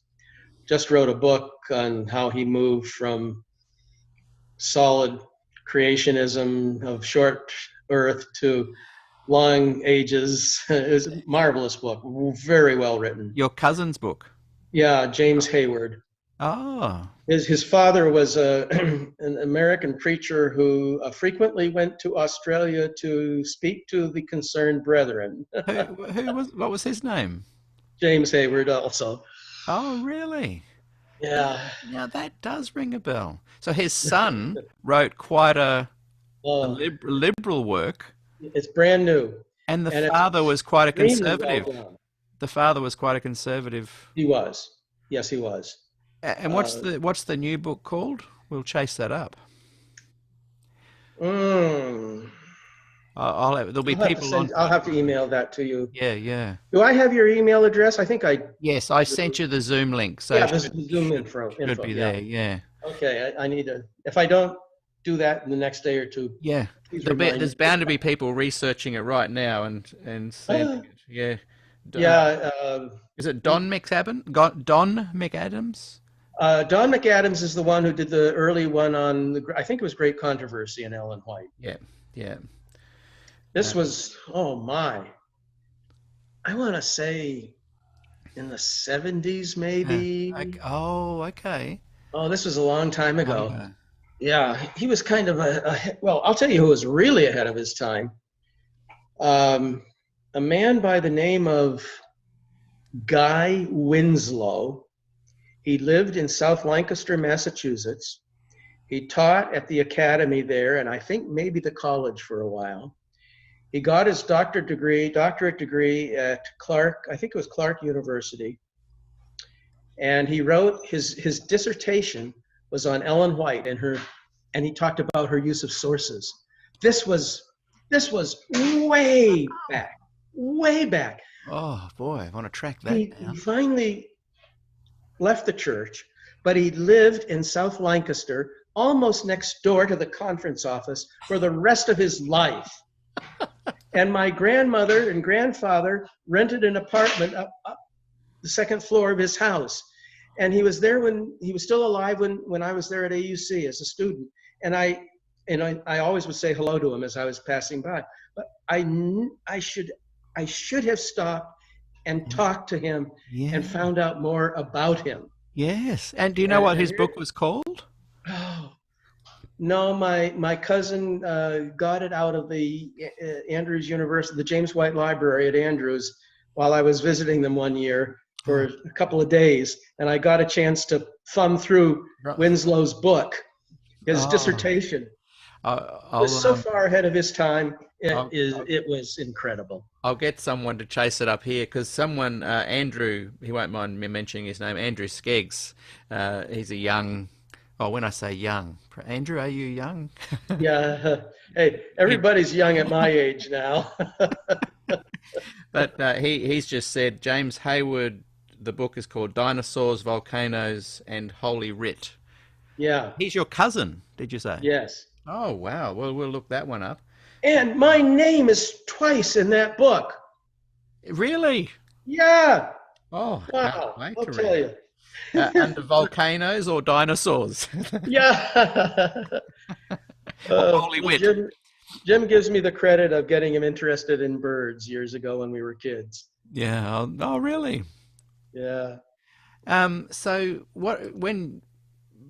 Just wrote a book on how he moved from solid creationism of short Earth to long ages. It's a marvelous book. Very well written. Your cousin's book? Yeah, James Hayward. Oh. His father was an American preacher who frequently went to Australia to speak to the concerned brethren. What was his name? James Hayward also. Oh, really? Yeah. Now that does ring a bell. So his son wrote quite a liberal work. It's brand new. And the father was quite a conservative. Well, the father was quite a conservative. He was. Yes, he was. And what's the new book called? We'll chase that up. There'll be people I'll have to email that to you. Yeah. Do I have your email address? I think I. Yes, I sent you the Zoom link. So yeah, the Zoom info. Should be there. Yeah. Okay, I need to. If I don't do that in the next day or two. Yeah. There's bound to be people researching it right now and sending it. Yeah. Yeah. Is it Don McAdams? Don McAdams? Don McAdams is the one who did the early one on I think it was Great Controversy in Ellen White. Yeah. This was, I want to say in the 70s maybe. Okay. Oh, this was a long time ago. Yeah, he was kind of I'll tell you who was really ahead of his time. A man by the name of Guy Winslow. He lived in South Lancaster, Massachusetts. He taught at the academy there, and I think maybe the college for a while. He got his doctorate degree at Clark, I think it was Clark University. And he wrote his dissertation was on Ellen White and he talked about her use of sources. This was This was way back, way back. Oh boy, I want to track that He down. finally left the church, but he lived in South Lancaster, almost next door to the conference office, for the rest of his life. And my grandmother and grandfather rented an apartment up the second floor of his house. And he was there when he was still alive when I was there at AUC as a student. And I always would say hello to him as I was passing by. But I should have stopped and talked to him Yeah. and found out more about him. Yes. And do you know what his book was called? Oh, no, my cousin got it out of the Andrews University, the James White Library at Andrews, while I was visiting them one year for a couple of days, and I got a chance to thumb through Winslow's book, his dissertation. It was so far ahead of his time. It was incredible. I'll get someone to chase it up here, because someone, Andrew, he won't mind me mentioning his name, Andrew Skeggs. He's a young, oh, when I say young, Andrew, are you young? Yeah. Hey, everybody's young at my age now. But he's just said, James Hayward, the book is called Dinosaurs, Volcanoes, and Holy Writ. Yeah. He's your cousin, did you say? Yes. Oh, wow. Well, we'll look that one up. And my name is twice in that book. Really? Yeah. Oh, Wow. can't wait I'll to tell read you. it. Under volcanoes or dinosaurs? Yeah. Holy Wit. Jim gives me the credit of getting him interested in birds years ago when we were kids. Yeah. Oh, really? Yeah. So when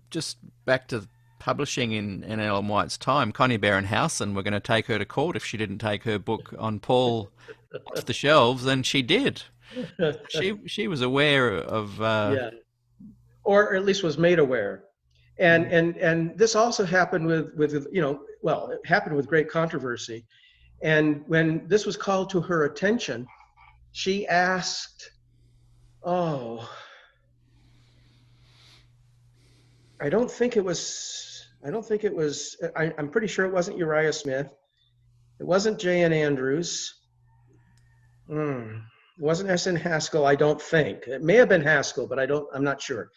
just back to publishing in Ellen White's time, Connie Berenhausen were going to take her to court if she didn't take her book on Paul off the shelves, and she did. She was aware of yeah, or at least was made aware, and this also happened with it happened with great controversy, and when this was called to her attention, she asked, "Oh, I'm pretty sure it wasn't Uriah Smith. It wasn't J.N. Andrews. It wasn't S.N. Haskell, I don't think. It may have been Haskell, but I'm not sure.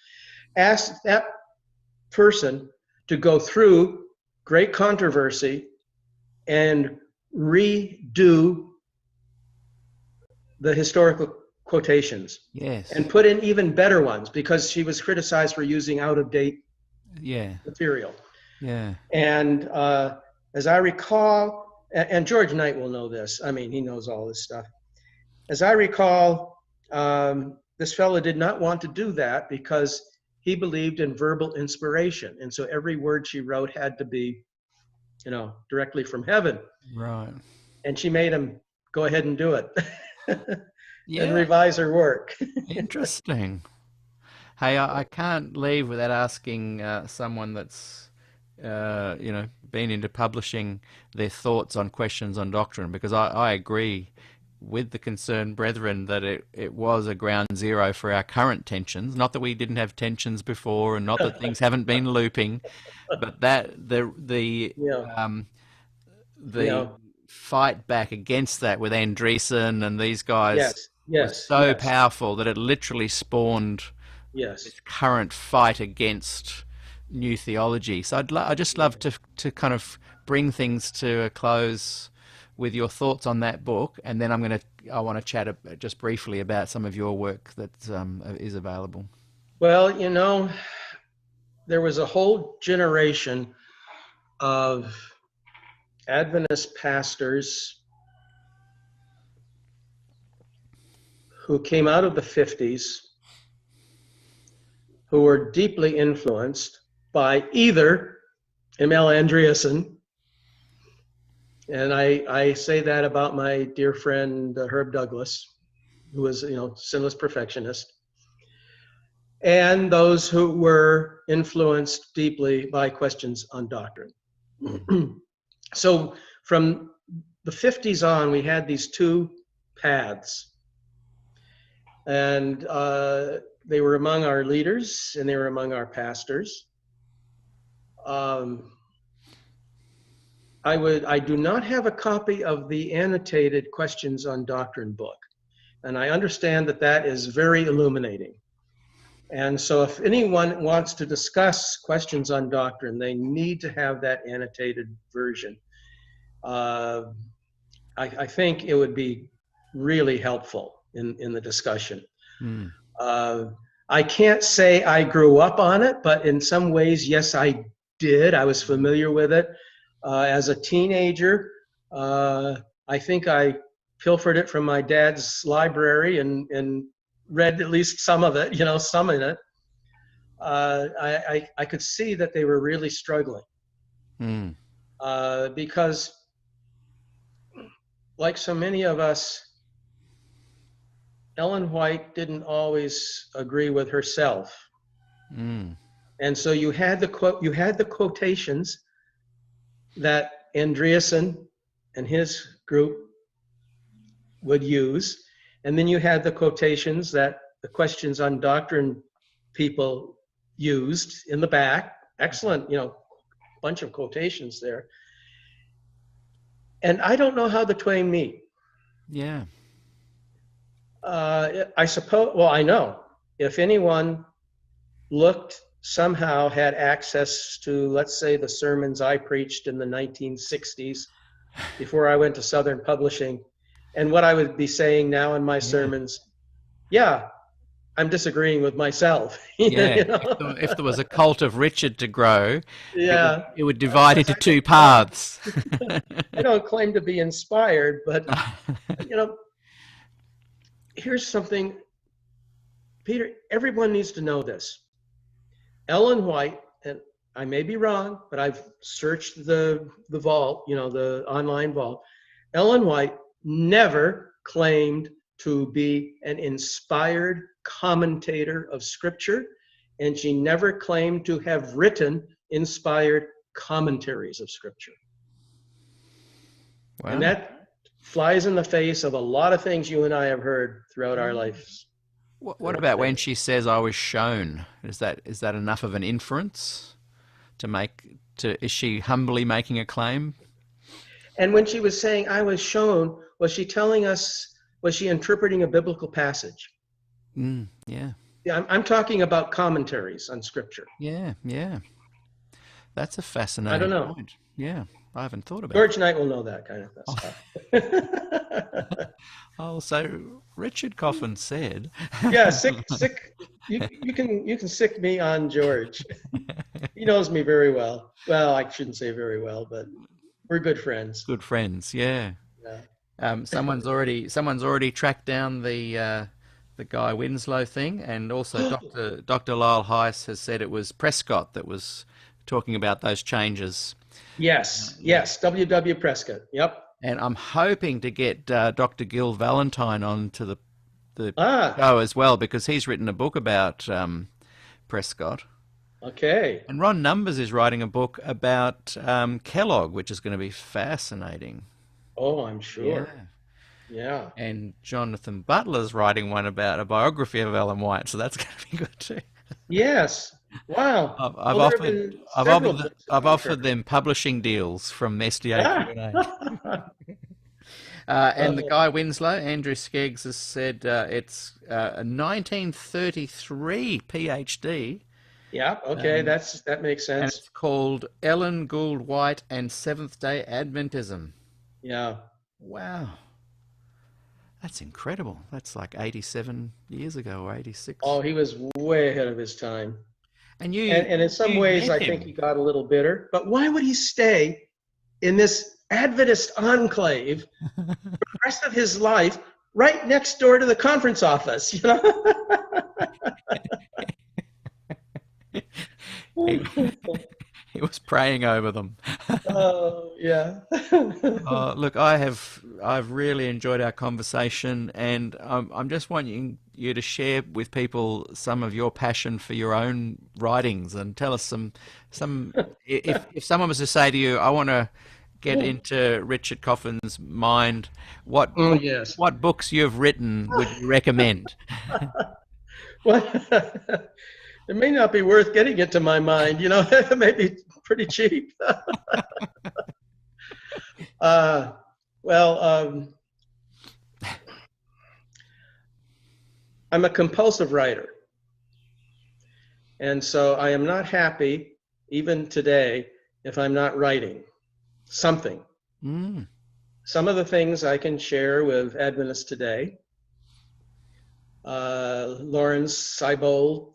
Asked that person to go through great controversy and redo the historical quotations. Yes. And put in even better ones, because she was criticized for using out-of-date material. Yeah. And as I recall, and George Knight will know this, I mean, he knows all this stuff. As I recall, this fellow did not want to do that because he believed in verbal inspiration. And so every word she wrote had to be, directly from heaven. Right. And she made him go ahead and do it. Yeah. And revise her work. Interesting. Hey, I can't leave without asking someone that's, been into publishing their thoughts on questions on doctrine, because I agree with the concerned brethren that it was a ground zero for our current tensions. Not that we didn't have tensions before, and not that things haven't been looping, but that the fight back against that with Andreessen and these guys was so powerful that it literally spawned this current fight against new theology. So I'd just love to kind of bring things to a close with your thoughts on that book, and then I want to chat just briefly about some of your work that is available. Well, there was a whole generation of Adventist pastors who came out of the 50s who were deeply influenced by either M.L. Andreessen, and I say that about my dear friend Herb Douglas, who was, sinless perfectionist, and those who were influenced deeply by questions on doctrine. So from the 50s on, we had these two paths, and they were among our leaders and they were among our pastors. I do not have a copy of the annotated Questions on Doctrine book. And I understand that that is very illuminating. And so if anyone wants to discuss questions on doctrine, they need to have that annotated version. I think it would be really helpful in the discussion. Mm. I can't say I grew up on it, but in some ways, yes, I did. I was familiar with it. As a teenager, I think I pilfered it from my dad's library and read at least some of it, some in it. I could see that they were really struggling. Mm. Because like so many of us, Ellen White didn't always agree with herself. Mm. And so you had the quotations that Andreasen and his group would use, and then you had the quotations that the Questions on Doctrine people used in the back. Excellent, bunch of quotations there. And I don't know how the twain meet. Yeah. I suppose, well, I know if anyone somehow had access to, let's say, the sermons I preached in the 1960s before I went to Southern Publishing, and what I would be saying now in my sermons, I'm disagreeing with myself. Yeah. If there was a cult of Richard to grow, it would divide into two paths. I don't claim to be inspired, but here's something, Peter, everyone needs to know this. Ellen White, and I may be wrong, but I've searched the vault, the online vault. Ellen White never claimed to be an inspired commentator of Scripture, and she never claimed to have written inspired commentaries of Scripture. Wow. And that flies in the face of a lot of things you and I have heard throughout our lives. What about when she says, "I was shown"? Is that enough of an inference is she humbly making a claim? And when she was saying, "I was shown," was she telling us, was she interpreting a biblical passage? Yeah. I'm talking about commentaries on Scripture. Yeah. That's a fascinating point. Yeah, I haven't thought about it. George Knight will know that kind of stuff. So Richard Coffen said... Yeah, sick. You can sick me on George. He knows me very well. Well, I shouldn't say very well, but we're good friends. Good friends, yeah. Someone's already tracked down the Guy Winslow thing, and also Dr. Lyle Heiss has said it was Prescott that was talking about those changes. Yes, W.W. Prescott. Yep. And I'm hoping to get Dr. Gil Valentine on to the show as well, because he's written a book about Prescott. Okay. And Ron Numbers is writing a book about Kellogg, which is going to be fascinating. Oh, I'm sure. Yeah. And Jonathan Butler's writing one about a biography of Ellen White, so that's going to be good too. Yes. Wow. I've offered them publishing deals from SDAQ&A. And the Guy Winslow, Andrew Skeggs, has said it's a 1933 PhD. Yeah, okay, that makes sense. And it's called Ellen Gould White and Seventh-day Adventism. Yeah. Wow. That's incredible. That's like 87 years ago or 86. Oh, he was way ahead of his time. And in some ways, I think he got a little bitter. But why would he stay in this Adventist enclave for the rest of his life, right next door to the conference office? He was praying over them. Oh, yeah. Look, I've really enjoyed our conversation, and I'm just wanting you to share with people some of your passion for your own writings, and tell us some if someone was to say to you, "I want to get into Richard Coffen's mind," what books you've written would you recommend? Well, it may not be worth getting it to my mind. It may be pretty cheap. Well, I'm a compulsive writer. And so I am not happy, even today, if I'm not writing something. Mm. Some of the things I can share with Adventists today. Lawrence Seibold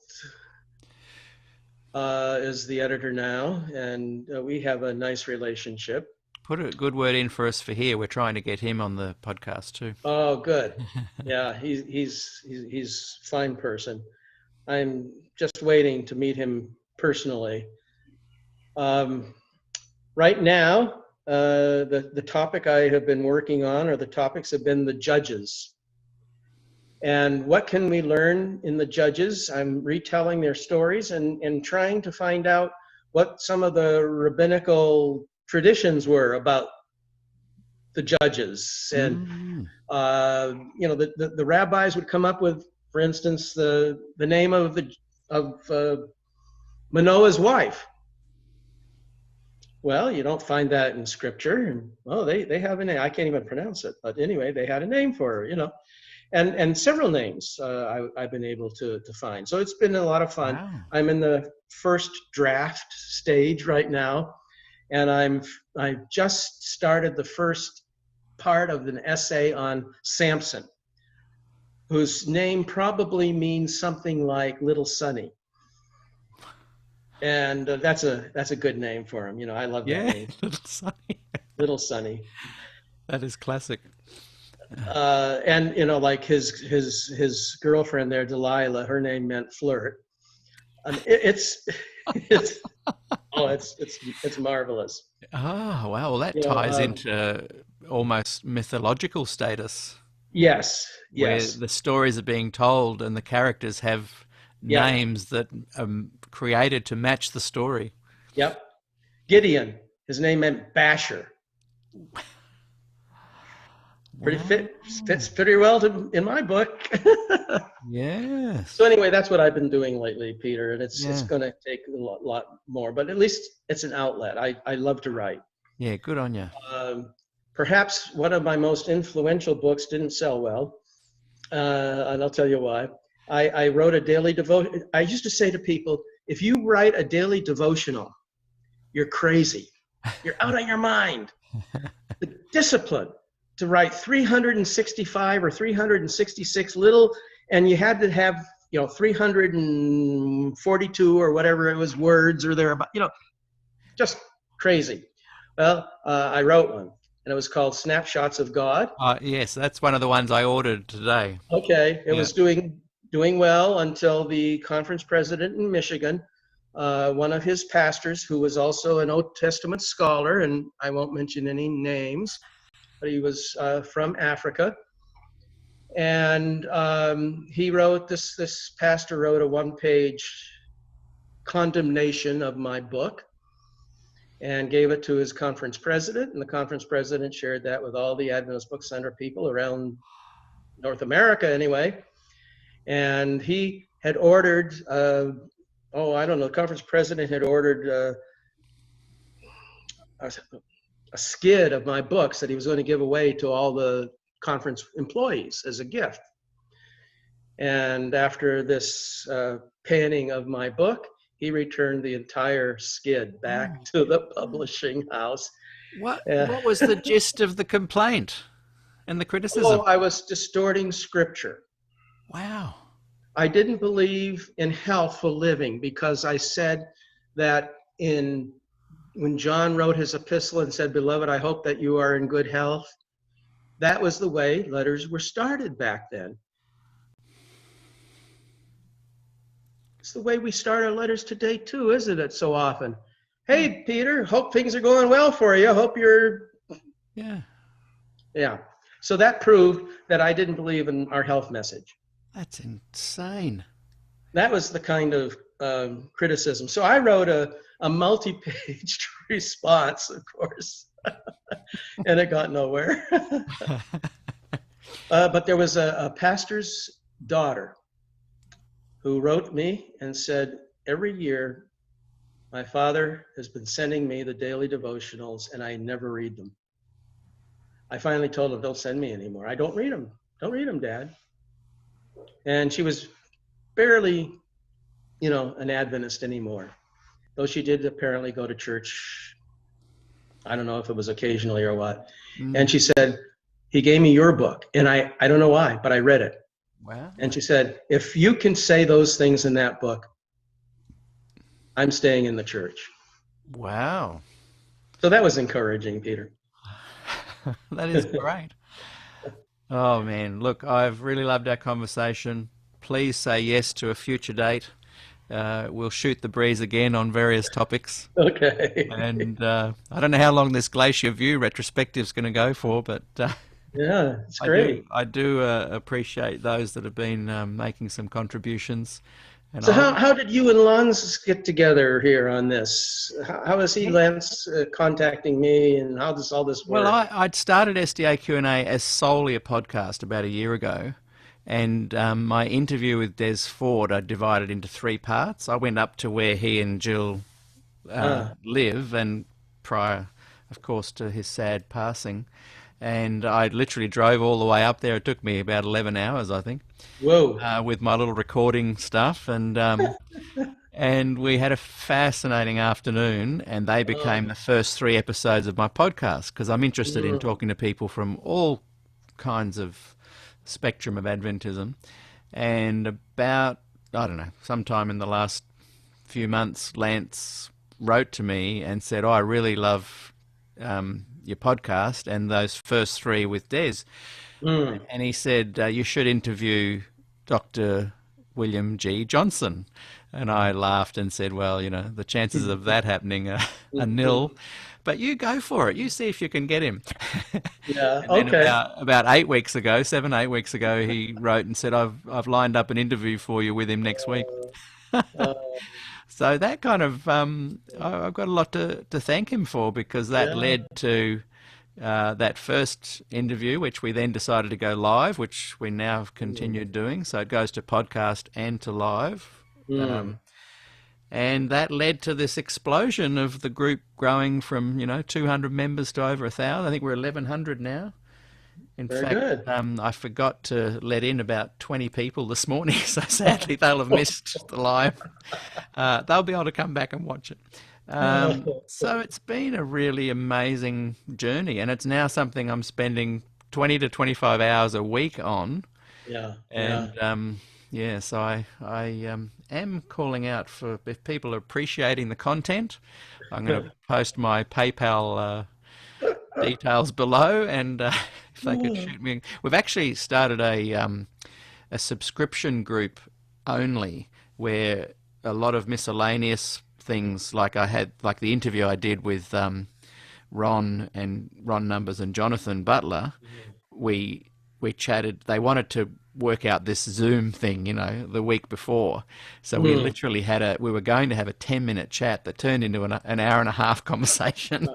is the editor now, and we have a nice relationship. Put a good word in for us for here. We're trying to get him on the podcast too. Oh, good. Yeah, he's a fine person. I'm just waiting to meet him personally. Right now, the topic I have been working on, or the topics have been the judges. And what can we learn in the judges? I'm retelling their stories and trying to find out what some of the rabbinical traditions were about the judges. And the rabbis would come up with, for instance, the name of Manoah's wife. Well, you don't find that in scripture. And they have a name. I can't even pronounce it, but anyway, they had a name for her, and several names I've been able to find. So it's been a lot of fun. Wow. I'm in the first draft stage right now, and I just started the first part of an essay on Samson, whose name probably means something like Little Sonny. And that's a good name for him. I love that name. Little Sonny. Little Sonny. That is classic. And like his girlfriend there, Delilah, her name meant flirt. It's marvelous. Oh, wow. Well, that ties into almost mythological status. Yes. Where the stories are being told and the characters have names that are created to match the story. Yep. Gideon, his name meant basher. Fits pretty well in my book. Yes. So anyway, that's what I've been doing lately, Peter, and it's going to take a lot more, but at least it's an outlet. I love to write. Yeah, good on you. Perhaps one of my most influential books didn't sell well, and I'll tell you why. I wrote a daily devotion. I used to say to people, if you write a daily devotional, you're crazy. You're out of your mind. The discipline to write 365 or 366 little, and you had to have 342 or whatever it was words or thereabout, just crazy. Well, I wrote one, and it was called Snapshots of God. Yes, that's one of the ones I ordered today. Okay, it was doing well until the conference president in Michigan, one of his pastors, who was also an Old Testament scholar, and I won't mention any names, but he was from Africa. And he wrote, this pastor wrote a one-page condemnation of my book and gave it to his conference president. And the conference president shared that with all the Adventist Book Center people around North America anyway. And he had ordered, the conference president had ordered a skid of my books that he was going to give away to all the conference employees as a gift. And after this panning of my book, he returned the entire skid back to the publishing house. What was the gist of the complaint and the criticism? Oh, I was distorting scripture. Wow. I didn't believe in healthful living because I said that when John wrote his epistle and said, "Beloved, I hope that you are in good health," that was the way letters were started back then. It's the way we start our letters today too, isn't it, so often? Hey, Peter, hope things are going well for you. Hope you're... Yeah. So that proved that I didn't believe in our health message. That's insane. That was the kind of criticism. So I wrote a multi-page response, of course, and it got nowhere. But there was a pastor's daughter who wrote me and said, every year, my father has been sending me the daily devotionals, and I never read them. I finally told him, don't send me anymore. I don't read them. Don't read them, Dad. And she was barely, an Adventist anymore. Though she did apparently go to church. I don't know if it was occasionally or what. And she said, he gave me your book. And I don't know why, but I read it. Wow. And she said, if you can say those things in that book, I'm staying in the church. Wow. So that was encouraging, Peter. That is great. Oh, man. Look, I've really loved our conversation. Please say yes to a future date. We'll shoot the breeze again on various topics. Okay. And I don't know how long this Glacier View retrospective is going to go for, but Yeah, it's great. I do appreciate those that have been making some contributions. And So how did you and Lance get together here on this? How is he, Lance, contacting me, and how does all this work? Well, I'd started SDAQ&A as solely a podcast about a year ago. And my interview with Des Ford, I divided into 3 parts. I went up to where he and Jill live, and prior, of course, to his sad passing. And I literally drove all the way up there. It took me about 11 hours, I think. Whoa. With my little recording stuff. And and we had a fascinating afternoon, and they became the first 3 episodes of my podcast, because I'm interested in talking to people from all kinds of spectrum of Adventism. And about, I don't know, sometime in the last few months, Lance wrote to me and said, I really love your podcast and those first 3 with Des. And he said, you should interview Dr. William G. Johnson. And I laughed and said, well, the chances of that happening are nil. But you go for it. You see if you can get him. Yeah. And then Okay. about 8 weeks ago, 8 weeks ago, he wrote and said, I've lined up an interview for you with him next week. So that kind of, I've got a lot to thank him for, because that led to that first interview, which we then decided to go live, which we now have continued doing. So it goes to podcast and to live. And that led to this explosion of the group growing from, 200 members to over 1,000. I think we're 1,100 now. In Very fact, good. I forgot to let in about 20 people this morning, so sadly they'll have missed the live. They'll be able to come back and watch it. So it's been a really amazing journey, and it's now something I'm spending 20 to 25 hours a week on. Yeah. And so I am calling out for, if people are appreciating the content, I'm going to post my PayPal details below, and if they could shoot me. We've actually started a subscription group only, where a lot of miscellaneous things, like the interview I did with Ron Numbers and Jonathan Butler. We chatted. They wanted to work out this Zoom thing, the week before. So we literally we were going to have a 10-minute chat that turned into an hour and a half conversation,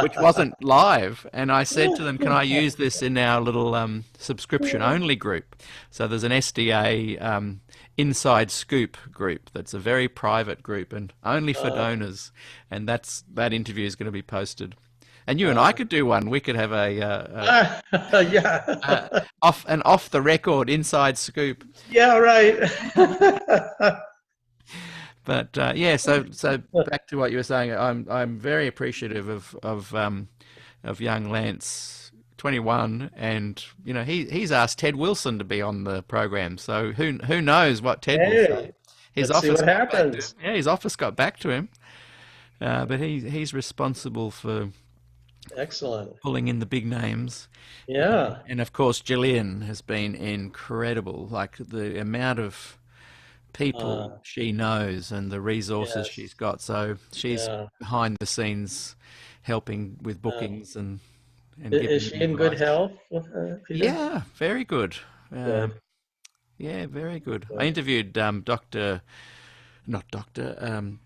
which wasn't live. And I said to them, can I use this in our little subscription only group? So there's an SDA Inside Scoop group that's a very private group and only for donors. And that interview is going to be posted. And you and I could do one. We could have off the record inside scoop. Yeah, right. But so back to what you were saying. I'm very appreciative of young Lance, 21, and he's asked Ted Wilson to be on the program. So who knows what Ted will say? Let's see what happens. His office got back to him, but he's responsible for. Excellent. Pulling in the big names. Yeah. And of course, Gillian has been incredible. Like the amount of people she knows and the resources she's got. So she's behind the scenes helping with bookings and is she in good health, Peter? Yeah, very good. Good. Yeah, very good. I interviewed Bob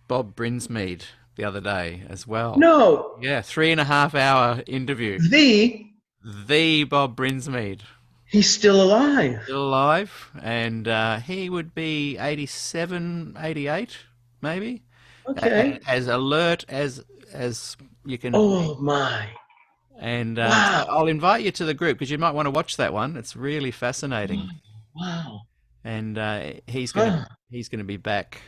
Brinsmead the other day as well. No. Yeah, 3.5 hour interview. The Bob Brinsmead. He's still alive. Still alive, and he would be 87, 88, maybe. Okay. As alert as you can. Oh my. And so Wow. I'll invite you to the group because you might want to watch that one. It's really fascinating. Wow. And Huh. he's gonna be back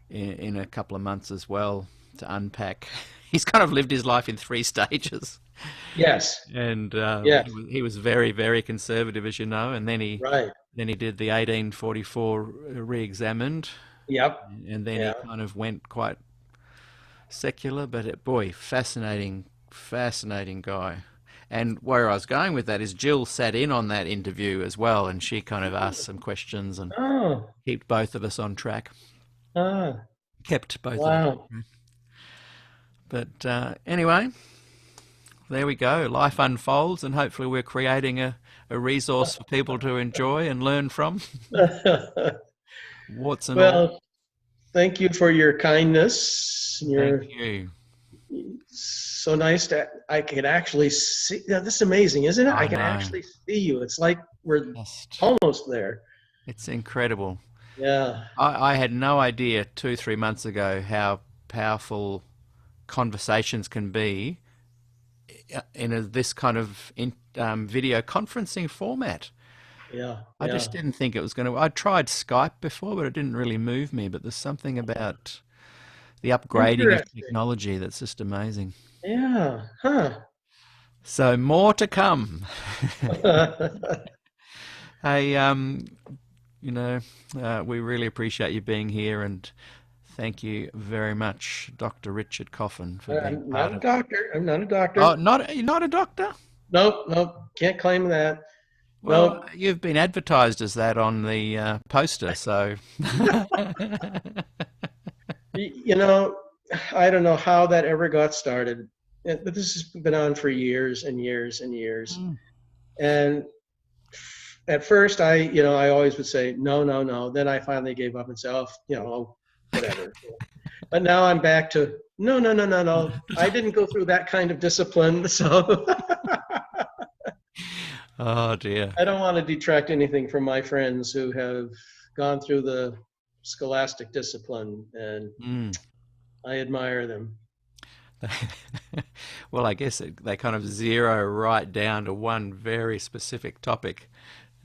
in a couple of months as well to unpack. He's kind of lived his life in three stages, Yes. and Yes. he was very, very conservative, as you know, and Right. then he did the 1844 re-examined, Yep. and then he Yeah. kind of went quite secular. But boy, fascinating, fascinating guy. And where I was going with that is Jill sat in on that interview as well, and she kind of asked some questions and Oh. kept both of us on track. Ah. Kept both of us on Wow. track. But anyway, there we go. Life unfolds, and hopefully we're creating a resource for people to enjoy and learn from, warts and all. Well, thank you for your kindness. Thank You're you. so nice that I can actually see. Yeah, this is amazing, isn't it? I I can know. actually see you. It's like we're Just, almost there. it's incredible. Yeah. I had no idea 2, 3 months ago how powerful conversations can be in this kind of video conferencing format. Yeah. I just didn't think it was going to. I tried Skype before, but it didn't really move me. But there's something about the upgrading of Interesting. technology that's just amazing. Yeah. Huh. So more to come. Hey, we really appreciate you being here, and thank you very much, Dr. Richard Coffen, for being I'm part not a of. doctor. I'm not a doctor. Oh, you're not a doctor? Nope. Nope. Can't claim that. Well, Nope. you've been advertised as that on the poster, so. You know, I don't know how that ever got started, but this has been on for years and years and years. Mm. And at first, I always would say no, no, no. Then I finally gave up and said, oh, whatever. But now I'm back to no, no, no, no, no. I didn't go through that kind of discipline, so Oh dear. I don't want to detract anything from my friends who have gone through the scholastic discipline, and Mm. I admire them. Well, I guess they kind of zero right down to one very specific topic,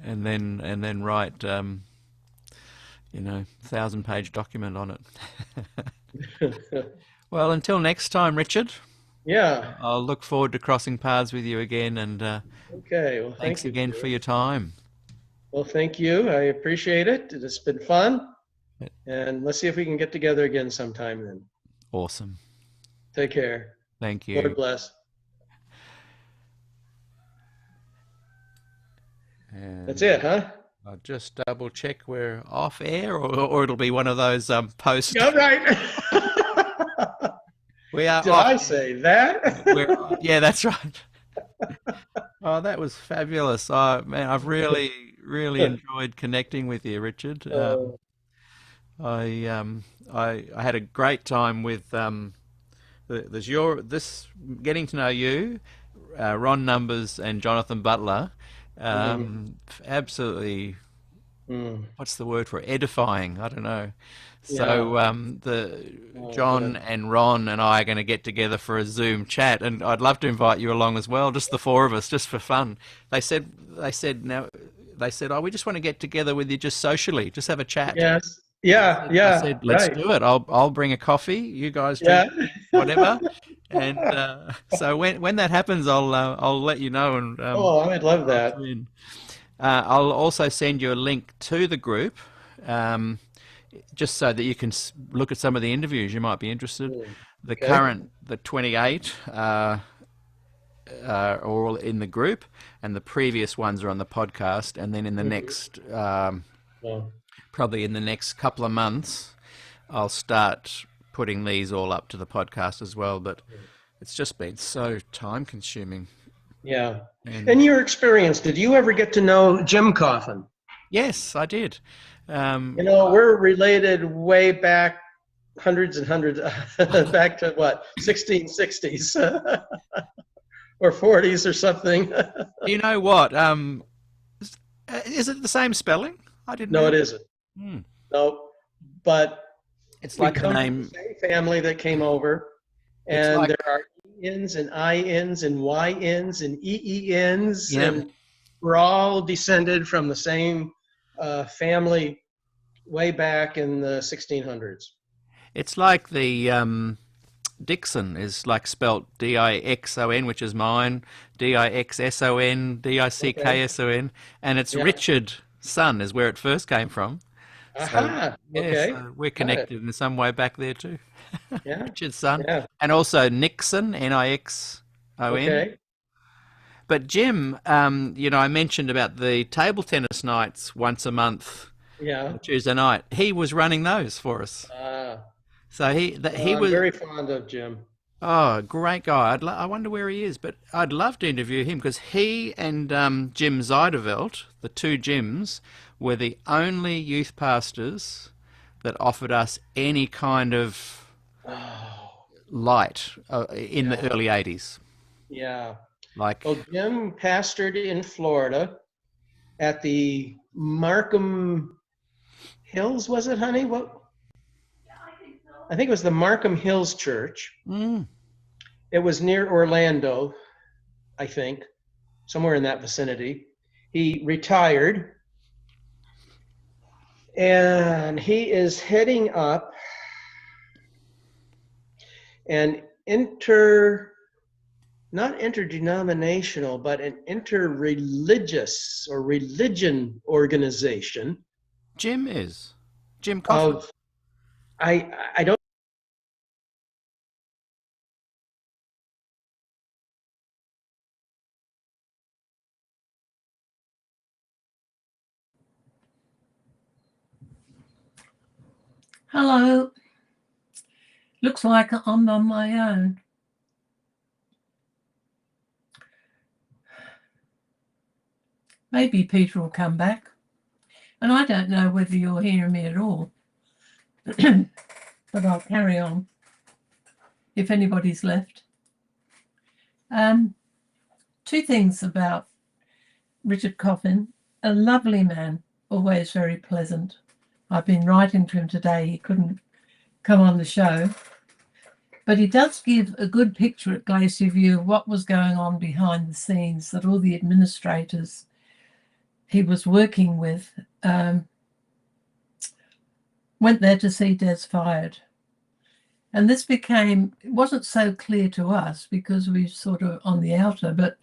and then write 1,000-page document on it. Well, until next time, Richard, Yeah. I'll look forward to crossing paths with you again, and Okay. Well, thanks thank you. again for your time. Well, thank you. I appreciate it. It's been fun. And let's see if we can get together again sometime then. Awesome. Take care. Thank Lord you. bless. And That's it, huh? I'll just double check we're off air, or it'll be one of those post. All right. We are Did off. I say that? Yeah, that's right. Oh, that was fabulous. Oh, man, I've really, really enjoyed connecting with you, Richard. I had a great time with getting to know you, Ron Numbers and Jonathan Butler. Absolutely, what's the word for it? Edifying? I don't know. So John and Ron and I are going to get together for a Zoom chat, and I'd love to invite you along as well, just the four of us, just for fun. They said, oh, we just want to get together with you just socially, just have a chat. Yes. Yeah. Yeah. I said, let's do it. I'll bring a coffee. You guys drink whatever. And so when that happens, I'll let you know. And I'd love that. I'll also send you a link to the group, just so that you can look at some of the interviews you might be interested. The 28 are all in the group, and the previous ones are on the podcast. And then in the next, probably in the next couple of months, I'll start putting these all up to the podcast as well. But it's just been so time consuming. Yeah. And your experience, did you ever get to know Jim Coffen? Yes, I did. We're related way back, hundreds and hundreds, back to what, 1660s or 40s or something. You know what? Is it the same spelling? I didn't know. No, it isn't. No, but it's like we the come name. from the same family that came over, and there are N's and I-N's and Y-N's and E-E-N's, Yeah. and we're all descended from the same family way back in the 1600s. It's like the Dixon is like spelt Dixon, which is mine, Dixson, Dickson, and it's Yeah. Richard son is where it first came from. So Aha. yeah, Okay. so we're Got it. connected in some way back there too. Yeah. Richard's son, Yeah. and also Nixon, Nixon. Okay. But Jim, I mentioned about the table tennis nights once a month, Yeah. Tuesday night. He was running those for us. So he I'm was. very fond of Jim. Oh, great guy. I wonder where he is, but I'd love to interview him because he and Jim Zeideveld, the two Jims, were the only youth pastors that offered us any kind of light in the early 80s. Yeah. Like, Well, Jim pastored in Florida at the Markham Hills, was it, honey? What? I think it was the Markham Hills Church. It was near Orlando, I think, somewhere in that vicinity. He retired, and he is heading up an not interdenominational, but an interreligious or religion organization. Jim Coffen. I don't. Hello. Looks like I'm on my own. Maybe Peter will come back. And I don't know whether you're hearing me at all. But I'll carry on if anybody's left. Two things about Richard Coffen. A lovely man, always very pleasant. I've been writing to him today. He couldn't come on the show. But he does give a good picture at Glacier View of what was going on behind the scenes, that all the administrators he was working with went there to see Des fired. And this it wasn't so clear to us because we sort of on the outer, but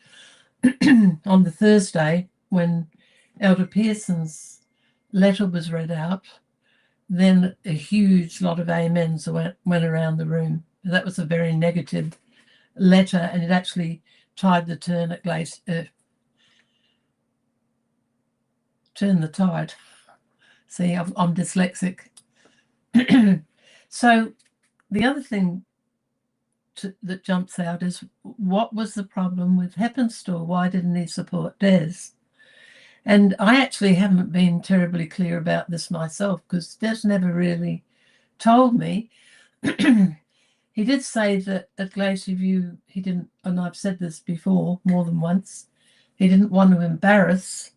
on the Thursday when Elder Pearson's letter was read out, then a huge lot of amens went around the room. That was a very negative letter, and it actually tied the turn at Glacier. Turn the tide. See, I'm dyslexic. So the other thing that jumps out is, what was the problem with Heppenstall? Why didn't he support Des? And I actually haven't been terribly clear about this myself because Des never really told me. He did say that at Glacier View, he didn't, and I've said this before more than once, he didn't want to embarrass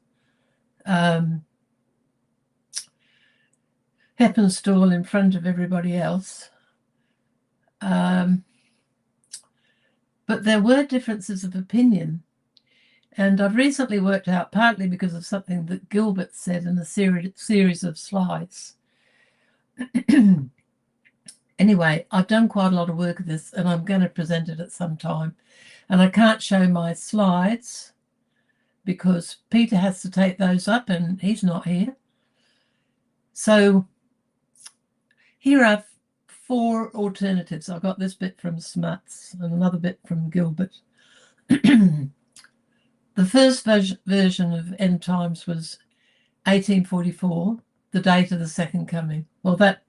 Heppenstall in front of everybody else. But there were differences of opinion. And I've recently worked out, partly because of something that Gilbert said in a series of slides. Anyway, I've done quite a lot of work of this, and I'm going to present it at some time. And I can't show my slides because Peter has to take those up, and he's not here. So here are 4 alternatives. I got this bit from Smuts and another bit from Gilbert. The first version of End Times was 1844, the date of the second coming. Well, that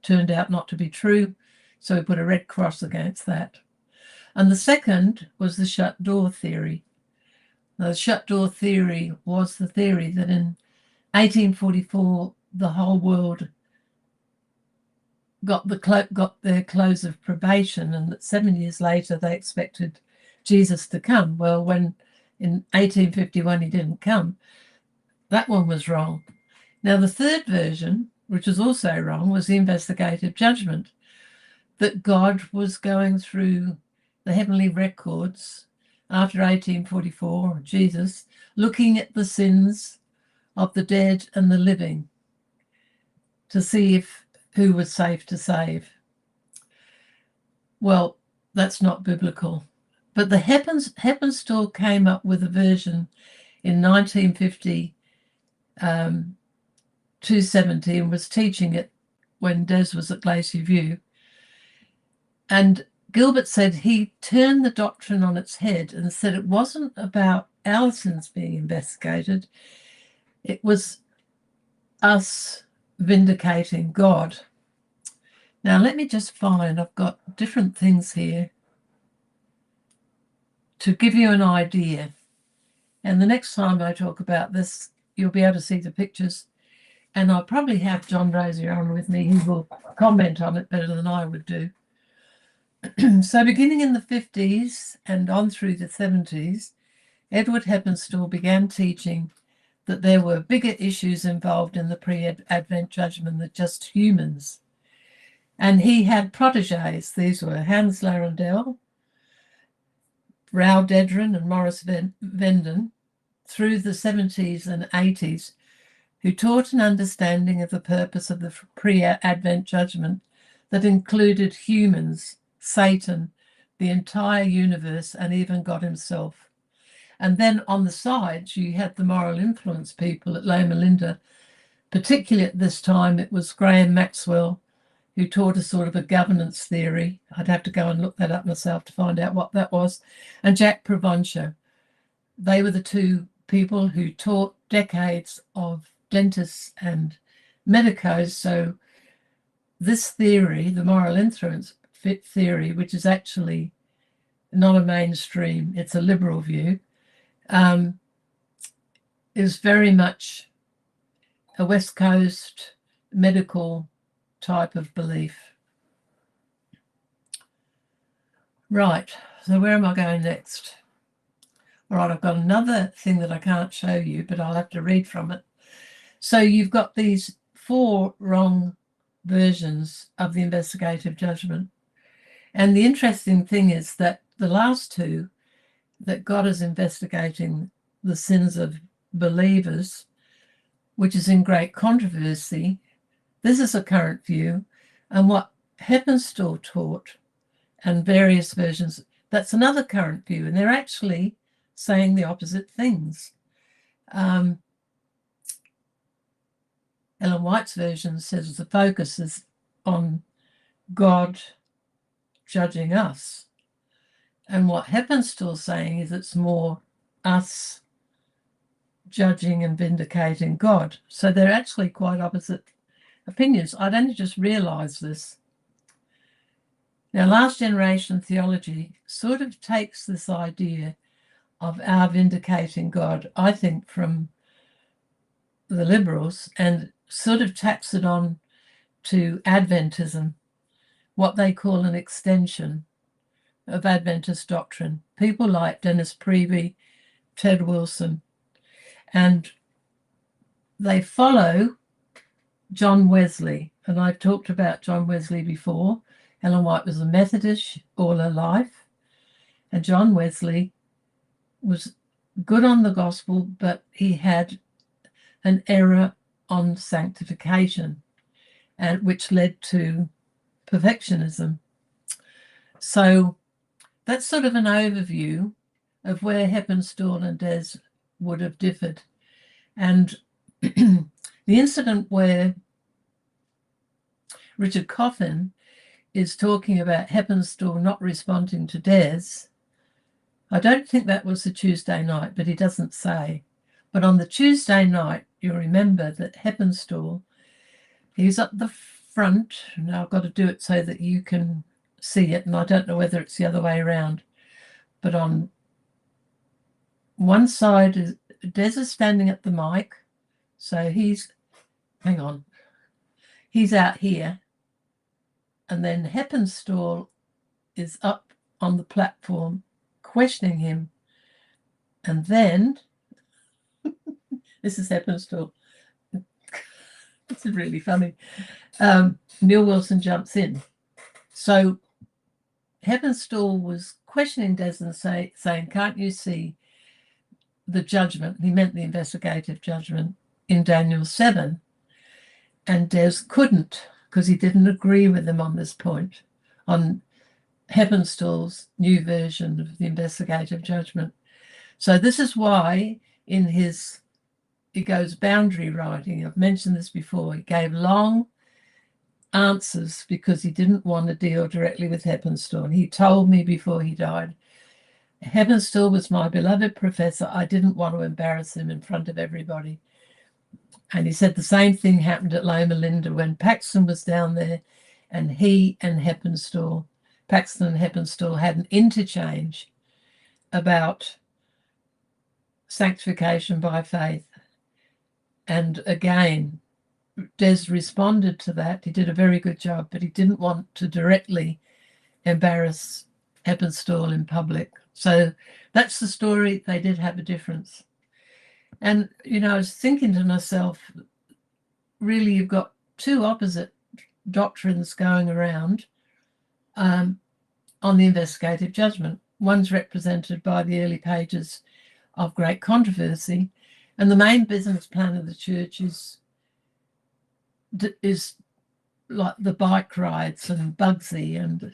turned out not to be true, so we put a red cross against that. And the second was the shut door theory. Now, the shut door theory was the theory that in 1844 the whole world got their close of probation, and that 7 years later they expected Jesus to come. Well, when in 1851 he didn't come, that one was wrong. Now, the third version, which was also wrong, was the investigative judgment, that God was going through the heavenly records after 1844, Jesus, looking at the sins of the dead and the living to see if who was safe to save. Well, that's not biblical. But the Heppenstall came up with a version in 1950, 270, and was teaching it when Des was at Glacier View. And Gilbert said he turned the doctrine on its head and said it wasn't about our sins being investigated. It was us vindicating God. Now, let me just find, I've got different things here to give you an idea. And the next time I talk about this, you'll be able to see the pictures. And I'll probably have John Rosier on with me, who will comment on it better than I would do. So beginning in the 50s and on through the 70s, Edward Heppenstall began teaching that there were bigger issues involved in the pre-Advent judgment than just humans. And he had proteges. These were Hans Larendel, Rao Dedrin and Morris Venden through the 70s and 80s, who taught an understanding of the purpose of the pre-Advent judgment that included humans, Satan, the entire universe, and even God himself. And then on the sides, you had the moral influence people at Loma Linda. Particularly at this time, it was Graham Maxwell, who taught a sort of a governance theory. I'd have to go and look that up myself to find out what that was. And Jack Provencher. They were the two people who taught decades of dentists and medicos. So this theory, the moral influence theory, which is actually not a mainstream, it's a liberal view, is very much a West Coast medical type of belief. Right, so where am I going next? All right, I've got another thing that I can't show you, but I'll have to read from it. So you've got these 4 wrong versions of the investigative judgment. And the interesting thing is that the last 2, that God is investigating the sins of believers, which is in great controversy. This is a current view. And what Heppenstall taught, and various versions, that's another current view. And they're actually saying the opposite things. Ellen White's version says the focus is on God judging us. And what Heppenstall's saying is it's more us judging and vindicating God. So they're actually quite opposite opinions. I'd only just realised this. Now, last generation theology sort of takes this idea of our vindicating God, I think, from the liberals, and sort of tacks it on to Adventism, what they call an extension of Adventist doctrine. People like Dennis Prevey, Ted Wilson, and they follow John Wesley. And I've talked about John Wesley before. Ellen White was a Methodist all her life, and John Wesley was good on the gospel, but he had an error on sanctification, and which led to perfectionism. So that's sort of an overview of where Heppenstall and Des would have differed. And the incident where Richard Coffen is talking about Heppenstall not responding to Des, I don't think that was the Tuesday night, but he doesn't say. But on the Tuesday night, you remember that Heppenstall, he's at the front. Now I've got to do it so that you can see it, and I don't know whether it's the other way around. But on one side, Des is standing at the mic. So he's out here. And then Heppenstall is up on the platform questioning him. And then, this is Heppenstall. This is really funny. Neil Wilson jumps in. So Heppenstall was questioning Desmond, saying, can't you see the judgment? He meant the investigative judgment in Daniel 7. And Des couldn't, because he didn't agree with him on this point, on Heppenstall's new version of the investigative judgment. So this is why he goes boundary writing. I've mentioned this before. He gave long answers because he didn't want to deal directly with Heppenstall. He told me before he died, Heppenstall was my beloved professor. I didn't want to embarrass him in front of everybody. And he said the same thing happened at Loma Linda when Paxton was down there, and he and Paxton and Heppenstall had an interchange about sanctification by faith. And again, Des responded to that. He did a very good job, but he didn't want to directly embarrass Heppenstall in public. So that's the story. They did have a difference. And, I was thinking to myself, really, you've got two opposite doctrines going around on the investigative judgment. One's represented by the early pages of Great Controversy, and the main business plan of the church is like the bike rides and Bugsy and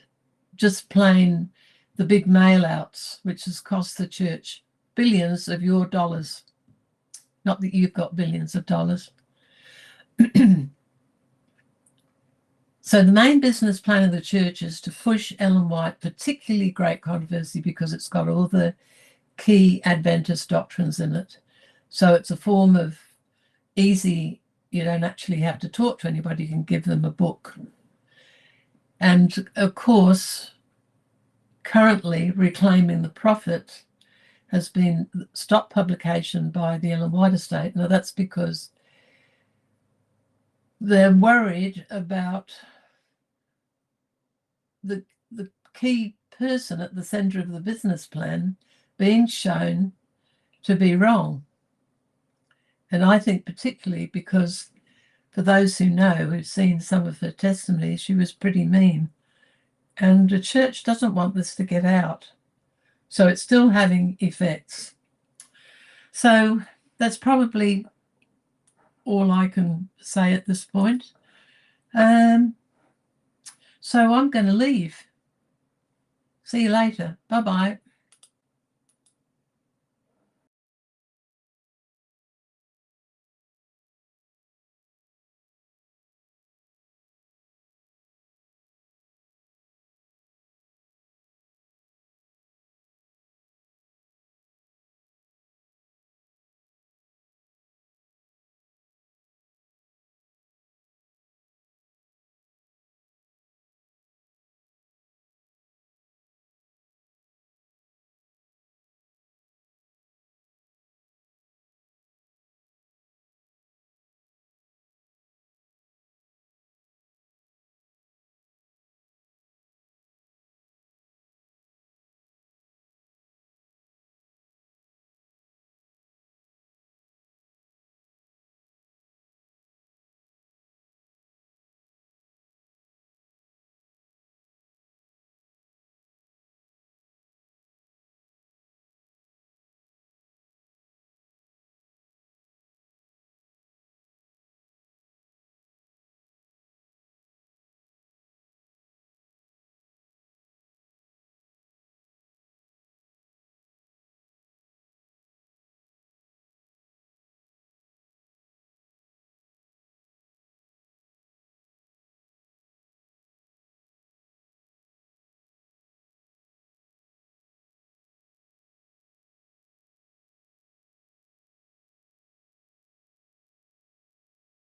just plain the big mail-outs, which has cost the church billions of your dollars. Not that you've got billions of dollars. So the main business plan of the church is to push Ellen White, particularly Great Controversy, because it's got all the key Adventist doctrines in it. So it's a form of easy, you don't actually have to talk to anybody, you can give them a book. And of course, currently Reclaiming the Prophet has been stopped publication by the Ellen White estate. Now that's because they're worried about the key person at the center of the business plan being shown to be wrong. And I think particularly because for those who know, who've seen some of her testimony, she was pretty mean. And the church doesn't want this to get out. So it's still having effects. So that's probably all I can say at this point. So I'm going to leave. See you later. Bye-bye.